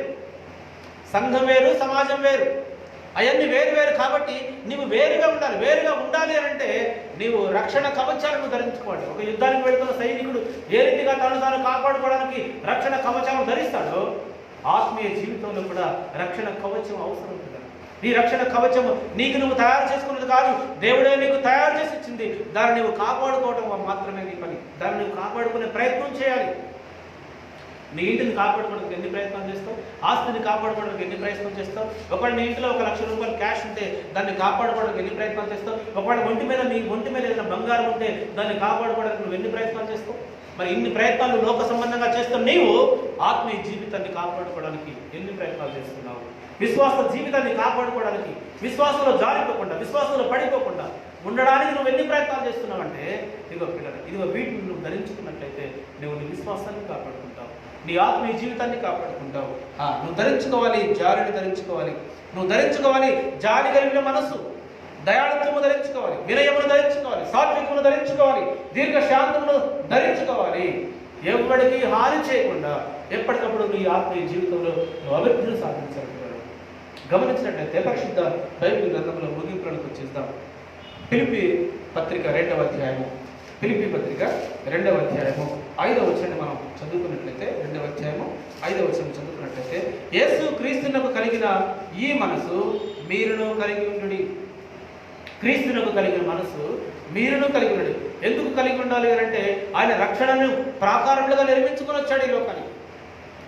సంఘం వేరు, సమాజం వేరు, అవన్నీ వేరు వేరు. కాబట్టి నీవు వేరుగా ఉండాలి. వేరుగా ఉండాలి అని అంటే నీవు రక్షణ కవచాలను ధరించుకోవాలి. ఒక యుద్ధానికి వెళ్తున్న సైనికుడు ఏ రీతిగా తాను కాపాడుకోవడానికి రక్షణ కవచాలను ధరిస్తాడో ఆత్మీయ జీవితంలో కూడా రక్షణ కవచం అవసరం ఉంటుంది. నీ రక్షణ కవచం నీకు నువ్వు తయారు చేసుకున్నది కాదు, దేవుడే నీకు తయారు చేసి ఇచ్చింది. దాన్ని నువ్వు కాపాడుకోవటం మాత్రమే నీ పని. దాన్ని నువ్వు కాపాడుకునే ప్రయత్నం చేయాలి. నీ ఇంటిని కాపాడుకోవడానికి ఎన్ని ప్రయత్నం చేస్తావు? ఆస్తిని కాపాడుకోవడానికి ఎన్ని ప్రయత్నం చేస్తావు? ఒకవేళ నీ ఇంట్లో 1 లక్ష రూపాయలు క్యాష్ ఉంటే దాన్ని కాపాడుకోవడానికి ఎన్ని ప్రయత్నాలు చేస్తావు? ఒకవేళ నీ ఒంటి మీద ఏదైనా బంగారం ఉంటే దాన్ని కాపాడుకోవడానికి నువ్వు ఎన్ని ప్రయత్నాలు చేస్తావు? మరి ఇన్ని ప్రయత్నాలు లోక సంబంధంగా చేస్తావు. నీవు ఆత్మీయ జీవితాన్ని కాపాడుకోవడానికి ఎన్ని ప్రయత్నాలు చేస్తున్నావు? విశ్వాస జీవితాన్ని కాపాడుకోవడానికి, విశ్వాసంలో జారిపోకుండా, విశ్వాసంలో పడిపోకుండా ఉండడానికి నువ్వు ఎన్ని ప్రయత్నాలు చేస్తున్నావు అంటే ఇదిగో వీటిని నువ్వు ధరించుకున్నట్లయితే నువ్వు నీ విశ్వాసాన్ని కాపాడుకుంటావు, నీ ఆత్మీయ జీవితాన్ని కాపాడుకుంటావు. నువ్వు ధరించుకోవాలి, జాలిని ధరించుకోవాలి. నువ్వు ధరించుకోవాలి జాలి కలిగిన మనసు, దయాళత్వము ధరించుకోవాలి, వినయమును ధరించుకోవాలి, సాత్వికమును ధరించుకోవాలి, దీర్ఘశాంతమును ధరించుకోవాలి. ఎవరికి హాని చేయకుండా ఎప్పటికప్పుడు నీ ఆత్మీయ జీవితంలో నువ్వు అభివృద్ధిని సాధించాలి. గమనించినట్లయితే పరిశుద్ధ బైబిల్ గ్రంథంలో ముగింపులకు వచ్చేద్దాం. ఫిలిప్పీ పత్రిక 2వ అధ్యాయము, ఫిలిప్పీ పత్రిక 2వ అధ్యాయము 5వ వచనాన్ని మనం చదువుకున్నట్లయితే, 2వ అధ్యాయము 5వ వచనం చదువుకున్నట్లయితే, యేసు క్రీస్తునకు కలిగిన ఈ మనసు మీరును కలిగి ఉండుడి. క్రీస్తునకు కలిగిన మనసు మీరును కలిగి ఉండుడి. ఎందుకు కలిగి ఉండాలి అంటే ఆయన రక్షణను ప్రాకారములుగా నిర్మించుకొని వచ్చాడు ఈ లోకానికి.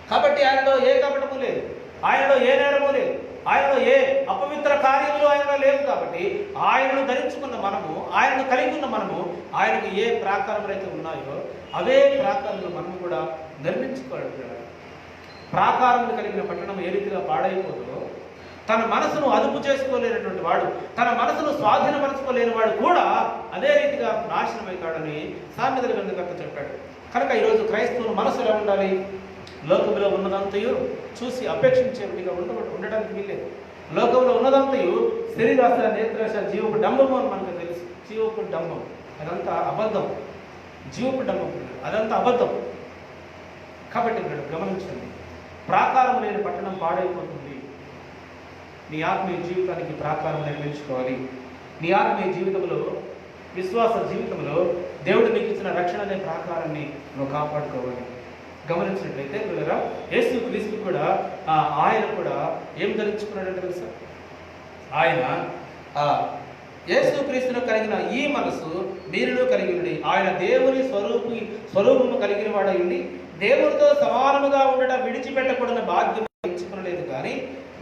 కాబట్టి ఆయనలో ఏ కపటము లేదు, ఆయనలో ఏ నేరము లేదు, ఆయనలో ఏ అపవిత్ర కార్యములు ఆయనలో లేవు. కాబట్టి ఆయనను ధరించుకున్న మనము, ఆయనను కలిగి ఉన్న మనము, ఆయనకు ఏ ప్రాకారములు అయితే ఉన్నాయో అవే ప్రాకారములు మనము కూడా నిర్మించుకోవాలి. ప్రాకారములు కలిగిన పట్టణం ఏ రీతిగా పాడైపోతుందో, తన మనసును అదుపు చేసుకోలేనటువంటి వాడు, తన మనసును స్వాధీనపరచుకోలేని వాడు కూడా అదే రీతిగా నాశనం అవుతాడని సామెతల గ్రంథకర్త చెప్పాడు. కనుక ఈరోజు క్రైస్తవుల మనసు ఎలా ఉండాలి? లోకంలో ఉన్నదంతయు చూసి అపేక్షించేవిగా ఉండడానికి వీల్లేదు. లోకంలో ఉన్నదంతయు శరీరాశ, నేత్రాశ, జీవపు డంబము అని మనకు తెలుసు. జీవపు డంబం అదంతా అబద్ధం. జీవపు డంబం అదంతా అబద్ధం. కాబట్టి గమనించండి, ప్రాకారం లేని పట్టణం పాడైపోతుంది. నీ ఆత్మీయ జీవితానికి ప్రాకారం నిర్మించుకోవాలి. నీ ఆత్మీయ జీవితంలో, విశ్వాస జీవితంలో దేవుడు నీకు ఇచ్చిన రక్షణ అనే ప్రాకారాన్ని నువ్వు కాపాడుకోవాలి. గమనించినట్లయితే పిల్లరా, యేసు క్రీస్తు కూడా ఆయన కూడా ఏం ధరించుకున్నాడంటే తెలుసా? ఆయన యేసు క్రీస్తును కలిగిన ఈ మనసు మీరును కలిగి ఉండి, ఆయన దేవుని స్వరూపము కలిగిన వాడై ఉండి దేవునితో సమానముగా ఉండటం విడిచిపెట్టకూడని బాధ్యత ఎంచుకునలేదు, కానీ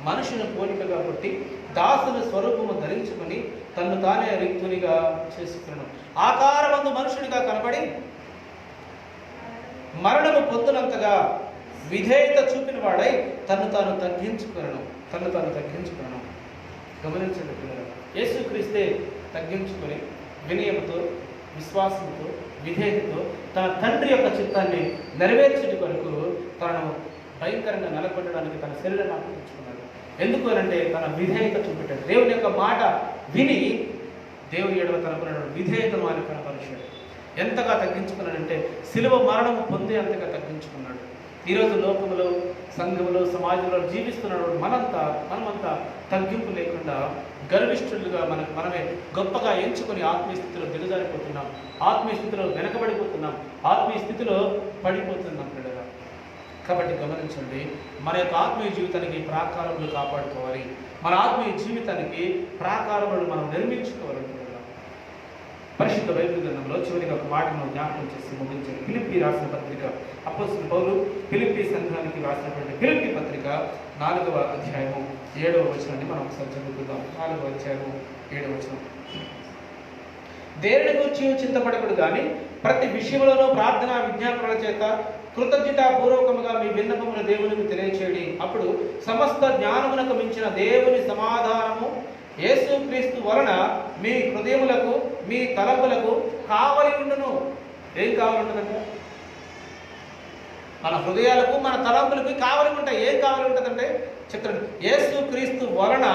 మనుషుని పోలికగా పుట్టి దాసుని స్వరూపము ధరించుకుని తన్ను తానే రిక్తునిగా చేసుకున్నాను. ఆకారమందు మనుషునిగా కనబడి మరణము పొందినంతగా విధేయత చూపిన వాడై తన్ను తాను తగ్గించుకున్నాను. గమనించండి పిల్లలు, యేసుక్రీస్తే తగ్గించుకొని వినయముతో, విశ్వాసంతో, విధేయతతో తన తండ్రి యొక్క చిత్తాన్ని నెరవేర్చుట కొరకు తనను భయంకరంగా నిలబెట్టడానికి తన శరీరాన్ని అప్పగించుకున్నాడు. ఎందుకు అంటే తన విధేయత చూపెట్టాడు. దేవుని యొక్క మాట విని దేవుని ఎడల తనకున్న విధేయతను ఆయన కనపరిచాడు. ఎంతగా తగ్గించుకున్నాడంటే శిలువ మరణము పొందే అంతగా తగ్గించుకున్నాడు. ఈరోజు లోకములో, సంఘములో, సమాజంలో జీవిస్తున్నాడు మనమంతా తగ్గింపు లేకుండా గర్విష్ఠులుగా మనమే గొప్పగా ఎంచుకొని ఆత్మీయ స్థితిలో దిగజారిపోతున్నాం, ఆత్మీయ స్థితిలో వెనకబడిపోతున్నాం, ఆత్మీయ స్థితిలో పడిపోతున్నాం పిల్లగా. కాబట్టి గమనించండి, మన యొక్క ఆత్మీయ జీవితానికి ప్రాకారములు కాపాడుకోవాలి, మన ఆత్మీయ జీవితానికి ప్రాకారములు మనం నిర్మించుకోవాలనుకుంటున్నాం. పరిశుద్ధ బైబిల్ గ్రంథంలో చివరిగా ఒక మాటను జ్ఞాపకం చేసి ముగించారు. ఫిలిప్పీ రాసిన పత్రిక, అపోస్తలుడైన పౌలు ఫిలిప్పీ సంఘానికి రాసినటువంటి ఫిలిప్పీ పత్రిక 4వ అధ్యాయము 7వ వచనాన్ని మనం ఒకసారి చదువుకుందాం. 4వ అధ్యాయము 7వ వచనం. దేనిని గురించి చింతపడకూడదు కానీ ప్రతి విషయంలోనూ ప్రార్థన విజ్ఞాపనల చేత కృతజ్ఞతాపూర్వకముగా మీ విన్నపములు దేవునికి తెలియచేయండి. అప్పుడు సమస్త జ్ఞానమునకు మించిన దేవుని సమాధానము యేసుక్రీస్తు వలన మీ హృదయములకు, మీ తలంపులకు కావలి ఉండును. ఏం కావలి ఉంటుందంటే మన హృదయాలకు, మన తలంపులకు కావలి ఉంటాయి. ఏం కావలి ఉంటుందంటే చెప్తాడు, యేసుక్రీస్తు వలన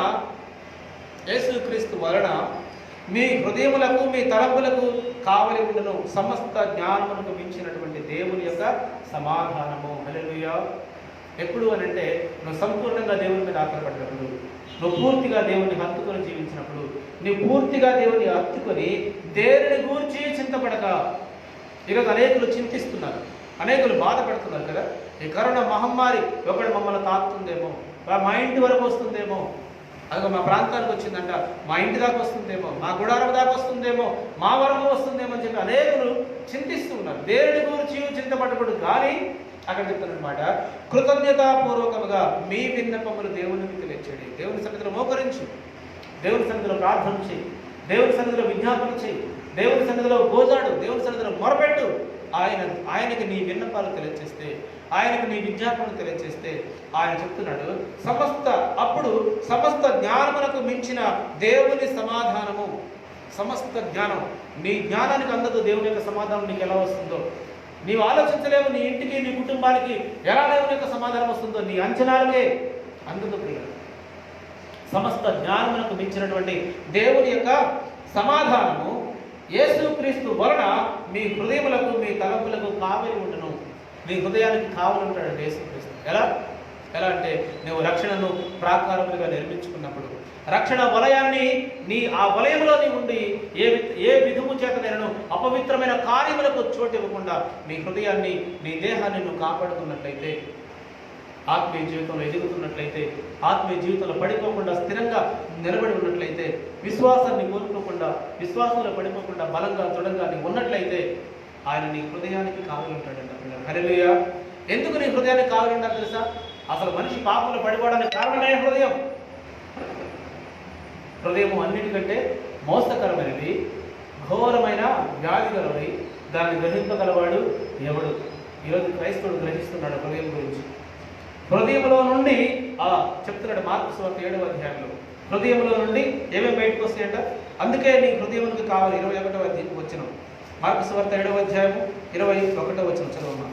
మీ హృదయములకు, మీ తలంపులకు కావలి ఉండును సమస్త జ్ఞానమునకు మించినటువంటి దేవుని యొక్క సమాధానము. హల్లెలూయా. ఎప్పుడు అని అంటే నువ్వు సంపూర్ణంగా దేవుని మీద ఆధారపడినప్పుడు, నువ్వు పూర్తిగా దేవుని హత్తుకొని జీవించినప్పుడు, నువ్వు పూర్తిగా దేవుని హత్తుకొని దేనిని గూర్చి చింతపడక. ఈరోజు అనేకులు చింతిస్తున్నారు, అనేకులు బాధపడుతున్నారు కదా. ఈ కరోనా మహమ్మారి ఒకటి మమ్మల్ని తాకుతుందేమో, మా ఇంటి వరకు వస్తుందేమో, అది మా ప్రాంతానికి వచ్చిందంట, మా ఇంటి దాకా వస్తుందేమో, మా గుడారం దాకా వస్తుందేమో, మా వరకు వస్తుందేమో అని చెప్పి అనేకులు చింతిస్తూ ఉన్నారు. దేనిని గురించి చింతపడకూడదు కానీ అక్కడ చెప్తున్నమాట, కృతజ్ఞతాపూర్వకముగా మీ విన్నపములు దేవునికి తెలియచేయండి. దేవుని సన్నిధిలో మోకరించు, దేవుని సన్నిధిలో ప్రార్థన చేయి, దేవుని సన్నిధిలో విజ్ఞాపన చేయి, దేవుని సన్నిధిలో గోజాడు, దేవుని సన్నిధిలో మొరపెట్టు. ఆయనకి నీ విన్నపాలు తెలియచేస్తే, ఆయనకు నీ విజ్ఞాపనలు తెలియచేస్తే ఆయన చెప్తున్నాడు, అప్పుడు సమస్త జ్ఞానమునకు మించిన దేవుని సమాధానము. సమస్త జ్ఞానం, నీ జ్ఞానానికి అందదు దేవుని యొక్క సమాధానం నీకు ఎలా వస్తుందో, నీవు ఆలోచించలేవు. నీ ఇంటికి, నీ కుటుంబానికి ఎలా దేవుని యొక్క సమాధానం వస్తుందో నీ అంచనాలకే అందదు ప్రియులు. సమస్త జ్ఞానమునకు మించినటువంటి దేవుని యొక్క సమాధానము యేసుక్రీస్తు వలన మీ హృదయములకు, మీ తలంపులకు కావలి ఉండును. నీ హృదయానికి కావలి ఉంటాడు యేసుక్రీస్తు. ఎలా అంటే నువ్వు రక్షణను ప్రాకారములుగా నిర్మించుకున్నప్పుడు, రక్షణ వలయాన్ని ఆ వలయంలో నీ ఉండి ఏ విధము చేత నేను అపవిత్రమైన కార్యములకు చోటు ఇవ్వకుండా నీ హృదయాన్ని, నీ దేహాన్ని నువ్వు కాపాడుకున్నట్లయితే, ఆత్మీయ జీవితంలో ఎదుగుతున్నట్లయితే, ఆత్మీయ జీవితంలో పడిపోకుండా స్థిరంగా నిలబడి ఉన్నట్లయితే, విశ్వాసాన్ని కోల్పోకుండా, విశ్వాసంలో పడిపోకుండా బలంగా దృఢంగా నీ ఉన్నట్లయితే ఆయన నీ హృదయానికి కావలి ఉంటాడంట. హల్లెలూయా. ఎందుకు నీ హృదయానికి కావలి ఉండాలి తెలుసా? అసలు మనిషి పాపంలో పడిపోవడానికి కారణమే హృదయం. హృదయము అన్నిటికంటే మోసకరమైనది, ఘోరమైన వ్యాధి గలది, దాన్ని గ్రహింపగలవాడు ఎవడు? ఈరోజు క్రైస్తవుడు గ్రహిస్తున్నాడు హృదయం గురించి. హృదయంలో నుండి చెప్తున్నాడు మార్కు సువార్త 7వ అధ్యాయంలో, హృదయంలో నుండి ఏమేమి బయటకు వస్తాయంట. అందుకే నీ హృదయానికి కావాలి. 21వ వచనం, మార్కు సువార్త 7వ అధ్యాయము 21వ వచనం చదవమా.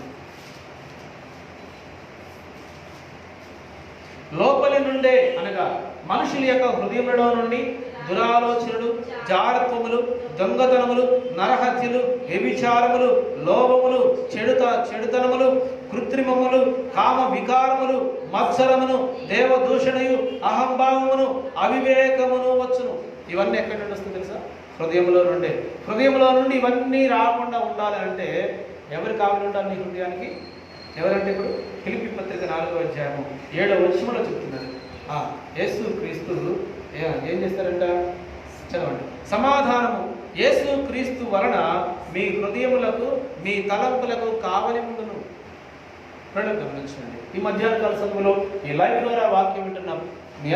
లోపలి నుండే అనగా మనుషుల యొక్క హృదయంలో నుండి దురాలోచనలు, జారత్వములు, దొంగతనములు, నరహత్యలు, వ్యభిచారములు, లోభములు, చెడుతనములు, కృత్రిమములు, కామ వికారములు, మత్సరమును, దేవదూషణయు, అహంభావమును, అవివేకమును వచ్చును. ఇవన్నీ ఎక్కడి నుండి వస్తుంది తెలుసా? హృదయంలో నుండే. హృదయంలో నుండి ఇవన్నీ రాకుండా ఉండాలి అంటే ఎవరు కావాలి ఉండాలి నీ హృదయానికి? ఎవరంటే ఇప్పుడు ఫిలిప్పీ పత్రిక 4వ అధ్యాయము 7వ వచనంలో చెప్తున్నారు. యేసు క్రీస్తు ఏం చేస్తారంట? చదవండి. సమాధానము యేసు క్రీస్తు వలన మీ హృదయములకు మీ తలంపులకు కావలి ఉండును. గమనించండి. ఈ మధ్యాహ్న కాల సమయంలో ఈ లైవ్ ద్వారా వాక్యం వింటున్నాం. మీ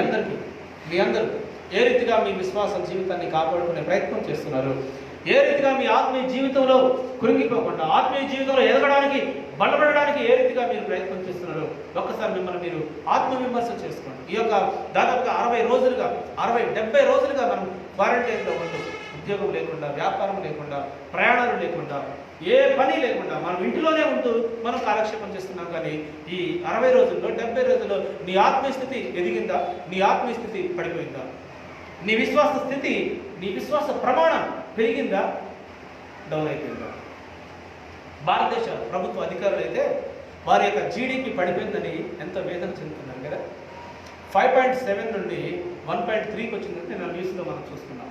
అందరూ ఏ రీతిగా మీ విశ్వాస జీవితాన్ని కాపాడుకునే ప్రయత్నం చేస్తున్నారు? ఏ రీతిగా మీ ఆత్మీయ జీవితంలో కృంగిపోకుండా ఆత్మీయ జీవితంలో ఎదగడానికి బలపడడానికి ఏ రీతిగా మీరు ప్రయత్నం చేస్తున్నారు? ఒక్కసారి మిమ్మల్ని మీరు ఆత్మవిమర్శ చేసుకోండి. ఈ యొక్క దాదాపుగా 70 రోజులుగా మనం క్వారంటైన్లో ఉంటూ ఉద్యోగం లేకుండా, వ్యాపారం లేకుండా, ప్రయాణాలు లేకుండా, ఏ పని లేకుండా మనం ఇంటిలోనే ఉంటూ మనం కాలక్షేపం చేస్తున్నాం. కానీ ఈ 60 రోజుల్లో 70 రోజుల్లో నీ ఆత్మీయ స్థితి ఎదిగిందా? నీ ఆత్మీయ స్థితి పడిపోయిందా? నీ విశ్వాస స్థితి, నీ విశ్వాస ప్రమాణం పెరిగిందా, డౌన్ అయిపోయిందా? భారతదేశ ప్రభుత్వ అధికారులు అయితే వారి యొక్క జీడిపి పడిపోయిందని ఎంత వేదన చెందుతున్నారు కదా. 5.7 నుండి 1.3కి వచ్చిందంటే నేను న్యూస్లో మనం చూస్తున్నాం.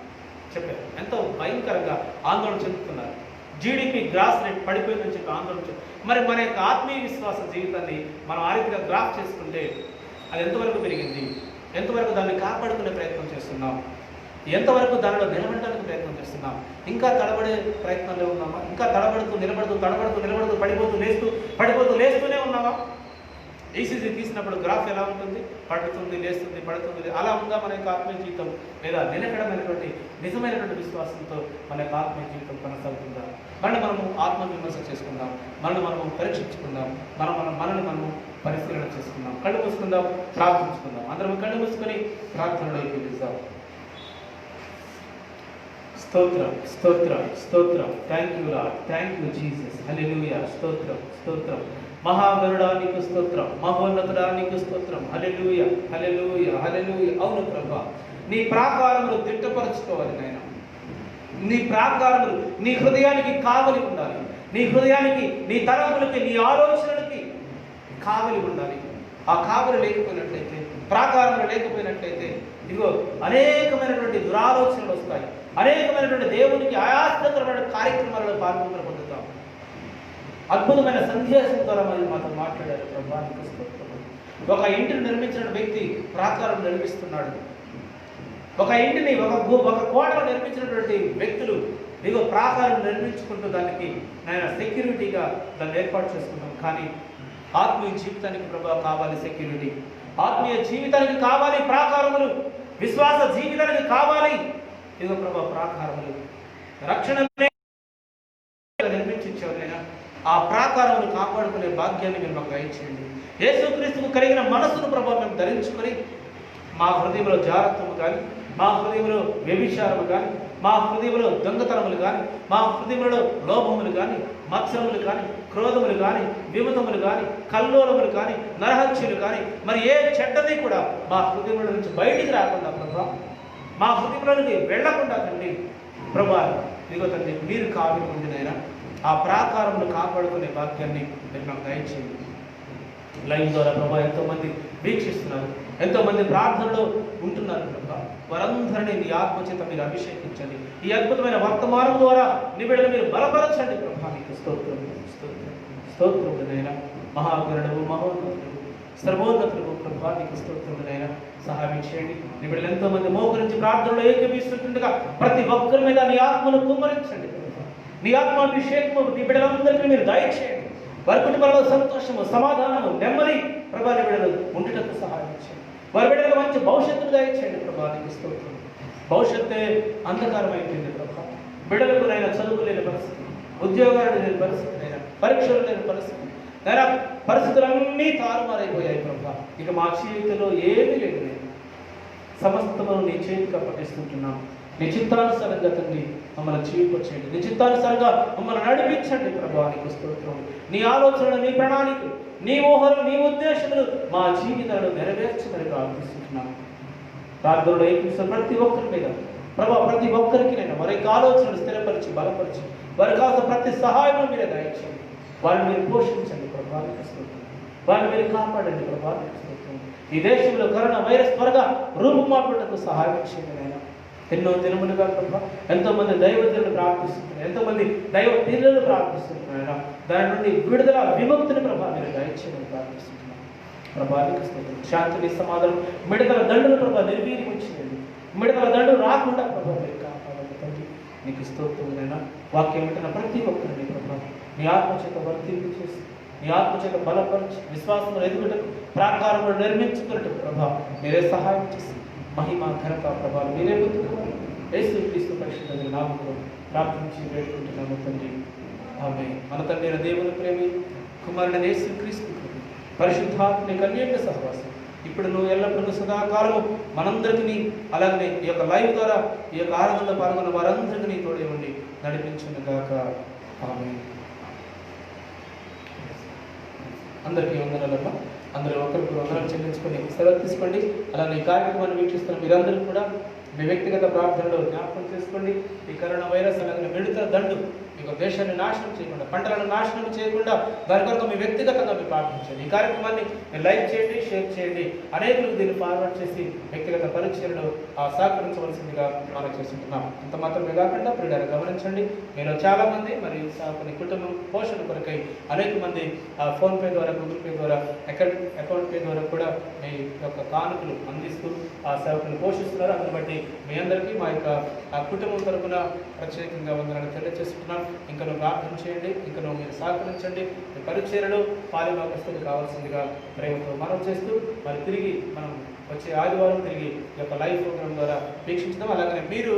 చెప్పారు ఎంతో భయంకరంగా ఆందోళన చెందుతున్నారు. జీడిపి గ్రాస్ రేట్ పడిపోయిందని చెప్పి ఆందోళన. మరి మన యొక్క ఆత్మీయ విశ్వాస జీవితాన్ని మనం ఆ రీతిగా గ్రాఫ్ చేసుకుంటే అది ఎంతవరకు పెరిగింది? ఎంతవరకు దాన్ని కాపాడుకునే ప్రయత్నం చేస్తున్నాం? ఎంతవరకు దానిలో నిలబడడానికి ప్రయత్నం చేస్తున్నాం? ఇంకా తడబడే ప్రయత్నంలో ఉన్నామా? ఇంకా నిలబడుతూ పడిపోతూ లేస్తూనే ఉన్నామా? ఈసీజీ తీసినప్పుడు గ్రాఫ్ ఎలా ఉంటుంది? పడుతుంది, పడుతుంది. అలా ఉందా మన యొక్క ఆత్మీయ జీవితం? లేదా నిలకడమైనటువంటి నిజమైనటువంటి విశ్వాసంతో మన యొక్క ఆత్మీయ జీవితం కొనసాగుతుందా? మనము ఆత్మవిమర్శ చేసుకుందాం, మనము పరీక్షించుకుందాం, మనము పరిశీలన చేసుకుందాం. కళ్ళు మూసుకుందాం, ప్రార్థించుకుందాం. అందరం కళ్ళు మూసుకొని ప్రార్థనలో ఎక్కిద్దాం. స్తోత్రం. Thank you lord, thank you Jesus. హల్లెలూయా. స్తోత్రం. మహాగరుడానికి స్తోత్రం, మహోన్నతుడానికి స్తోత్రం. హల్లెలూయా. అవును ప్రభా, నీ ప్రాకారములు దిట్టపరచుకోవాలి నాయన. నీ ప్రాకారములు నీ హృదయానికి కావలి ఉండాలి. నీ హృదయానికి, నీ తలంపులకి, నీ ఆలోచనలకి కావలి ఉండాలి. ఆ కావలి లేకపోయినట్లయితే, ప్రాకారములు లేకపోయినట్లయితే ఇదిగో అనేకమైనటువంటి దురాలోచనలు వస్తాయి. అనేకమైనటువంటి దేవునికి ఆయాస్కరమైన కార్యక్రమాలలో పాల్గొన పొందుతాం. అద్భుతమైన సందేశం ద్వారా మాతో మాట్లాడారు ప్రభా. ఒక ఇంటిని నిర్మించిన వ్యక్తి ప్రాకారం నిర్మిస్తున్నాడు. ఒక ఇంటిని ఒక కోటను నిర్మించినటువంటి వ్యక్తులు ఇదిగో ప్రాకారం నిర్మించుకుంటూ దానికి ఆయన సెక్యూరిటీగా దాన్ని ఏర్పాటు చేసుకుంటాం. కానీ ఆత్మీయ జీవితానికి ప్రభా కావాలి సెక్యూరిటీ. ఆత్మీయ జీవితానికి కావాలి ప్రాకారములు. విశ్వాస జీవితానికి కావాలి ఇదిగో ప్రభా ప్రాకారములు. రక్షణ నిర్మించారైనా ఆ ప్రాకారమును కాపాడుకునే భాగ్యాన్ని మీరు మాకు దయచేయండి. యేసుక్రీస్తుకు కలిగిన మనసును ప్రభా మేము ధరించుకొని మా హృదయంలో జాగ్రత్తము కానీ, మా హృదయంలో వ్యభిచారము కానీ, మా హృదయంలో దొంగతనములు కానీ, మా హృదయంలో లోభములు కానీ, మత్సరములు కానీ, క్రోధములు కానీ, విమతములు కానీ, కల్లోలములు కానీ, నరహత్యలు కానీ, మరి ఏ చెడ్డది కూడా మా హృదయంలో నుంచి బయటికి రాకుండా ప్రభా, మా హృదయంలోనికి వెళ్లకుండా తండ్రి ప్రభా ఇదిగో తండ్రి మీరు కావాలి ఉండినైనా ఆ ప్రాకారమును కాపాడుకునే భాగ్యాన్ని మీరు నాకు దయచేయండి. లైవ్ ద్వారా ప్రభా ఎంతోమంది వీక్షిస్తున్నారు, ఎంతోమంది ప్రార్థనలో ఉంటున్నారు ప్రభా. వారందరినీ నీ ఆత్మచేత మీరు అభిషేకించండి. ఈ అద్భుతమైన వర్తమానం ద్వారా నీ బిడ్డలు మీరు బలపరచండి ప్రభా. నీకు స్తోత్రములైనా మహాగరుడవు, మహోన్నతుడు, సర్వోన్నతుడు ప్రభా. నీకు స్తోత్రములైనా సహాయం చేయండి. నీ బిడ్డలు ఎంతో మంది మోకరించి ప్రార్థనలో ఏకీభవిస్తుండగా ప్రతి ఒక్కరి మీద నీ ఆత్మను కుమ్మరించండి ప్రభా. నీ ఆత్మాభిషేకము నీ బిడ్డలందరికీ మీరు దయచేయండి. వారి కుటుంబంలో సంతోషము, సమాధానము, నెమ్మది ప్రభా నీ బిడ్డలు ఉండుటకు సహాయం చేయండి. వారి బిడ్డలకు మంచి భవిష్యత్తును దయచేయండి ప్రభా. నీకు స్తోత్రం. భవిష్యత్తే అంధకారం అయిపోయింది ప్రభా. బిడ్డలకు నైనా చదువు లేని పరిస్థితి, ఉద్యోగాలు లేని పరిస్థితి, నైనా పరీక్షలు లేని పరిస్థితి, నైనా పరిస్థితులన్నీ తారుమారైపోయాయి ప్రభా. ఇక మా చేతిలో ఏమీ లేదు. నేను సమస్తమును నీ చేతికి అప్పగిస్తుంటున్నాం. నీ చిత్తానుసారంగా తండ్రి మమ్మల్ని జీవింపచేయండి. నీ చిత్తానుసారంగా మమ్మల్ని నడిపించండి ప్రభా. నీకు స్తోత్రం. నీ ఆలోచనలు, నీ ప్రణాళిక, నీ ఊహలు, నీ ఉద్దేశములు మా జీవితాలను నెరవేర్చమని ప్రార్థిస్తున్నాను. ప్రార్థనలో ఏకీసిన ప్రతి ఒక్కరి మీద ప్రభా, ప్రతి ఒక్కరికి నేను వారి యొక్క ఆలోచనలు స్థిరపరిచి బలపరిచి వారికి కావాల్సిన ప్రతి సహాయం మీరే దయచేయండి. వారిని మీరు పోషించండి ప్రభా. నీకు స్తోత్రం. వారిని మీరు కాపాడండి ప్రభా. నీకు స్తోత్రం. ఈ దేశంలో కరోనా వైరస్ త్వరగా రూపుమాపుటకు సహాయం చేయండి నాయన. ఎన్నో దినములుగా ప్రభా ఎంతోమంది దైవజనులు ప్రార్థిస్తున్నారు, ఎంతోమంది దైవ పిల్లలు ప్రార్థిస్తున్నారు. దాని నుండి విడుదల విముక్తిని ప్రభా మీరు దయచేయమని ప్రార్థిస్తున్నాను. ప్రభా నీకు స్తోత్రం. శాంతిని సమాధానం మిడతల దండులు ప్రభా నిర్వీర్యం చేయండి. మిడతల దండు రాకుండా ప్రభా మీరు కాపాడండి తండ్రి. నీకు స్తోత్రమునైనా వాక్యం వింటున్న ప్రతి ఒక్కరిని ప్రభా నీ ఆత్మచేత వర్తింపు చేసి, నీ ఆత్మచేత బలపరిచి, విశ్వాసంలో ఎదుగుటకు, ప్రాకారంలో నిర్మించుకున్నట్టు ప్రభా మీరే సహాయం చేసి, మహిమ ఘనత ప్రభావం మీరే పొందుకోవాలి. యేసుక్రీస్తు పరిశుద్ధ నామములో ప్రార్థించి వేడుకుంటున్నాము తండ్రి. ఆమేన్. మన తండ్రి అయిన దేవుని ప్రేమ, కుమారుడైన యేసుక్రీస్తు కృప, పరిశుద్ధాత్మ కన్యక సహవాసం ఇప్పుడు నువ్వు ఎల్లప్పుడూ సదాకాలము మనందరికీ, అలాగనే ఈ యొక్క లైవ్ ద్వారా ఈ యొక్క ఆరాధనలో పాల్గొన్న వారందరికీ తోడే ఉండి నడిపించును గాక. ఆమేన్. అందరికీ వందనాలమ్మా. అందరూ ఒకరికి వందనాలు చెల్లించుకొని సెలవు తీసుకోండి. అలానే ఈ కార్యక్రమాన్ని వీక్షిస్తున్న మీరందరూ కూడా మీ వ్యక్తిగత ప్రార్థనలో జ్ఞాపకం చేసుకోండి. ఈ కరోనా వైరస్ అలాగే మిడతల దండు మీకు దేశాన్ని నాశనం చేయకుండా, పంటలను నాశనం చేయకుండా దాని కొరకు మీ వ్యక్తిగతంగా మీరు ప్రార్థించండి. ఈ కార్యక్రమాన్ని మీరు లైక్ చేయండి, షేర్ చేయండి, అనేకులకు దీన్ని ఫార్వర్డ్ చేసి వ్యక్తిగత పరిచయంలో సహకరించవలసిందిగా మనం చేస్తుంటున్నాం. ఇంత మాత్రమే కాకుండా ప్రియులారా గమనించండి, మీలో చాలా మంది మరి కొన్ని కుటుంబం పోషణ కొరకై అనేక మంది ఫోన్పే ద్వారా, గూగుల్ పే ద్వారా, అకౌంట్ పే ద్వారా కూడా మీ యొక్క కానుకలు అందిస్తూ ఆ సేవకులను పోషిస్తున్నారు. అందుని బట్టి మీ అందరికీ మా యొక్క కుటుంబం తరపున ప్రత్యేకంగా వందనాలు తెలియజేస్తున్నాం. ఇంకా నువ్వు ప్రార్థన చేయండి, ఇంకా నువ్వు మీరు సహకరించండి. మీ పరిచర్యలో పాలిభాగస్తులు కావాల్సిందిగా ప్రేమతో మనం చేస్తూ మరి తిరిగి మనం వచ్చే ఆదివారం తిరిగి ఈ యొక్క లైవ్ ప్రోగ్రామ్ ద్వారా వీక్షించడం. అలాగనే మీరు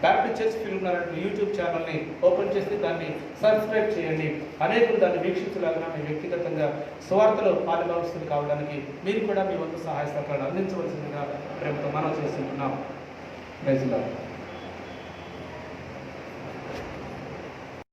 బ్యాప్టిస్ట్ చర్చ్ ఫిల్మ్ యూట్యూబ్ ఛానల్ని ఓపెన్ చేసి దాన్ని సబ్స్క్రైబ్ చేయండి. అనేకులు దాన్ని వీక్షించలాగా మీ వ్యక్తిగతంగా సువార్తలో పాలిభాగస్తులు కావడానికి మీరు కూడా మీ వంతు సహాయ సహకారాలు అందించవలసిందిగా ప్రేమతో మనం చేస్తున్నాం. Praise lord.